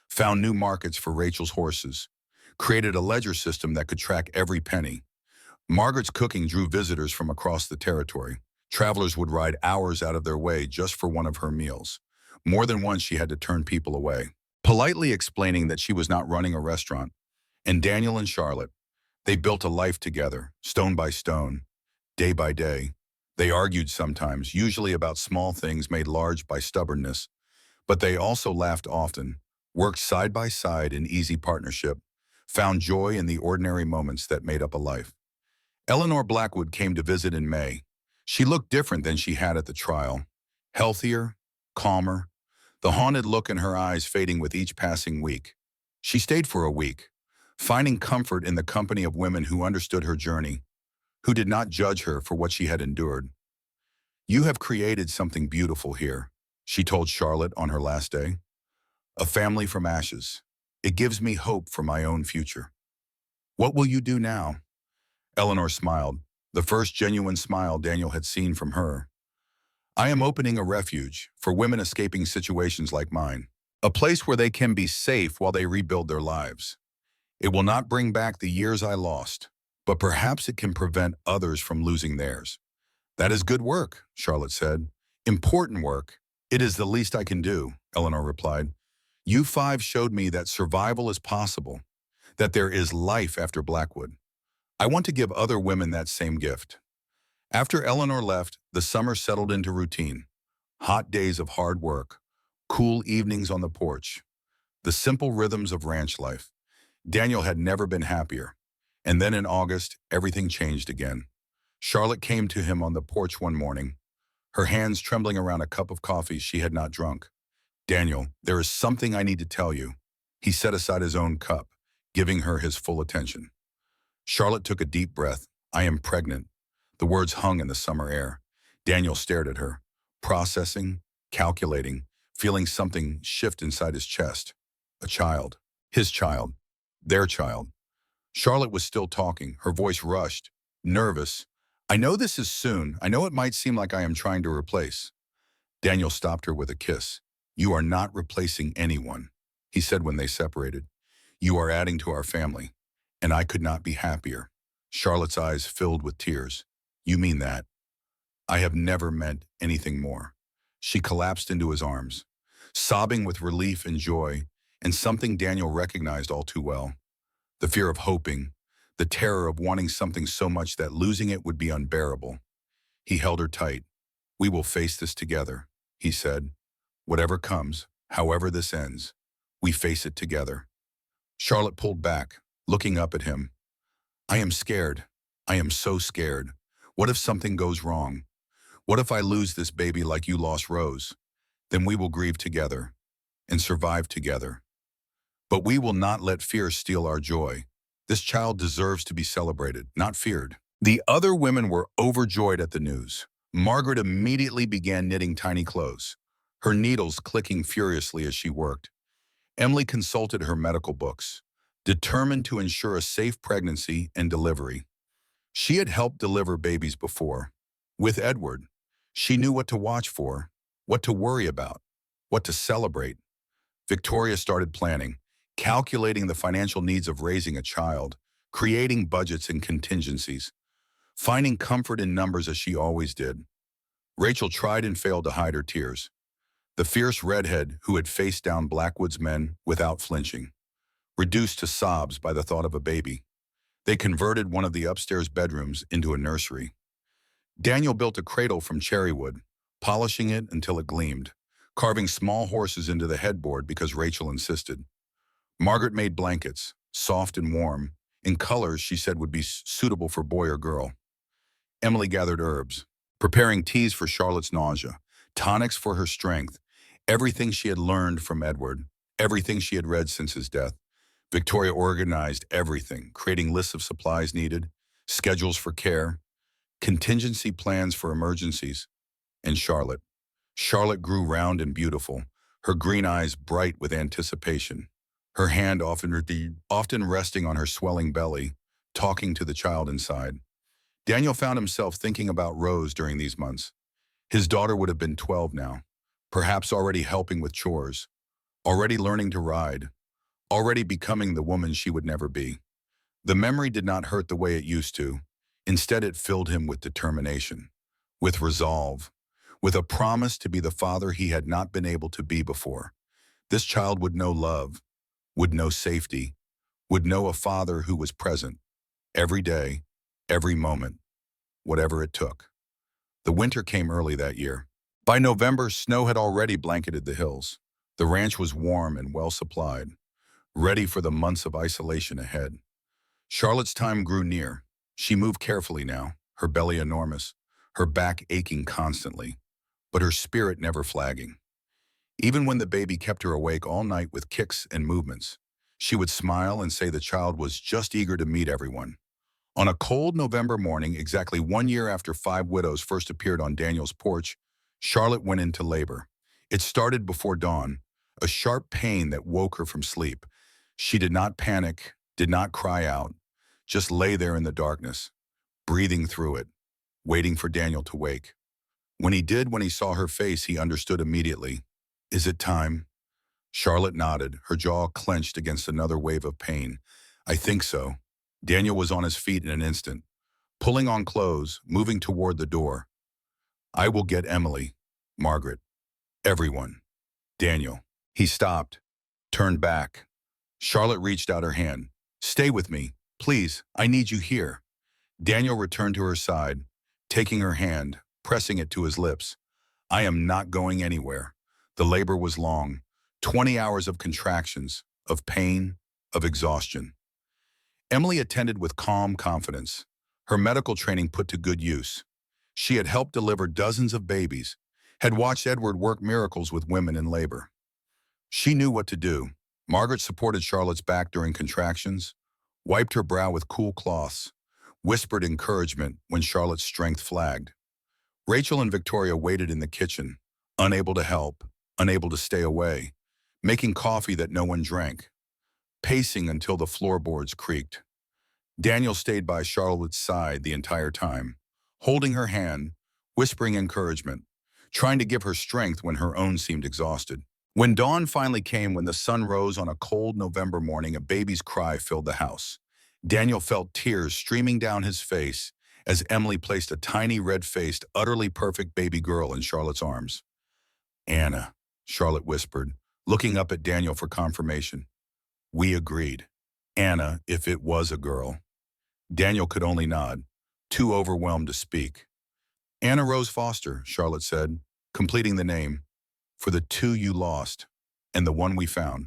found new markets for Rachel's horses, created a ledger system that could track every penny. Margaret's cooking drew visitors from across the territory. Travelers would ride hours out of their way just for one of her meals. More than once she had to turn people away, politely explaining that she was not running a restaurant. And Daniel and Charlotte, they built a life together, stone by stone, day by day. They argued sometimes, usually about small things made large by stubbornness, but they also laughed often, worked side by side in easy partnership, found joy in the ordinary moments that made up a life. Eleanor Blackwood came to visit in May. She looked different than she had at the trial, healthier, calmer, the haunted look in her eyes fading with each passing week. She stayed for a week, finding comfort in the company of women who understood her journey, who did not judge her for what she had endured. You have created something beautiful here, she told Charlotte on her last day. A family from ashes. It gives me hope for my own future. What will you do now? Eleanor smiled, the first genuine smile Daniel had seen from her. I am opening a refuge for women escaping situations like mine, a place where they can be safe while they rebuild their lives. It will not bring back the years I lost, but perhaps it can prevent others from losing theirs. That is good work, Charlotte said. Important work. It is the least I can do, Eleanor replied. You 5 showed me that survival is possible, that there is life after Blackwood. I want to give other women that same gift. After Eleanor left, the summer settled into routine. Hot days of hard work, cool evenings on the porch, the simple rhythms of ranch life. Daniel had never been happier. And then in August, everything changed again. Charlotte came to him on the porch one morning, her hands trembling around a cup of coffee she had not drunk. Daniel, there is something I need to tell you. He set aside his own cup, giving her his full attention. Charlotte took a deep breath. I am pregnant. The words hung in the summer air. Daniel stared at her, processing, calculating, feeling something shift inside his chest. A child. His child. Their child. Charlotte was still talking, her voice rushed, nervous. I know this is soon. I know it might seem like I am trying to replace. Daniel stopped her with a kiss. You are not replacing anyone, he said when they separated. You are adding to our family, and I could not be happier. Charlotte's eyes filled with tears. You mean that? I have never meant anything more. She collapsed into his arms, sobbing with relief and joy, and something Daniel recognized all too well. The fear of hoping, the terror of wanting something so much that losing it would be unbearable. He held her tight. "We will face this together," he said. "Whatever comes, however this ends, we face it together." Charlotte pulled back, looking up at him. "I am scared. I am so scared. What if something goes wrong? What if I lose this baby like you lost Rose? Then we will grieve together and survive together. But we will not let fear steal our joy. This child deserves to be celebrated, not feared." The other women were overjoyed at the news. Margaret immediately began knitting tiny clothes, her needles clicking furiously as she worked. Emily consulted her medical books, determined to ensure a safe pregnancy and delivery. She had helped deliver babies before. With Edward, she knew what to watch for, what to worry about, what to celebrate. Victoria started planning, calculating the financial needs of raising a child, creating budgets and contingencies, finding comfort in numbers as she always did. Rachel tried and failed to hide her tears. The fierce redhead who had faced down Blackwood's men without flinching, reduced to sobs by the thought of a baby. They converted one of the upstairs bedrooms into a nursery. Daniel built a cradle from cherry wood, polishing it until it gleamed, carving small horses into the headboard because Rachel insisted. Margaret made blankets, soft and warm, in colors she said would be suitable for boy or girl. Emily gathered herbs, preparing teas for Charlotte's nausea, tonics for her strength, everything she had learned from Edward, everything she had read since his death. Victoria organized everything, creating lists of supplies needed, schedules for care, contingency plans for emergencies. And Charlotte. Charlotte grew round and beautiful, her green eyes bright with anticipation, her hand often resting on her swelling belly, talking to the child inside. Daniel found himself thinking about Rose during these months. His daughter would have been 12 now, perhaps already helping with chores, already learning to ride, already becoming the woman she would never be. The memory did not hurt the way it used to. Instead, it filled him with determination, with resolve, with a promise to be the father he had not been able to be before. This child would know love, would know safety, would know a father who was present, every day, every moment, whatever it took. The winter came early that year. By November, snow had already blanketed the hills. The ranch was warm and well supplied, ready for the months of isolation ahead. Charlotte's time grew near. She moved carefully now, her belly enormous, her back aching constantly, but her spirit never flagging. Even when the baby kept her awake all night with kicks and movements, she would smile and say the child was just eager to meet everyone. On a cold November morning, exactly 1 year after 5 widows first appeared on Daniel's porch, Charlotte went into labor. It started before dawn, a sharp pain that woke her from sleep. She did not panic, did not cry out, just lay there in the darkness, breathing through it, waiting for Daniel to wake. When he saw her face, he understood immediately. "Is it time?" Charlotte nodded, her jaw clenched against another wave of pain. "I think so." Daniel was on his feet in an instant, pulling on clothes, moving toward the door. "I will get Emily, Margaret, everyone. Daniel." He stopped, turned back. Charlotte reached out her hand. "Stay with me, please. I need you here." Daniel returned to her side, taking her hand, pressing it to his lips. "I am not going anywhere." The labor was long, 20 hours of contractions, of pain, of exhaustion. Emily attended with calm confidence, her medical training put to good use. She had helped deliver dozens of babies, had watched Edward work miracles with women in labor. She knew what to do. Margaret supported Charlotte's back during contractions, wiped her brow with cool cloths, whispered encouragement when Charlotte's strength flagged. Rachel and Victoria waited in the kitchen, unable to help, unable to stay away, making coffee that no one drank, pacing until the floorboards creaked. Daniel stayed by Charlotte's side the entire time, holding her hand, whispering encouragement, trying to give her strength when her own seemed exhausted. When dawn finally came, when the sun rose on a cold November morning, a baby's cry filled the house. Daniel felt tears streaming down his face as Emily placed a tiny red-faced, utterly perfect baby girl in Charlotte's arms. Anna, Charlotte whispered, looking up at Daniel for confirmation. We agreed. Anna, if it was a girl. Daniel could only nod, too overwhelmed to speak. Anna Rose Foster, Charlotte said, completing the name, for the two you lost, and the one we found.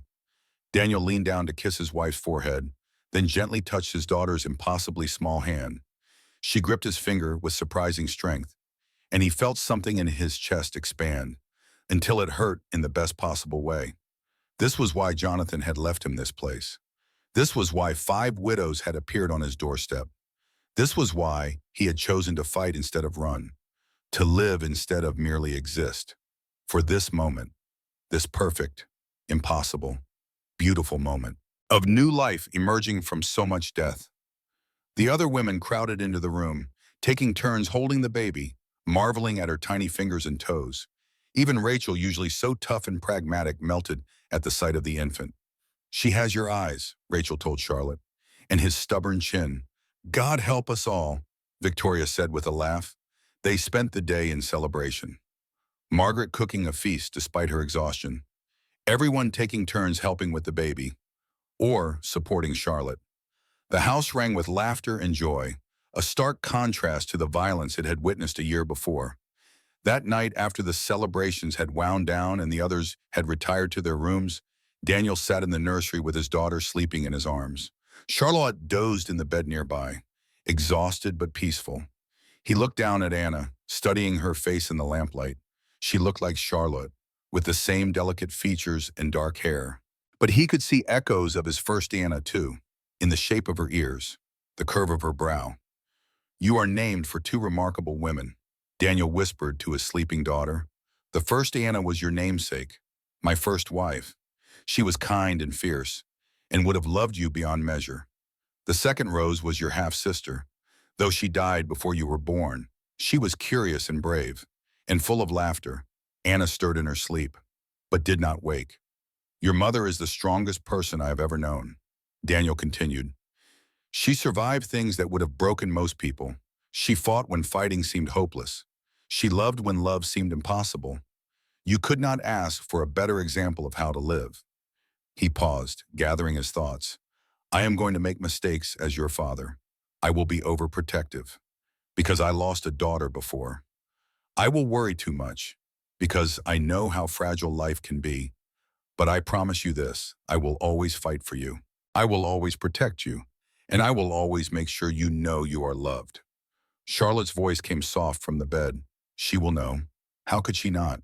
Daniel leaned down to kiss his wife's forehead, then gently touched his daughter's impossibly small hand. She gripped his finger with surprising strength, and he felt something in his chest expand, until it hurt in the best possible way. This was why Jonathan had left him this place. This was why 5 widows had appeared on his doorstep. This was why he had chosen to fight instead of run, to live instead of merely exist. For this moment, this perfect, impossible, beautiful moment of new life emerging from so much death. The other women crowded into the room, taking turns holding the baby, marveling at her tiny fingers and toes. Even Rachel, usually so tough and pragmatic, melted at the sight of the infant. She has your eyes, Rachel told Charlotte, and his stubborn chin. God help us all, Victoria said with a laugh. They spent the day in celebration. Margaret cooking a feast despite her exhaustion. Everyone taking turns helping with the baby, or supporting Charlotte. The house rang with laughter and joy, a stark contrast to the violence it had witnessed a year before. That night, after the celebrations had wound down and the others had retired to their rooms, Daniel sat in the nursery with his daughter sleeping in his arms. Charlotte dozed in the bed nearby, exhausted but peaceful. He looked down at Anna, studying her face in the lamplight. She looked like Charlotte, with the same delicate features and dark hair. But he could see echoes of his first Anna, too, in the shape of her ears, the curve of her brow. You are named for 2 remarkable women, Daniel whispered to his sleeping daughter. The first Anna was your namesake, my first wife. She was kind and fierce, and would have loved you beyond measure. The second Rose was your half-sister. Though she died before you were born, she was curious and brave, and full of laughter. Anna stirred in her sleep, but did not wake. Your mother is the strongest person I have ever known, Daniel continued. She survived things that would have broken most people. She fought when fighting seemed hopeless. She loved when love seemed impossible. You could not ask for a better example of how to live. He paused, gathering his thoughts. I am going to make mistakes as your father. I will be overprotective, because I lost a daughter before. I will worry too much, because I know how fragile life can be. But I promise you this, I will always fight for you. I will always protect you, and I will always make sure you know you are loved. Charlotte's voice came soft from the bed. She will know. How could she not?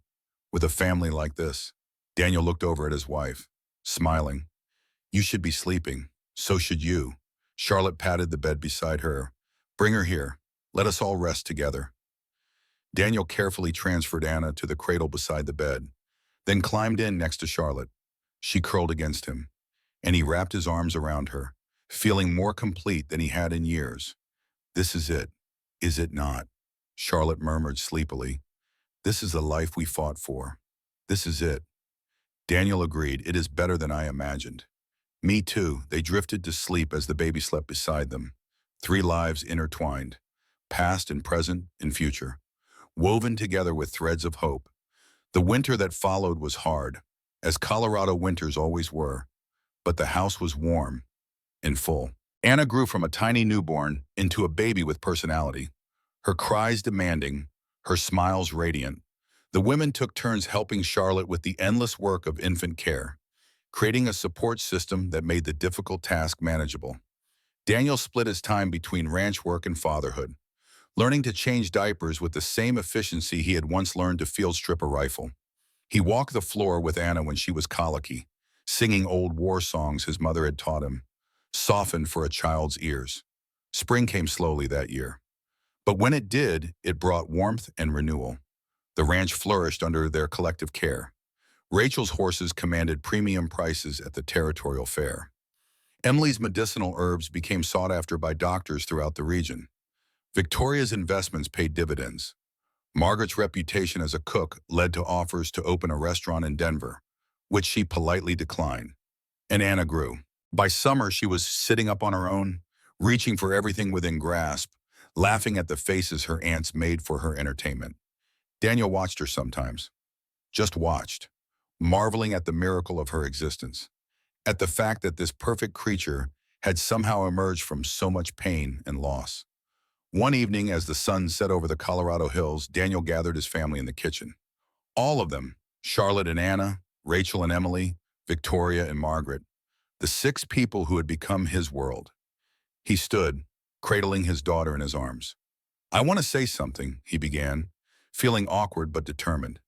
With a family like this. Daniel looked over at his wife, smiling. You should be sleeping. So should you. Charlotte patted the bed beside her. Bring her here. Let us all rest together. Daniel carefully transferred Anna to the cradle beside the bed, then climbed in next to Charlotte. She curled against him, and he wrapped his arms around her, feeling more complete than he had in years. This is it, is it not? Charlotte murmured sleepily. This is the life we fought for. This is it. Daniel agreed, it is better than I imagined. Me too. They drifted to sleep as the baby slept beside them. 3 lives intertwined, past and present and future, woven together with threads of hope. The winter that followed was hard, as Colorado winters always were, but the house was warm and full. Anna grew from a tiny newborn into a baby with personality, her cries demanding, her smiles radiant. The women took turns helping Charlotte with the endless work of infant care, creating a support system that made the difficult task manageable. Daniel split his time between ranch work and fatherhood, learning to change diapers with the same efficiency he had once learned to field strip a rifle. He walked the floor with Anna when she was colicky, singing old war songs his mother had taught him, softened for a child's ears. Spring came slowly that year. But when it did, it brought warmth and renewal. The ranch flourished under their collective care. Rachel's horses commanded premium prices at the territorial fair. Emily's medicinal herbs became sought after by doctors throughout the region. Victoria's investments paid dividends. Margaret's reputation as a cook led to offers to open a restaurant in Denver, which she politely declined. And Anna grew. By summer, she was sitting up on her own, reaching for everything within grasp, laughing at the faces her aunts made for her entertainment. Daniel watched her sometimes, just watched, marveling at the miracle of her existence, at the fact that this perfect creature had somehow emerged from so much pain and loss. One evening, as the sun set over the Colorado hills, Daniel gathered his family in the kitchen. All of them, Charlotte and Anna, Rachel and Emily, Victoria and Margaret, the six people who had become his world. He stood, cradling his daughter in his arms. "I want to say something," he began, feeling awkward but determined.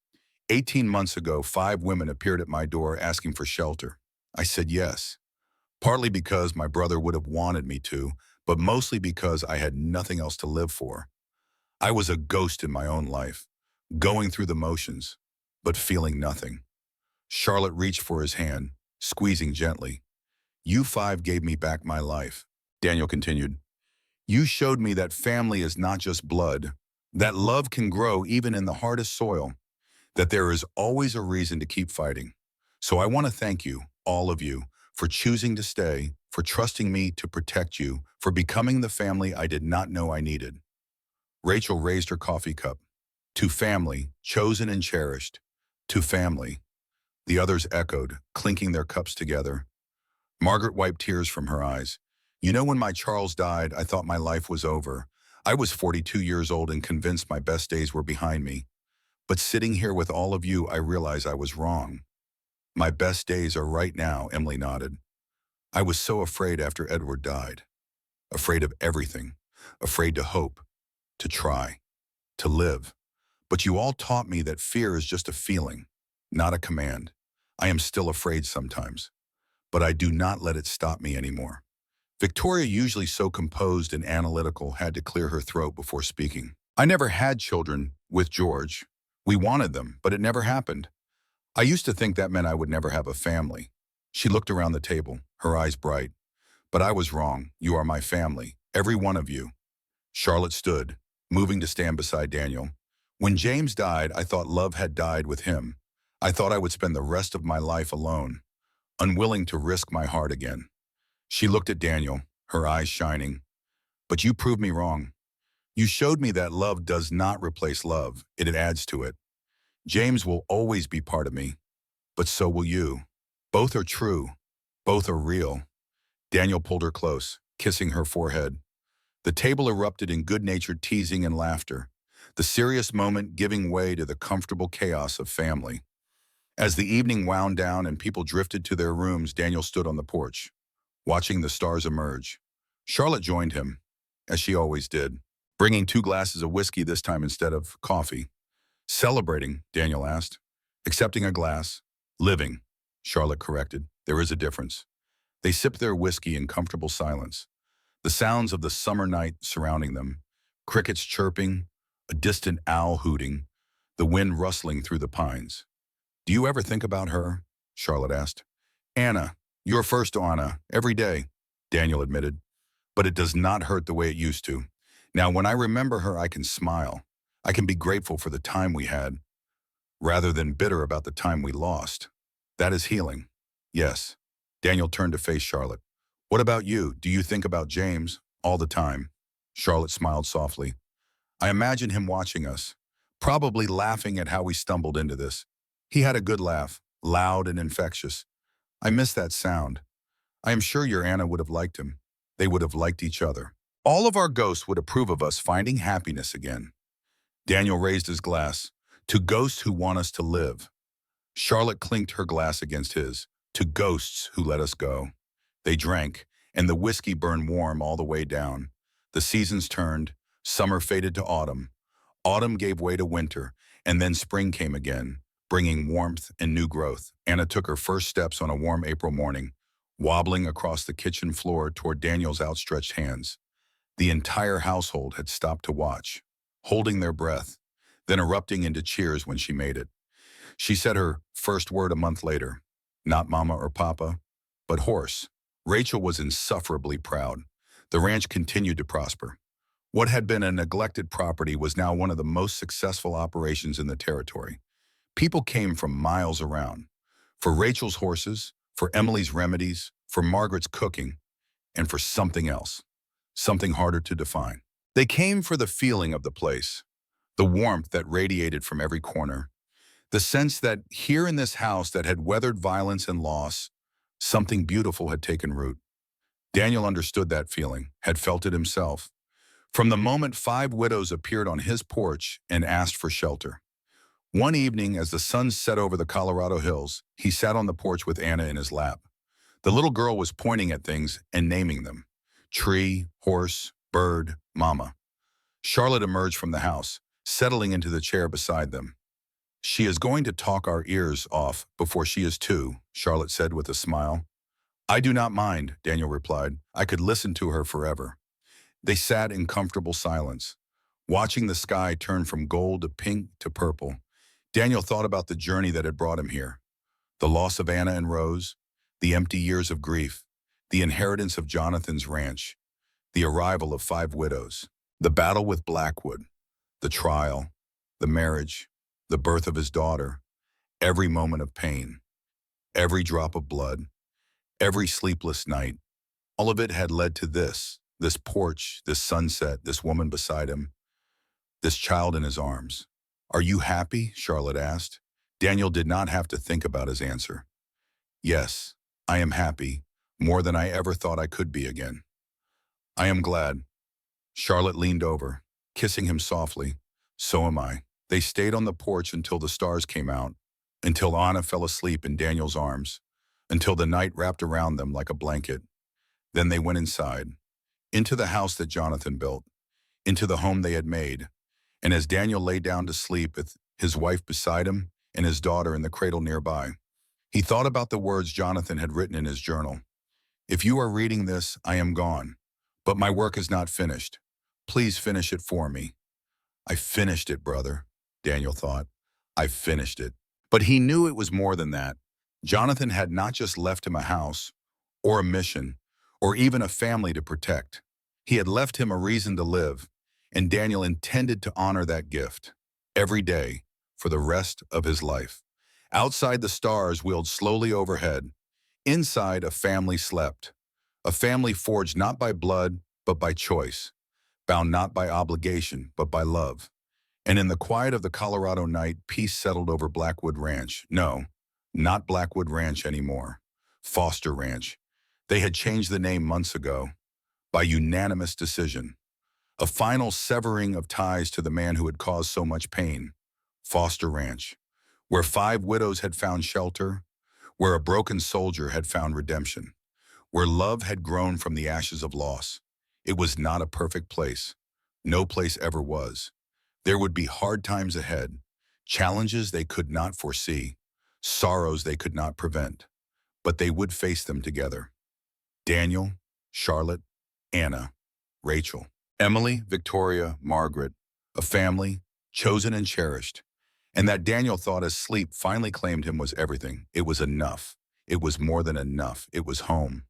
18 months ago, 5 women appeared at my door asking for shelter. I said yes, partly because my brother would have wanted me to, but mostly because I had nothing else to live for. I was a ghost in my own life, going through the motions, but feeling nothing. Charlotte reached for his hand, squeezing gently. "You 5 gave me back my life," Daniel continued. "You showed me that family is not just blood, that love can grow even in the hardest soil, that there is always a reason to keep fighting. So I want to thank you, all of you, for choosing to stay, for trusting me to protect you, for becoming the family I did not know I needed." Rachel raised her coffee cup. "To family, chosen and cherished. To family." The others echoed, clinking their cups together. Margaret wiped tears from her eyes. "You know, when my Charles died, I thought my life was over. I was 42 years old and convinced my best days were behind me. But sitting here with all of you, I realize I was wrong. My best days are right now," Emily nodded. "I was so afraid after Edward died. Afraid of everything. Afraid to hope, to try, to live. But you all taught me that fear is just a feeling, not a command. I am still afraid sometimes, but I do not let it stop me anymore." Victoria, usually so composed and analytical, had to clear her throat before speaking. "I never had children with George. We wanted them, but it never happened. I used to think that meant I would never have a family." She looked around the table, her eyes bright. "But I was wrong. You are my family, every one of you." Charlotte stood, moving to stand beside Daniel. "When James died, I thought love had died with him. I thought I would spend the rest of my life alone, unwilling to risk my heart again." She looked at Daniel, her eyes shining. "But you proved me wrong. You showed me that love does not replace love, it adds to it. James will always be part of me, but so will you. Both are true. Both are real." Daniel pulled her close, kissing her forehead. The table erupted in good-natured teasing and laughter, the serious moment giving way to the comfortable chaos of family. As the evening wound down and people drifted to their rooms, Daniel stood on the porch, watching the stars emerge. Charlotte joined him, as she always did, bringing 2 glasses of whiskey this time instead of coffee. "Celebrating?" Daniel asked. "Accepting a glass. Living," Charlotte corrected. "There is a difference." They sipped their whiskey in comfortable silence, the sounds of the summer night surrounding them, crickets chirping, a distant owl hooting, the wind rustling through the pines. "Do you ever think about her?" Charlotte asked. "Anna. You're first, Anna, every day," Daniel admitted. "But it does not hurt the way it used to. Now, when I remember her, I can smile. I can be grateful for the time we had, rather than bitter about the time we lost. That is healing." "Yes." Daniel turned to face Charlotte. "What about you? Do you think about James all the time?" Charlotte smiled softly. "I imagine him watching us, probably laughing at how we stumbled into this. He had a good laugh, loud and infectious. I miss that sound. I am sure your Anna would have liked him. They would have liked each other. All of our ghosts would approve of us finding happiness again." Daniel raised his glass. "To ghosts who want us to live." Charlotte clinked her glass against his. "To ghosts who let us go." They drank, and the whiskey burned warm all the way down. The seasons turned. Summer faded to autumn. Autumn gave way to winter, and then spring came again, bringing warmth and new growth. Anna took her first steps on a warm April morning, wobbling across the kitchen floor toward Daniel's outstretched hands. The entire household had stopped to watch, holding their breath, then erupting into cheers when she made it. She said her first word a month later, not mama or papa, but horse. Rachel was insufferably proud. The ranch continued to prosper. What had been a neglected property was now one of the most successful operations in the territory. People came from miles around, for Rachel's horses, for Emily's remedies, for Margaret's cooking, and for something else, something harder to define. They came for the feeling of the place, the warmth that radiated from every corner, the sense that here in this house that had weathered violence and loss, something beautiful had taken root. Daniel understood that feeling, had felt it himself, from the moment 5 widows appeared on his porch and asked for shelter. One evening, as the sun set over the Colorado hills, he sat on the porch with Anna in his lap. The little girl was pointing at things and naming them. Tree, horse, bird, mama. Charlotte emerged from the house, settling into the chair beside them. "She is going to talk our ears off before she is 2, Charlotte said with a smile. "I do not mind," Daniel replied. "I could listen to her forever." They sat in comfortable silence, watching the sky turn from gold to pink to purple. Daniel thought about the journey that had brought him here. The loss of Anna and Rose, the empty years of grief, the inheritance of Jonathan's ranch, the arrival of 5 widows, the battle with Blackwood, the trial, the marriage, the birth of his daughter, every moment of pain, every drop of blood, every sleepless night. All of it had led to this porch, this sunset, this woman beside him, this child in his arms. "Are you happy?" Charlotte asked. Daniel did not have to think about his answer. "Yes, I am happy, more than I ever thought I could be again." "I am glad." Charlotte leaned over, kissing him softly. "So am I." They stayed on the porch until the stars came out, until Anna fell asleep in Daniel's arms, until the night wrapped around them like a blanket. Then they went inside, into the house that Jonathan built, into the home they had made. And as Daniel lay down to sleep with his wife beside him and his daughter in the cradle nearby, he thought about the words Jonathan had written in his journal. "If you are reading this, I am gone, but my work is not finished. Please finish it for me." "I finished it, brother," Daniel thought. "I finished it." But he knew it was more than that. Jonathan had not just left him a house, or a mission, or even a family to protect. He had left him a reason to live, and Daniel intended to honor that gift every day for the rest of his life. Outside, the stars wheeled slowly overhead. Inside, a family slept, a family forged not by blood, but by choice, bound not by obligation, but by love. And in the quiet of the Colorado night, peace settled over Blackwood Ranch. No, not Blackwood Ranch anymore. Foster Ranch. They had changed the name months ago, by unanimous decision. A final severing of ties to the man who had caused so much pain. Foster Ranch, where 5 widows had found shelter, where a broken soldier had found redemption, where love had grown from the ashes of loss. It was not a perfect place. No place ever was. There would be hard times ahead, challenges they could not foresee, sorrows they could not prevent, but they would face them together. Daniel, Charlotte, Anna, Rachel, Emily, Victoria, Margaret, a family, chosen and cherished. And that Daniel thought as sleep finally claimed him was everything. It was enough. It was more than enough. It was home.